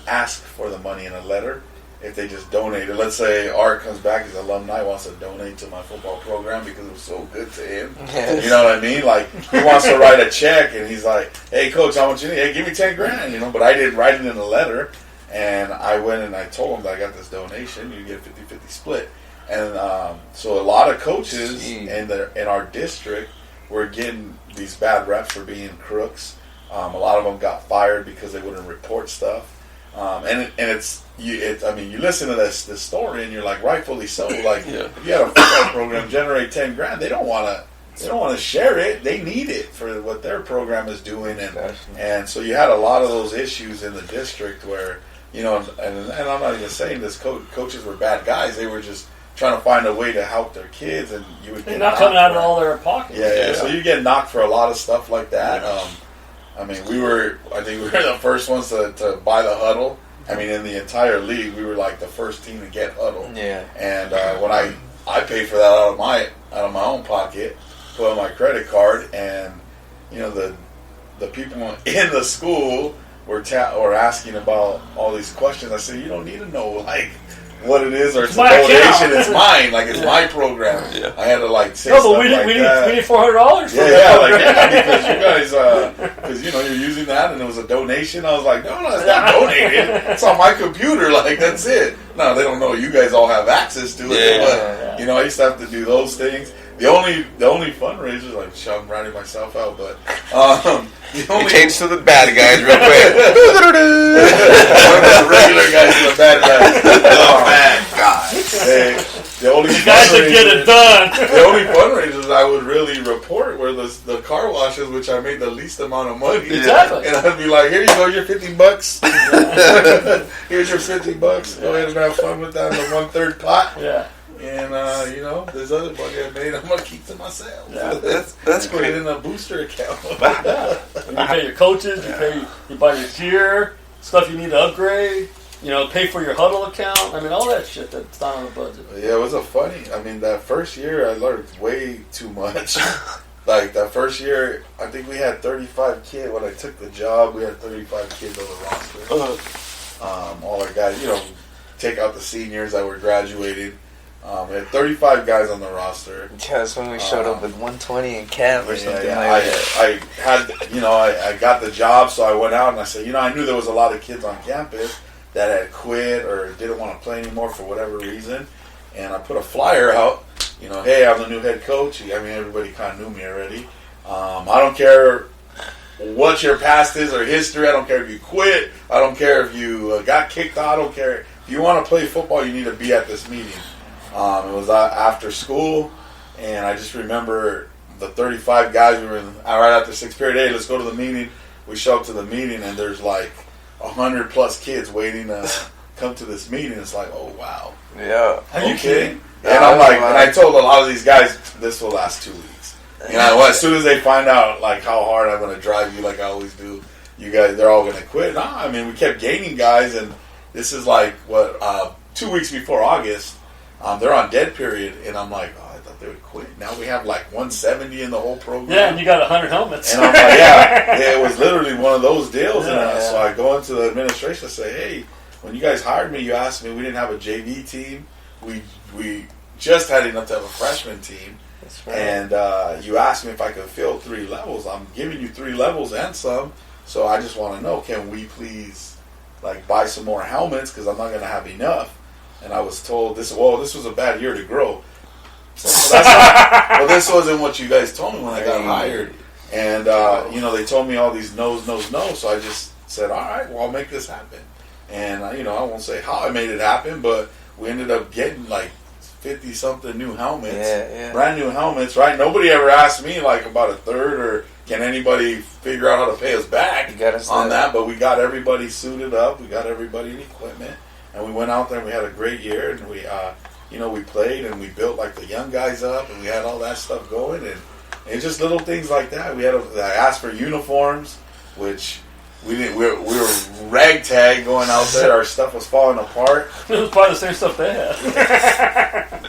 C: ask for the money in a letter. If they just donated, let's say Art comes back, his alumni wants to donate to my football program because it was so good to him.
B: Yes.
C: You know what I mean? Like, he wants to write a check and he's like, hey coach, how much you need? Hey, give me 10 grand, but I didn't write it in a letter. And I went and I told him that I got this donation, you get a 50-50 split. And so a lot of coaches in our district were getting these bad reps for being crooks. A lot of them got fired because they wouldn't report stuff. You listen to this story and you're like, rightfully so. Like, if you had a football program generate 10 grand, they don't want to share it. They need it for what their program is doing, and so you had a lot of those issues in the district where you know, and I'm not even saying this. Coaches were bad guys. They were just trying to find a way to help their kids, and you would get
D: not coming out of all their pockets.
C: Yeah. So you get knocked for a lot of stuff like that. I mean, I think we were the first ones to buy the huddle. I mean, in the entire league, we were like the first team to get huddle.
B: Yeah.
C: And when I paid for that out of my own pocket, put on my credit card, and you know the people in the school were asking about all these questions. I said, you don't need to know like what it is or it's a donation.
D: Account.
C: It's mine. Like it's my program.
E: Yeah.
C: I had to like say
D: No,
C: stuff
D: but we
C: like that.
D: need $400 for
C: Because you guys, because you know you're using that and it was a donation. I was like, no, it's not donated. It's on my computer. Like that's it. No, they don't know. You guys all have access to it. But you know, I used to have to do those things. The only fundraisers, like I'm writing myself out, but the only
E: change to the bad guys real quick.
C: the regular guys to the bad guys.
E: Oh, bad guys.
C: The only
D: you guys should get it done.
C: The only fundraisers I would really report were the car washes, which I made the least amount of money.
D: Exactly.
C: And I'd be like, here you go, your $50. Here's your $50. Go ahead and have fun with that in the 1/3 pot.
D: Yeah.
C: And you know, there's other money I made. I'm gonna keep to myself.
D: Yeah,
E: that's
C: Put
E: great.
C: it in a booster account.
D: You pay your coaches. You buy your gear, stuff you need to upgrade. You know, pay for your huddle account. I mean, all that shit that's not on the budget.
C: Yeah, it was I mean, that first year I learned way too much. Like that first year, I think we had 35 kids. When I took the job, we had 35 kids on the roster. All our guys, you know, take out the seniors that were graduating. We had 35 guys on the roster.
B: Yeah, that's when we showed up with 120 in camp or something like that.
C: I had, you know, I got the job, so I went out and I said, you know, I knew there was a lot of kids on campus that had quit or didn't want to play anymore for whatever reason. And I put a flyer out, you know, hey, I'm the new head coach. I mean, everybody kind of knew me already. I don't care what your past is or history. I don't care if you quit. I don't care if you got kicked out. I don't care. If you want to play football, you need to be at this meeting. It was after school, and I just remember the 35 guys. We were right after 6th period. Hey, let's go to the meeting. We show up to the meeting, and there's like 100 plus kids waiting to come to this meeting. It's like, oh wow,
B: Yeah.
C: are you kidding? And I'm like, and I told a lot of these guys, this will last 2 weeks. You know, as soon as they find out like how hard I'm going to drive you, like I always do, you guys, they're all going to quit. Nah, I mean, we kept gaining guys, and this is like 2 weeks before August. They're on dead period, and I'm like, oh, I thought they would quit. Now we have like 170 in the whole program.
D: Yeah, and you got 100 helmets.
C: And I'm like, yeah, it was literally one of those deals. So I go into the administration and say, hey, when you guys hired me, you asked me, we didn't have a JV team. We just had enough to have a freshman team.
B: That's right.
C: And you asked me if I could fill 3 levels. I'm giving you 3 levels and some. So I just want to know, can we please like buy some more helmets, because I'm not going to have enough. And I was told this was a bad year to grow. So well, this wasn't what you guys told me when I got hired. And, you know, they told me all these no's. So I just said, all right, well, I'll make this happen. And, you know, I won't say how I made it happen, but we ended up getting like 50-something new helmets. Brand new helmets, right? Nobody ever asked me like about a third, or can anybody figure out how to pay us back on that. But we got everybody suited up. We got everybody in equipment. And we went out there and we had a great year, and we, you know, we played and we built like the young guys up, and we had all that stuff going, and it's just little things like that. I asked for uniforms, which we didn't. We were ragtag going out there. Our stuff was falling apart.
D: It was probably the same stuff they had.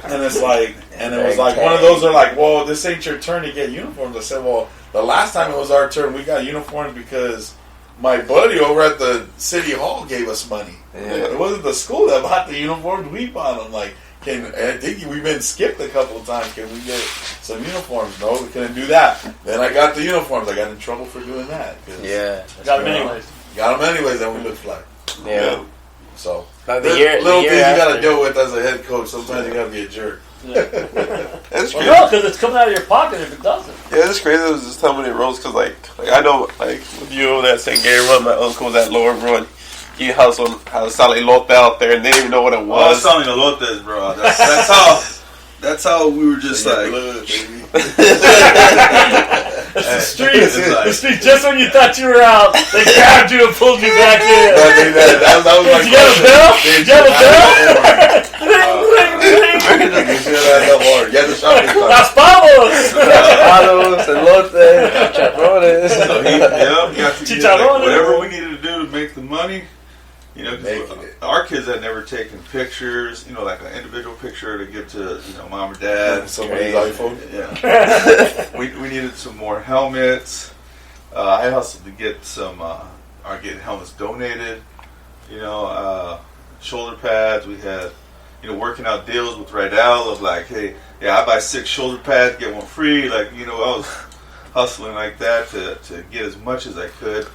C: And it's like, and it was like one of those are like, well, this ain't your turn to get uniforms. I said, well, the last time it was our turn, we got uniforms because my buddy over at the city hall gave us money. It wasn't the school that bought the uniforms. We bought them. Like, I think we've been skipped a couple of times. Can we get some uniforms? No, we couldn't do that. Then I got the uniforms. I got in trouble for doing that.
D: Got them anyways.
C: Got them anyways, then we looked like.
B: Yeah.
C: So,
B: little
C: things you got to deal with as a head coach. Sometimes you got to be a jerk.
E: That's
D: Well,
E: crazy.
D: no, because it's coming out of your pocket if it doesn't.
E: Yeah, it's crazy. It was just how many roles, because like I know, like with you over at St. Gary Run, my uncle was at Lower Run. He had some sal elote out there, and they didn't even know what it
A: Well,
E: was.
A: selling elotes, bro. That's how we were just like.
C: Blood, baby.
D: It's the streets.
A: It's like-
D: The streets. Just when you thought you were out, they grabbed you and pulled you back in.
C: That was my
D: Did you have a bell? Did you have a bell?
C: You should have had the horn. You had the shopping cart.
D: Las Pavos!
B: Palos, elote, chicharrones.
A: So he got to get
D: Chicharrones.
A: whatever we needed to do to make the money. You know, 'cause
C: Making it.
A: our kids had never taken pictures. You know, like an individual picture to give to mom or dad.
C: Somebody's iPhone.
A: Yeah. we needed some more helmets. I hustled to get some. Are getting helmets donated. Shoulder pads. We had. Working out deals with Rydell of like, hey, I buy 6 shoulder pads, get 1 free. Like, I was hustling like that to get as much as I could.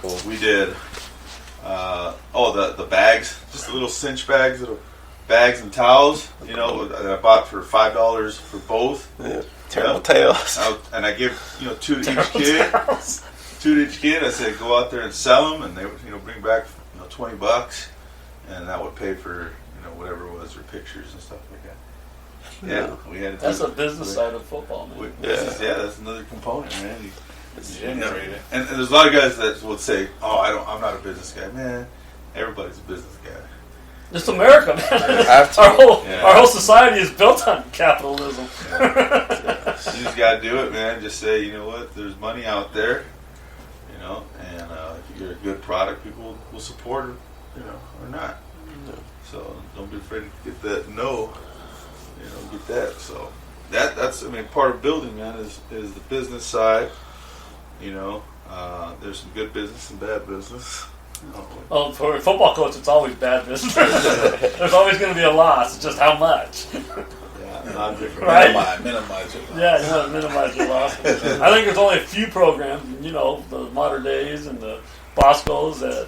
B: Cool.
A: We did, the bags, just the little cinch bags, little bags and towels, that I bought for $5 for both.
E: Yeah. Terrible tales.
A: And I give, 2 to each kid. 2 to each kid. I said, go out there and sell them, and they would, bring back, $20. And that would pay for, whatever it was, or pictures and stuff like that. Yeah, we had to
D: That's
A: do
D: a business side of football, man.
A: That's another component, man.
C: Generated.
A: And there's a lot of guys that would say, I'm not a business guy. Man, everybody's a business guy.
D: It's America, man.
B: have to.
D: Our whole society is built on capitalism.
A: You just got to do it, man. Just say, you know what, there's money out there, and if you're a good product, people will support it. Or not. So don't be afraid to get that no. Get that. So that's part of building, man, is the business side. There's some good business and bad business.
D: Well, for a football coach, it's always bad business. There's always going to be a loss. It's just how much.
A: Yeah, not different.
D: Right?
C: Minimize it.
D: Yeah, you want to minimize your losses. I think there's only a few programs, the Modern Days and the Bosco's that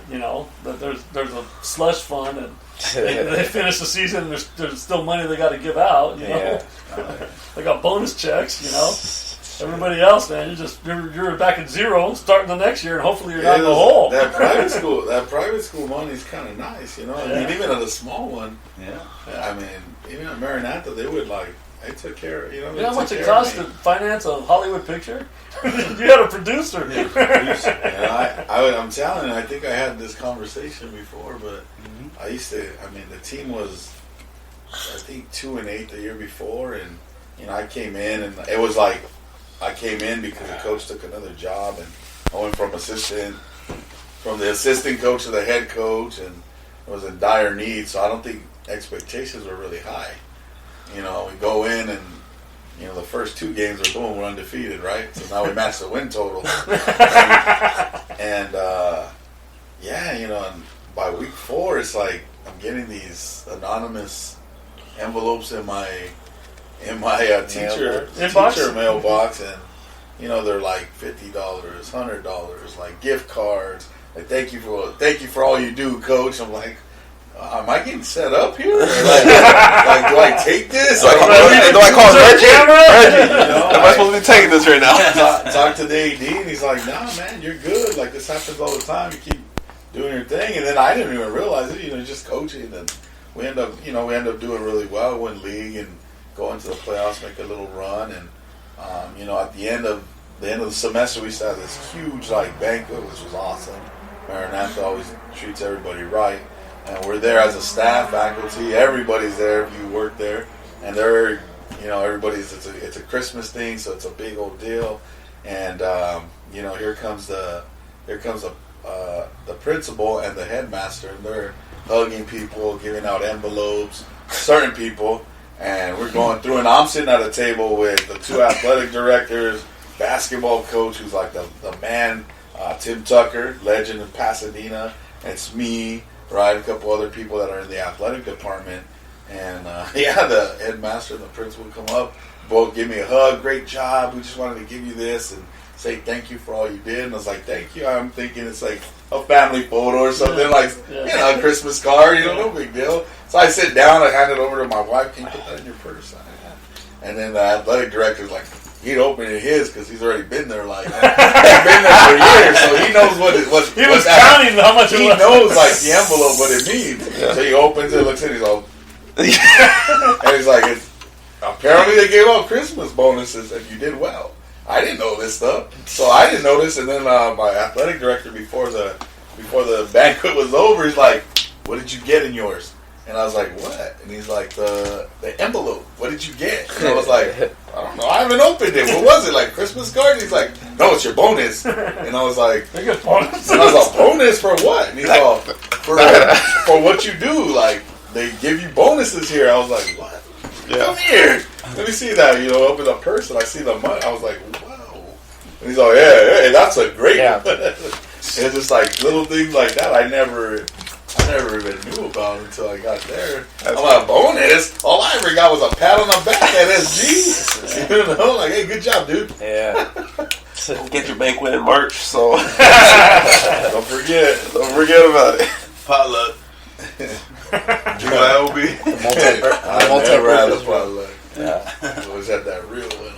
D: that there's a slush fund and they finish the season and there's still money they got to give out.
B: Yeah.
D: They got bonus checks. Everybody else, man, you're back at zero, starting the next year, and hopefully you're not in the hole.
C: That private school money is kind of nice, I mean, even at a small one.
A: Yeah.
C: I mean, even at Maranatha, they would they took care of,
D: You know how much it costs to finance a Hollywood picture? You had a producer.
C: I'm telling you, I think I had this conversation before, but the team was, I think, 2-8 the year before, and I came in, and it was like I came in because the coach took another job, and I went from the assistant coach to the head coach, and it was in dire need. So I don't think expectations were really high. We go in and. The first 2 games we're undefeated, right? So now we match the win total. and by week 4, it's like I'm getting these anonymous envelopes in my teacher mailbox, and they're like $50, $100, like gift cards. Like thank you for all you do, coach. I'm like. Am I getting set up here? Do I take this?
E: Do I call Reggie? Am I supposed to be taking this right now?
C: Talk to the AD, and he's like, "Nah, man, you're good. Like this happens all the time. You keep doing your thing." And then I didn't even realize it. Just coaching, and we end up doing really well, win league, and go into the playoffs, make a little run, and at the end of the semester, we used to have this huge banquet, which was awesome. Maranatha always treats everybody right. And we're there as a staff, faculty, everybody's there if you work there. And they're, it's a Christmas thing, so it's a big old deal. And, here comes the principal and the headmaster, and they're hugging people, giving out envelopes, certain people. And we're going through, and I'm sitting at a table with the 2 athletic directors, basketball coach, who's like the man, Tim Tucker, legend of Pasadena. It's me. Right, a couple other people that are in the athletic department, and the headmaster and the principal come up, both give me a hug, great job, we just wanted to give you this and say thank you for all you did. And I was like, thank you. I'm thinking it's like a family photo or something, a Christmas card, no big deal. So I sit down, I hand it over to my wife, can you put that in your purse? And then the athletic director's like, he'd open his because he's already been there. He's been there for years, so he knows what
D: he was counting how much.
C: He knows the envelope, what it means. Yeah. So he opens it, looks at it, he's all, and he's like, it's a apparently they gave out Christmas bonuses if you did well. I didn't know this stuff, so I didn't know this. And then my athletic director before the banquet was over, he's like, "What did you get in yours?" And I was like, "What?" And he's like, "The envelope. What did you get?" And I was like, "I don't know. I haven't opened it. What was it? Like Christmas card?" And he's like, "No, it's your bonus." And I was like,
D: They get bonus.
C: And I was like, "Bonus for what?" And he's like, for what you do. Like they give you bonuses here. I was like, "What?
E: Yeah.
C: Come here. Let me see that." Open the purse and I see the money. I was like, "Wow." And he's like, "Yeah, that's a great one." It's just like little things like that. I never even knew about until I got there. I'm like, bonus? All I ever got was a pat on the back at SG. Like, hey, good job, dude.
B: Yeah.
E: Get your banquet in March, so
C: Don't forget
E: about it.
A: Potluck. July will be.
C: I never had a potluck.
B: Yeah.
C: I always had that real one.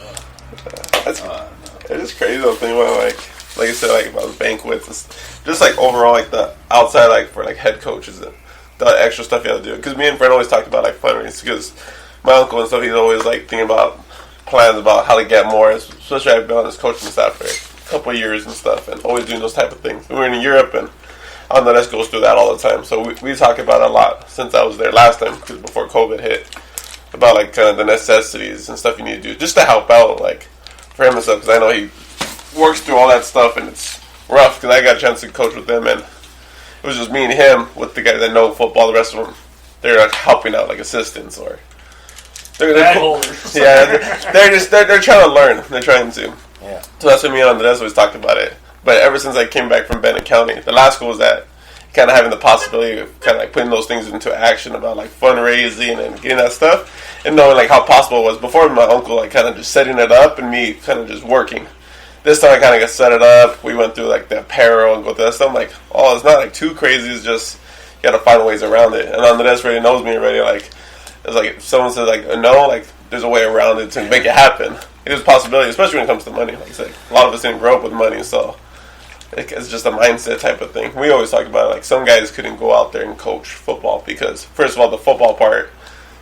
E: It is crazy though, thinking about like I said, like about the banquets, just like overall, like the outside, like for like head coaches and the extra stuff you have to do. Because me and Fred always talked about like fundraising. Because my uncle and stuff, he's always like thinking about plans about how to get more. Especially I've been on this coaching staff for a couple of years and stuff, and always doing those type of things. We were in Europe, and ANDRES goes through that all the time. So we talk about it a lot since I was there last time, because before COVID hit, about like kind of the necessities and stuff you need to do just to help out, like for him and stuff. Because I know he works through all that stuff, and it's rough because I got a chance to coach with them, and it was just me and him with the guys that know football. The rest of them, they're like helping out, like assistants or they're
D: holders.
E: Yeah, they're trying to learn. They're trying to.
B: Yeah.
E: So that's what me and Andres always talked about it. But ever since I came back from Bennett County, the last school was that kind of having the possibility of kind of like putting those things into action about like fundraising and getting that stuff, and knowing like how possible it was. Before, my uncle like kind of just setting it up and me kind of just working. This time I kind of got set it up. We went through like the apparel and go through that stuff. I'm like, oh, it's not like too crazy. It's just you got to find ways around it. And Andres already knows me already. Like it's like if someone says like no, like there's a way around it to make it happen. There's a possibility, especially when it comes to money. Like I said, a lot of us didn't grow up with money, so it's just a mindset type of thing. We always talk about it. Like some guys couldn't go out there and coach football because first of all, the football part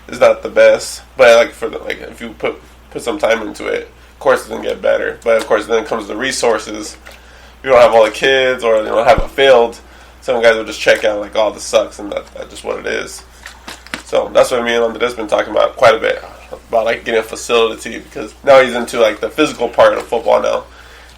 E: is not the best. But like for the, like if you put some time into it, of course it's gonna get better. But of course then comes the resources. You don't have all the kids or you don't have a field. Some guys will just check out like, oh, this sucks, and that's just what it is. So that's what me and Andres been talking about quite a bit, about like getting a facility, because now he's into like the physical part of football now.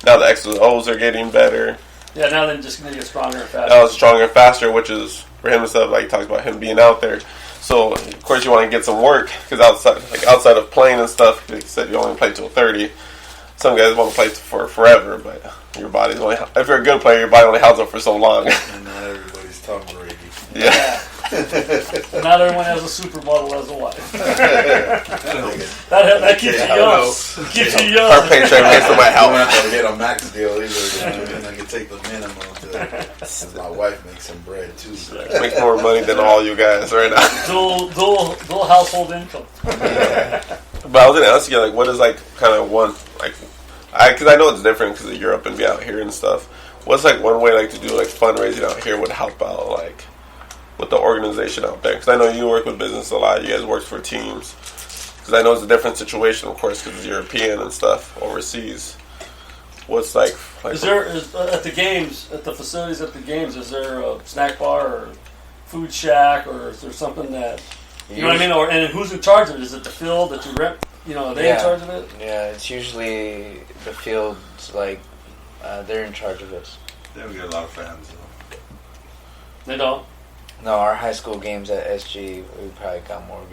E: Now the X's and O's are getting better.
D: Yeah, now they're just going to get stronger and faster.
E: Now it's stronger and faster, which is for him and stuff. Like he talks about him being out there. So of course you want to get some work, because outside of playing and stuff, like you said, you only play till 30. Some guys want to play for forever, but your body's only, if you're a good player, your body only holds up for so long.
C: And not everybody's Tom Brady.
E: Yeah.
D: And not everyone has a supermodel as a wife. that keeps you young. Keeps you young.
E: Our paycheck makes them my
C: I don't
E: help.
C: have to get a max deal either. And I can take the minimum because my wife makes some bread too.
E: Make more money than all you guys right now.
D: Dual household income.
E: But I was gonna ask you, like, what is like kind of one like, because I know it's different because of Europe and be out here and stuff. What's like one way like to do like fundraising out here would help out like with the organization out there? Because I know you work with business a lot. You guys work for teams. Because I know it's a different situation, of course, because it's European and stuff overseas. What's like
D: is there at the games, at the facilities at the games, is there a snack bar or food shack, or is there something that you know what I mean? Or and who's in charge of it? Is it the field that you rent? You know, are they in charge of it?
B: Yeah, it's usually the fields. Like they're in charge of it.
A: Then we get a lot of fans, though.
D: They don't.
B: No, our high school games at SG, we probably got more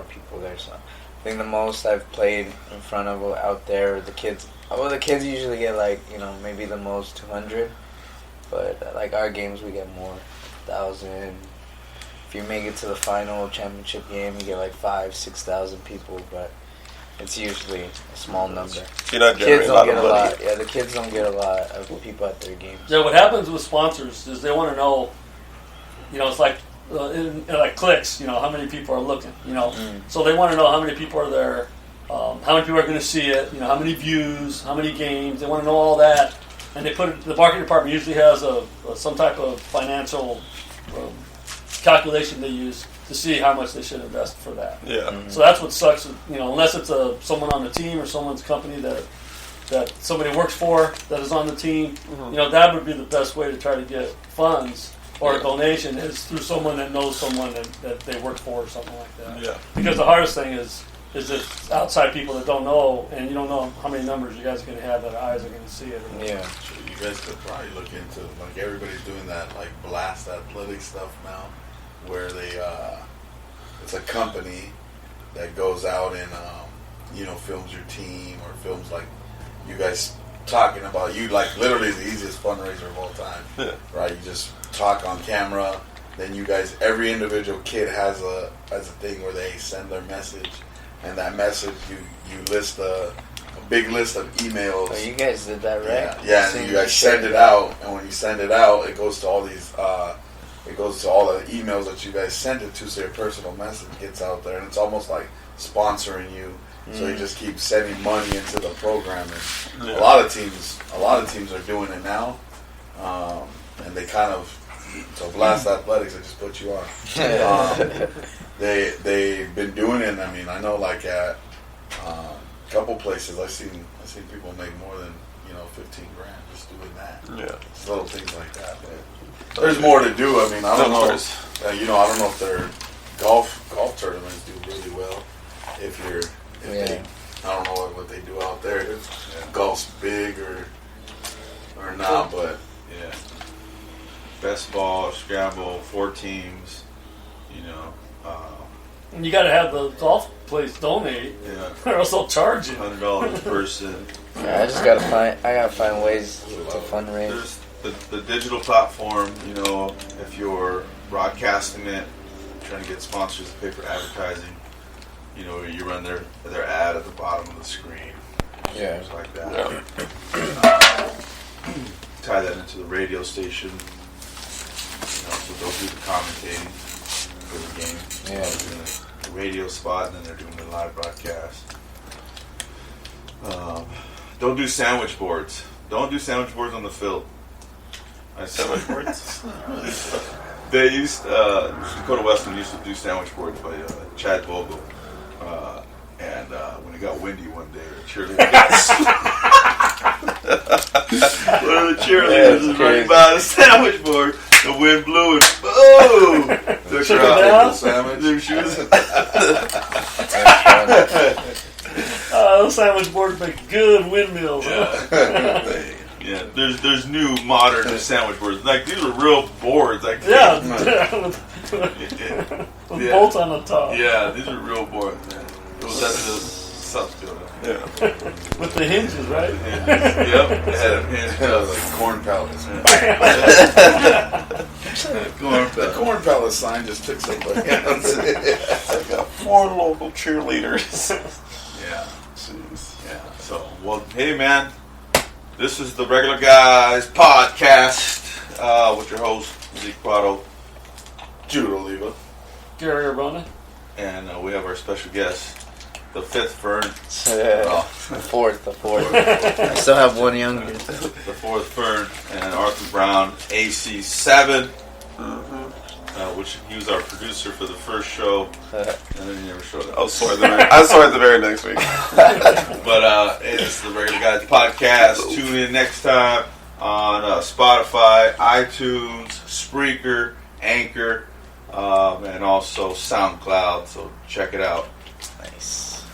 B: people there. So I think the most I've played in front of out there, the kids. Well, the kids usually get like maybe the most 200, but like our games we get more, 1,000. If you make it to the final championship game, you get like 5,000-6,000 people, but it's usually a small number.
E: You're not
B: Kids
E: generating a
B: don't
E: lot
B: get
E: of
B: a
E: money.
B: lot. Yeah, the kids don't get a lot of people at their games.
D: Yeah, what happens with sponsors is they want to know. It's like like clicks. How many people are looking. So they want to know how many people are there, how many people are going to see it. How many views, how many games. They want to know all that, and they put it. The marketing department usually has some type of financial calculation they use. to see how much they should invest for that.
E: Yeah.
D: So that's what sucks. Unless it's someone on the team or someone's company that somebody works for that is on the team, that would be the best way to try to get funds or a donation is through someone that knows someone that they work for or something like that.
E: Yeah.
D: Because the hardest thing is it's outside people that don't know, and you don't know how many numbers you guys are going to have that eyes are going to see it.
B: Yeah.
C: So you guys could probably look into, like, everybody's doing that, like, blast athletic stuff now, where they, it's a company that goes out and, films your team or films, like, you guys talking about you, like, literally the easiest fundraiser of all time.
E: Yeah.
C: Right? You just talk on camera, then you guys, every individual kid has a thing where they send their message, and that message, you list a big list of emails.
B: Oh, you guys did that, right?
C: Yeah, and you guys send it out, and when you send it out, it goes to all these, it goes to all the emails that you guys sent it to, so your personal message gets out there, and it's almost like sponsoring you. So you just keep sending money into the program, and a lot of teams are doing it now, and they kind of, so Blast Athletics, I just put you on. They've been doing it. I mean, I know, like, at a couple places, I've seen people make more than $15,000 just doing that.
E: Yeah.
C: Just little things like that. But there's more to do. I mean, I don't know. I don't know if their golf tournaments do really well. I don't know what they do out there. If golf's big or not, but
A: Yeah. Best ball, scramble, 4 teams.
D: And you got to have the golf place donate, or else they'll charge you.
A: $100 a person.
B: Yeah, I gotta find ways to fundraise.
A: There's the digital platform. If you're broadcasting it, trying to get sponsors to pay for advertising. You run their ad at the bottom of the screen.
B: Yeah.
A: Things like that. Tie that into the radio station. So they'll do the commentating for the game.
B: Yeah.
A: They're doing the radio spot, and then they're doing the live broadcast. Don't do sandwich boards. Don't do sandwich boards on the field.
E: Sandwich boards?
A: They used Dakota Weston used to do sandwich boards by Chad Vogel. And when it got windy one day, the cheerleader one of the cheerleaders was running by the sandwich board. The wind blew and boom! Took her out. Sandwich. She was
D: Those sandwich boards make good windmills.
A: Yeah, there's new modern sandwich boards. Like, these are real boards. Like,
D: with bolts on the top.
A: Yeah, these are real boards, man. It was at the South building.
E: Yeah.
D: With the hinges, right?
A: Yep. It had a hinge.
C: like corn pellets.
A: The
C: corn pellet sign just took somebody else.
E: I got 4 local cheerleaders.
A: Yeah. Jeez. Yeah. So, well, hey, man. This is the Regular Guys podcast with your host, Zeke, Prado,
C: Jude, Oliva.
D: Gary Orona.
A: And we have our special guest, the 5th Fern.
B: The fourth. I still have one younger.
A: The 4th Fern, and Arthur Brown, AC7, which he was our producer for the first show, and then he never showed up.
E: I saw it the very next week.
A: But it's the Regular Guys podcast. Tune in next time on Spotify, iTunes, Spreaker, Anchor, and also SoundCloud. So check it out.
B: Nice.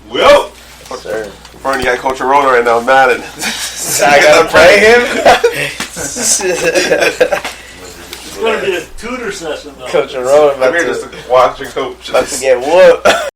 A: Well,
B: Sir.
E: Bernie got Coach Orona right now, Madden.
B: I gotta pray him.
D: It's going to be a tutor session, though.
B: Coach Orona
E: I'm here just to watch and coach.
B: about to get whooped.